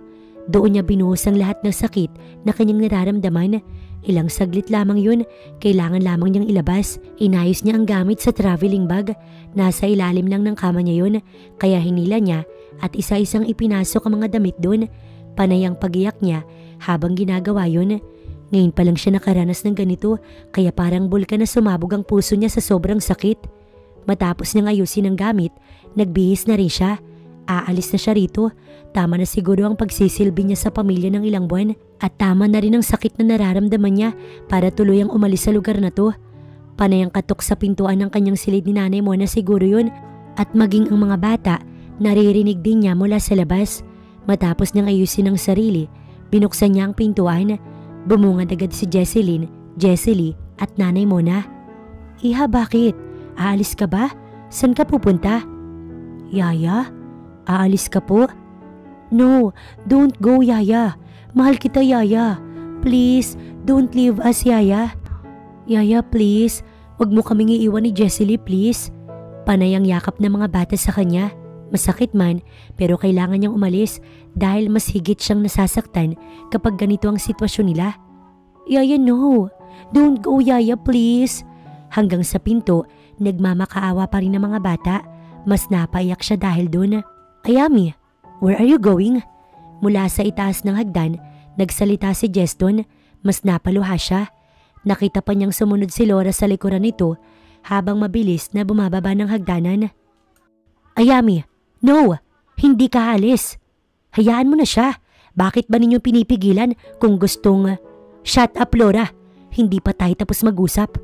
Doon niya binuhos ang lahat ng sakit na kanyang nararamdaman. Ilang saglit lamang yun, kailangan lamang niyang ilabas. Inayos niya ang gamit sa traveling bag. Nasa ilalim lang ng kama niya yun, kaya hinila niya at isa-isang ipinasok ang mga damit doon. Panay ang pag-iyak niya habang ginagawa yun. Ngayon pa lang siya nakaranas ng ganito, kaya parang bulkan na sumabog ang puso niya sa sobrang sakit. Matapos niyang ayusin ang gamit, nagbihis na rin siya. Aalis na siya rito. Tama na siguro ang pagsisilbi niya sa pamilya ng ilang buwan at tama na rin ang sakit na nararamdaman niya para tuluyang umalis sa lugar na to. Panay ang katok sa pintuan ng kanyang silid ni Nanay Mona siguro yun at maging ang mga bata, naririnig din niya mula sa labas. Matapos niyang ayusin ang sarili, binuksan niya ang pintuan. Bumungad agad si Jesseline, Jesselie at Nanay Mona. Iha, bakit? Aalis ka ba? San ka pupunta? Yaya? Aalis ka po? No, don't go Yaya. Mahal kita Yaya. Please, don't leave us Yaya. Yaya please, wag mo kaming iiwan ni Jesselie please. Panay ang yakap ng mga bata sa kanya. Masakit man pero kailangan niyang umalis dahil mas higit siyang nasasaktan kapag ganito ang sitwasyon nila. Yaya no, don't go Yaya please. Hanggang sa pinto, nagmamakaawa pa rin ng mga bata. Mas napaiyak siya dahil doon. Ayami, where are you going? Mula sa itaas ng hagdan, nagsalita si Jeston. Mas napaluha siya. Nakita pa niyang sumunod si Laura sa likuran nito habang mabilis na bumababa ng hagdanan. Ayami, no! Hindi ka alis! Hayaan mo na siya. Bakit ba ninyo pinipigilan kung gustong... Shut up, Laura. Hindi pa tayo tapos mag-usap.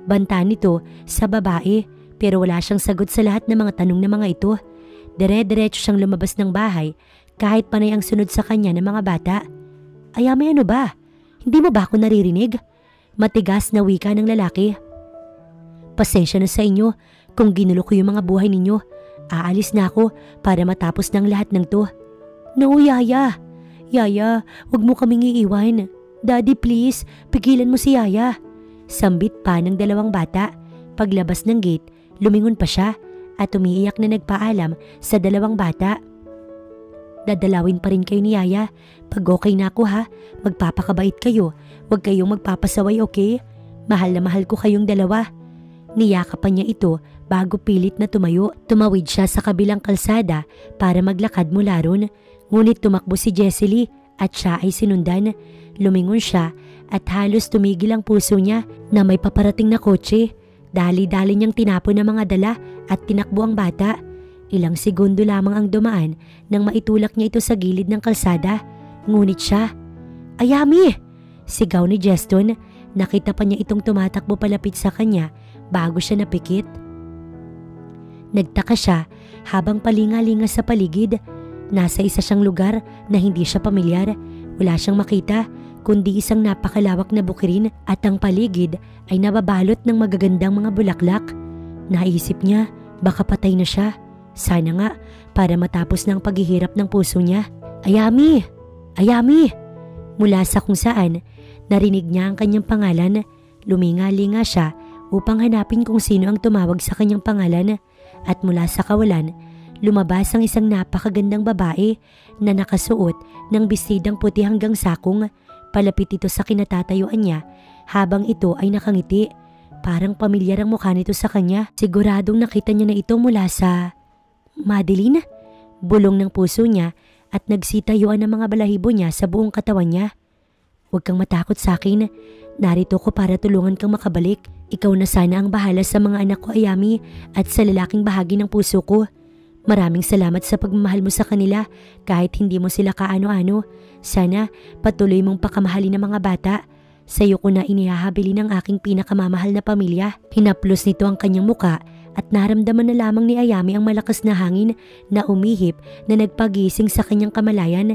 Banta nito sa babae pero wala siyang sagot sa lahat ng mga tanong ng mga ito. Dire-diretso siyang lumabas ng bahay kahit panay ang sunod sa kanya ng mga bata. Ayami, ano ba? Hindi mo ba ako naririnig? Matigas na wika ng lalaki. Pasensya na sa inyo kung ginulo ko yung mga buhay ninyo. Aalis na ako para matapos ng lahat ng to. No, Yaya. Yaya, wag mo kaming iiwan. Daddy, please, pigilan mo si Yaya. Sambit pa ng dalawang bata. Paglabas ng gate, lumingon pa siya at umiiyak na nagpaalam sa dalawang bata. Dadalawin pa rin kayo ni Yaya. Pag okay na ako ha, magpapakabait kayo. Huwag kayong magpapasaway, okay? Mahal na mahal ko kayong dalawa. Niyakapan niya ito bago pilit na tumayo. Tumawid siya sa kabilang kalsada para maglakad mula ron. Ngunit tumakbo si Jessie at siya ay sinundan. Lumingon siya at halos tumigil ang puso niya na may paparating na kotse. Dali-dali niyang tinapon ang mga dala at tinakbo ang bata. Ilang segundo lamang ang dumaan nang maitulak niya ito sa gilid ng kalsada. Ngunit siya, Ayami! Sigaw ni Jeston. Nakita pa niya itong tumatakbo palapit sa kanya bago siya napikit. Nagtaka siya habang palinga-linga sa paligid. Nasa isa siyang lugar na hindi siya pamilyar. Wala siyang makita kundi isang napakalawak na bukirin at ang paligid ay nababalot ng magagandang mga bulaklak. Naisip niya baka patay na siya. Sana nga para matapos ng paghihirap ng puso niya. Ayami! Ayami! Mula sa kung saan, narinig niya ang kanyang pangalan. Luminga-linga siya upang hanapin kung sino ang tumawag sa kanyang pangalan at mula sa kawalan, lumabas ang isang napakagandang babae na nakasuot ng bestidang puti hanggang sakong. Palapit ito sa kinatatayuan niya habang ito ay nakangiti. Parang pamilyar ang mukha nito sa kanya. Siguradong nakita niya na ito mula sa... Madeline? Bulong ng puso niya at nagsitayuan ang mga balahibo niya sa buong katawan niya. Huwag kang matakot sa akin. Narito ko para tulungan kang makabalik. Ikaw na sana ang bahala sa mga anak ko, Ayami, at sa lalaking bahagi ng puso ko. Maraming salamat sa pagmamahal mo sa kanila kahit hindi mo sila kaano-ano. Sana patuloy mong pakamahalin ng mga bata. Sa iyo ko na inihahabili ng aking pinakamamahal na pamilya. Hinaplos nito ang kanyang muka at naramdaman na lamang ni Ayami ang malakas na hangin na umihip na nagpagising sa kanyang kamalayan.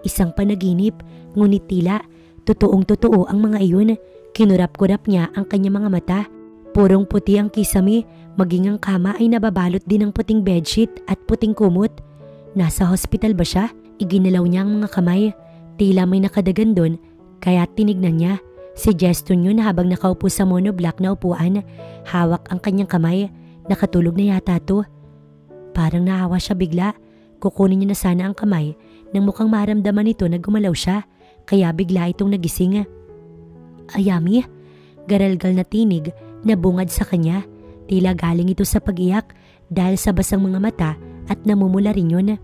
Isang panaginip, ngunit tila totoong-totoo ang mga iyon. Kinurap-kurap niya ang kanyang mga mata. Purong puti ang kisame, maging ang kama ay nababalot din ng puting bedsheet at puting kumot. Nasa hospital ba siya? Iginalaw niya ang mga kamay. Tila may nakadagan doon, kaya tinignan niya. Si Jeston yun habang nakaupo sa monoblock na upuan. Hawak ang kanyang kamay. Nakatulog na yata to. Parang nahawa siya bigla. Kukunin niya na sana ang kamay nang mukhang maramdaman nito na gumalaw siya. Kaya bigla itong nagising. Ayami? Garalgal na tinig na bungad sa kanya. Tila galing ito sa pag-iyak dahil sa basang mga mata at namumula rin yun.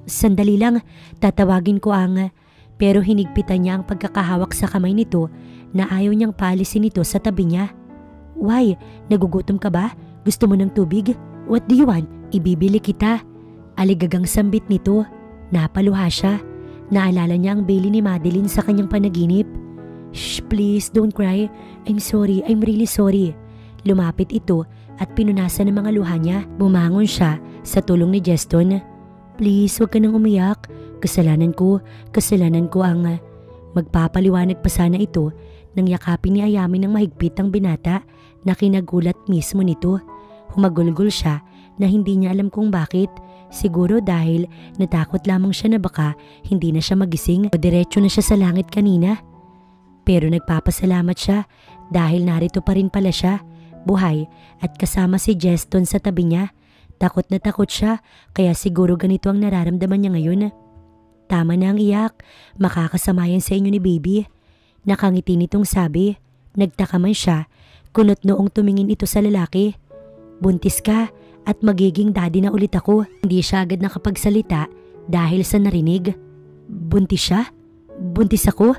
Sandali lang, tatawagin ko ang... Pero hinigpitan niya ang pagkakahawak sa kamay nito na ayaw niyang paalisin ito sa tabi niya. Why? Nagugutom ka ba? Gusto mo ng tubig? What do you want? Ibibili kita. Aligagang sambit nito. Napaluha siya. Naalala niya ang beli ni Madeline sa kanyang panaginip. Shh, please, don't cry. I'm sorry, I'm really sorry. Lumapit ito at pinunasan ng mga luha niya. Bumangon siya sa tulong ni Jeston. Please, huwag ka nang umiyak. Kasalanan ko ang... Magpapaliwanag pa sana ito nang yakapin ni Ayami ng mahigpit ang binata na kinagulat mismo nito. Humagulgol siya na hindi niya alam kung bakit. Siguro dahil natakot lamang siya na baka hindi na siya magising o diretso na siya sa langit kanina. Pero nagpapasalamat siya dahil narito pa rin pala siya, buhay at kasama si Jeston sa tabi niya. Takot na takot siya kaya siguro ganito ang nararamdaman niya ngayon. Tama na ang iyak, makakasama yan sa inyo ni baby. Nakangiti nitong sabi. Nagtaka man siya, kunot noong tumingin ito sa lalaki. Buntis ka at magiging daddy na ulit ako. Hindi siya agad nakapagsalita dahil sa narinig. Buntis siya? Buntis ako?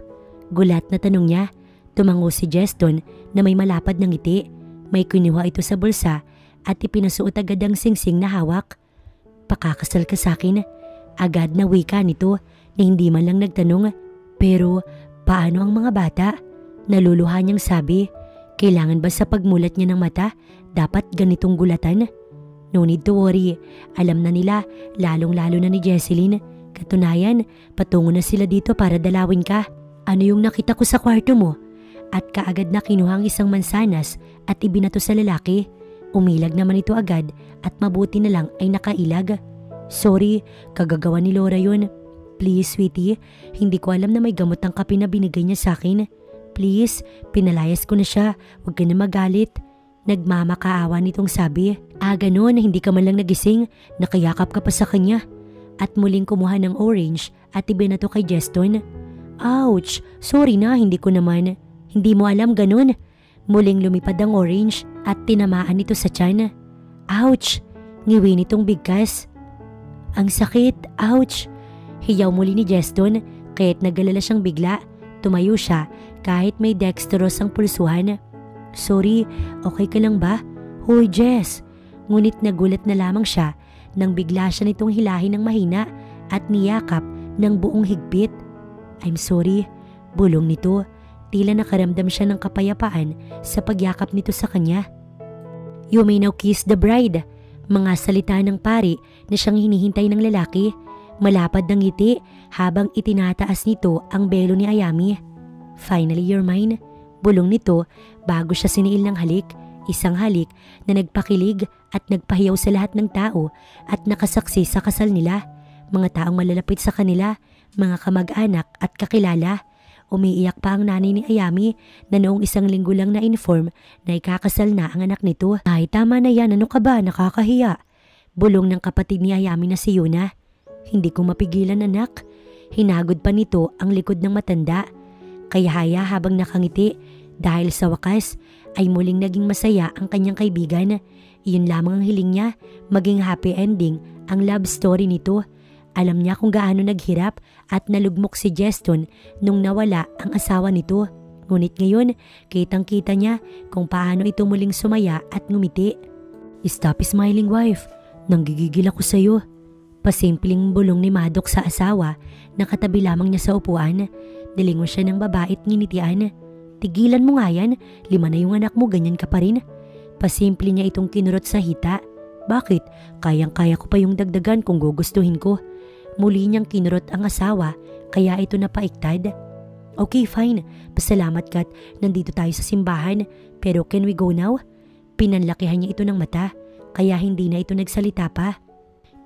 Gulat na tanong niya. Tumango si Jeston na may malapad ng ngiti. May kinuha ito sa bulsa at ipinasuot agad ang singsing na hawak. Pakakasal ka sa akin. Agad na wika nito na hindi man lang nagtanong. Pero paano ang mga bata? Naluluha niyang sabi. Kailangan ba sa pagmulat niya ng mata, dapat ganitong gulatan? No need to worry. Alam na nila, lalong-lalo na ni Jesseline. Katunayan, patungo na sila dito para dalawin ka. Ano yung nakita ko sa kwarto mo? At kaagad na kinuha ang isang mansanas at ibinato sa lalaki. Umilag naman ito agad at mabuti na lang ay nakailag. Sorry, kagagawa ni Laura yun. Please, sweetie, hindi ko alam na may gamot ang kape na binigay niya sa akin. Please, pinalayas ko na siya, huwag ka na magalit. Nagmamakaawa nitong sabi. Ganun, hindi ka man lang nagising, nakayakap ka pa sa kanya. At muling kumuha ng orange at ibinato kay Jeston. Ouch, sorry na, hindi ko naman. Hindi mo alam ganun. Muling lumipad ang orange at tinamaan ito sa tiyan. Ouch, ngiwi nitong bigkas. Ang sakit, ouch. Hiyaw muli ni Jeston kaya't nagalala siyang bigla. Tumayo siya kahit may dextrose ang pulsuhan. Sorry, okay ka lang ba? Hoy Jess! Ngunit nagulat na lamang siya nang bigla siya nitong hilahin ng mahina at niyakap ng buong higpit. I'm sorry, bulong nito. Tila nakaramdam siya ng kapayapaan sa pagyakap nito sa kanya. You may now kiss the bride. Mga salita ng pari na siyang hinihintay ng lalaki. Malapad ng ngiti habang itinataas nito ang belo ni Ayami. Finally, you're mine. Bulong nito bago siya siniil ng halik. Isang halik na nagpakilig at nagpahiyaw sa lahat ng tao at nakasaksi sa kasal nila. Mga taong malalapit sa kanila, mga kamag-anak at kakilala. Umiiyak pa ang nanay ni Ayami na noong isang linggo lang na-inform na ikakasal na ang anak nito. Ay, tama na yan, ano ka ba? Nakakahiya. Bulong ng kapatid ni Ayami na si Yuna. Hindi ko mapigilan anak. Hinagod pa nito ang likod ng matanda. Kaya haya habang nakangiti dahil sa wakas ay muling naging masaya ang kanyang kaibigan. Iyon lamang ang hiling niya, maging happy ending ang love story nito. Alam niya kung gaano naghirap at nalugmok si Jeston nung nawala ang asawa nito. Ngunit ngayon, kitang-kita niya kung paano ito muling sumaya at ngumiti. Stop smiling wife, nanggigigil ako sa iyo. Pasimpleng bulong ni Maddox sa asawa na katabi lamang niya sa upuan. Dilingon siya ng babae at nginitian. Tigilan mo nga yan, 5 na yung anak mo, ganyan ka pa rin. Pasimple niya itong kinurot sa hita. Bakit? Kayang-kaya ko pa yung dagdagan kung gugustuhin ko. Muli niyang kinurot ang asawa kaya ito napaiktad. Okay fine, pasalamat ka't nandito tayo sa simbahan, pero can we go now? Pinanlakihan niya ito ng mata kaya hindi na ito nagsalita pa.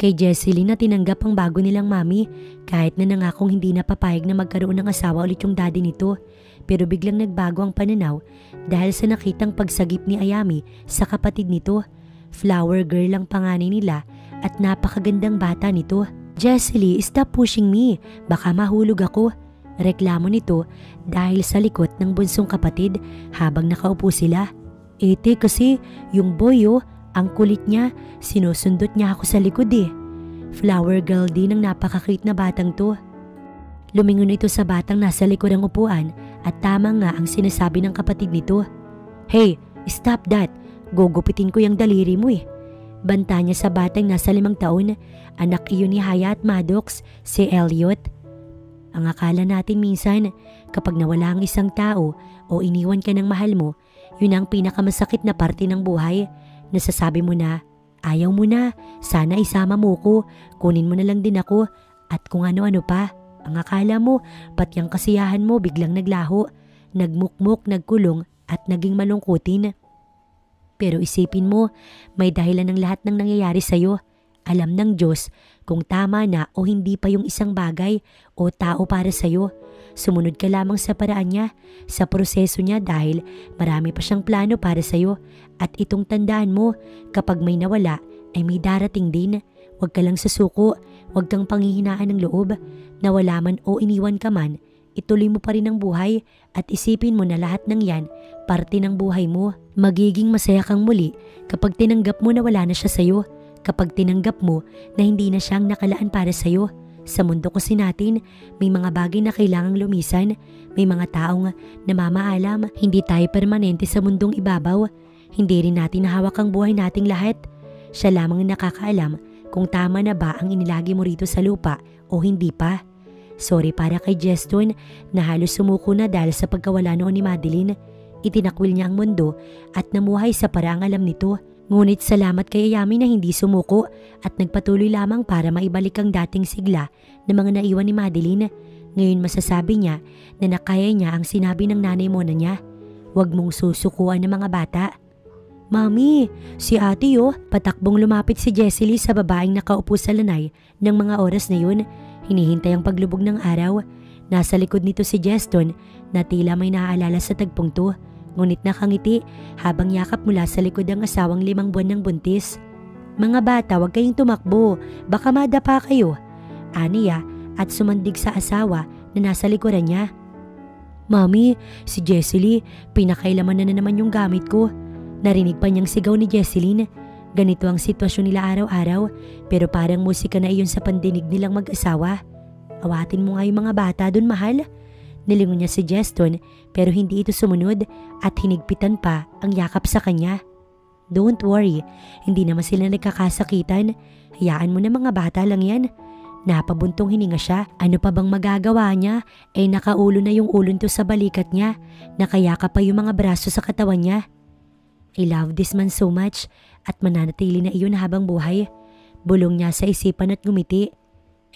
Kay Jesseline na tinanggap ang bago nilang mami kahit na nangakong hindi na papayag na magkaroon ng asawa ulit yung daddy nito. Pero biglang nagbago ang pananaw dahil sa nakitang pagsagip ni Ayami sa kapatid nito. Flower girl ang panganay nila at napakagandang bata nito. Jesseline, stop pushing me. Baka mahulog ako. Reklamo nito dahil sa likod ng bunsong kapatid habang nakaupo sila. Ete kasi yung boy ang kulit niya, sinusundot niya ako sa likod eh. Flower girl din ang napaka-cute na batang to. Lumingon ito sa batang nasa likod ng upuan at tama nga ang sinasabi ng kapatid nito. Hey, stop that. Gugupitin ko yung daliri mo eh. Banta niya sa batang nasa 5 taon, anak iyon ni Haya at Maddox, si Elliot. Ang akala natin minsan, kapag nawala ang isang tao o iniwan ka ng mahal mo, yun ang pinakamasakit na parte ng buhay. Nasasabi mo na, ayaw mo na, sana isama mo ko, kunin mo na lang din ako, at kung ano-ano pa. Ang akala mo, pati ang kasiyahan mo biglang naglaho, nagmukmuk, nagkulong at naging malungkutin. Pero isipin mo, may dahilan ng lahat ng nangyayari sa'yo. Alam ng Diyos kung tama na o hindi pa yung isang bagay o tao para sa'yo. Sumunod ka lamang sa paraan niya, sa proseso niya dahil marami pa siyang plano para sa'yo. At itong tandaan mo, kapag may nawala ay may darating din. Huwag ka lang susuko, huwag kang panghihinaan ng loob. Nawala man o iniwan ka man, ituloy mo pa rin ang buhay at isipin mo na lahat ng yan, parte ng buhay mo. Magiging masaya kang muli kapag tinanggap mo na wala na siya sa'yo. Kapag tinanggap mo na hindi na siyang nakalaan para sa'yo. Sa mundo kasi natin, may mga bagay na kailangang lumisan. May mga taong namamaalam, hindi tayo permanente sa mundong ibabaw. Hindi rin natin hawak ang buhay nating lahat. Siya lamang nakakaalam kung tama na ba ang inilagi mo rito sa lupa o hindi pa. Sorry para kay Jeston na halos sumuko na dahil sa pagkawala noon ni Madeline. Itinakwil niya ang mundo at namuhay sa paraang alam nito. Ngunit salamat kay Ayami na hindi sumuko at nagpatuloy lamang para maibalik ang dating sigla ng mga naiwan ni Madeline. Ngayon masasabi niya na nakaya niya ang sinabi ng nanay mo na niya. Huwag mong susukuan ng mga bata. Mami, si ate patakbong lumapit si Jessie Lee sa babaeng nakaupo sa lanay ng mga oras na yun. Hinihintay ang paglubog ng araw. Nasa likod nito si Jeston na tila may naaalala sa tagpong to. Ngunit nakangiti habang yakap mula sa likod ang asawang 5 buwan ng buntis. Mga bata, huwag kayong tumakbo. Baka madapa kayo. Aniya at sumandig sa asawa na nasa likuran niya. Mami, si Jessie Lee, pinakailaman na naman yung gamit ko. Narinig pa niyang sigaw ni Jesseline. Ganito ang sitwasyon nila araw-araw pero parang musika na iyon sa pandinig nilang mag-asawa. Awatin mo nga yung mga bata dun, mahal. Nilingon niya si Jeston pero hindi ito sumunod at hinigpitan pa ang yakap sa kanya. Don't worry, hindi naman sila nagkakasakitan. Hayaan mo na, mga bata lang yan. Napabuntong hininga siya. Ano pa bang magagawa niya? Nakaulo na yung ulo nito sa balikat niya. Nakayakap pa yung mga braso sa katawan niya. I love this man so much at mananatili na iyon habang buhay. Bulong niya sa isipan at ngumiti.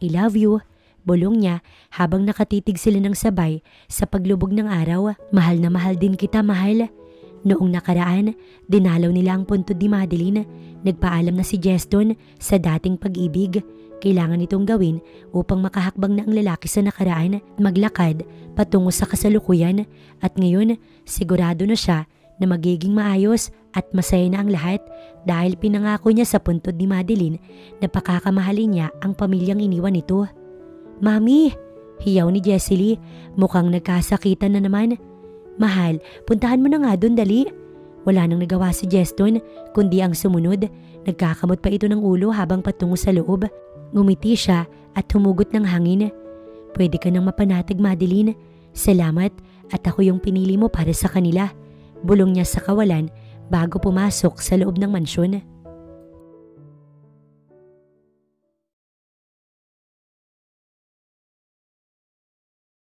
I love you. Bulong niya habang nakatitig sila ng sabay sa paglubog ng araw. Mahal na mahal din kita, mahal. Noong nakaraan, dinalaw nila ang puntod ni Madeline. Nagpaalam na si Jeston sa dating pag-ibig. Kailangan itong gawin upang makahakbang na ang lalaki sa nakaraan at maglakad patungo sa kasalukuyan. At ngayon, sigurado na siya na magiging maayos at masaya na ang lahat dahil pinangako niya sa puntod ni Madeline na pakakamahalin niya ang pamilyang iniwan nito. Mami, hiyaw ni Jessie Lee, mukhang nagkasakitan na naman. Mahal, puntahan mo na nga doon, dali. Wala nang nagawa si Jeston kundi ang sumunod. Nagkakamot pa ito ng ulo habang patungo sa loob. Ngumiti siya at humugot ng hangin. Pwede ka nang mapanatag, Madeline. Salamat at ako yung pinili mo para sa kanila. Bulong niya sa kawalan bago pumasok sa loob ng mansyon.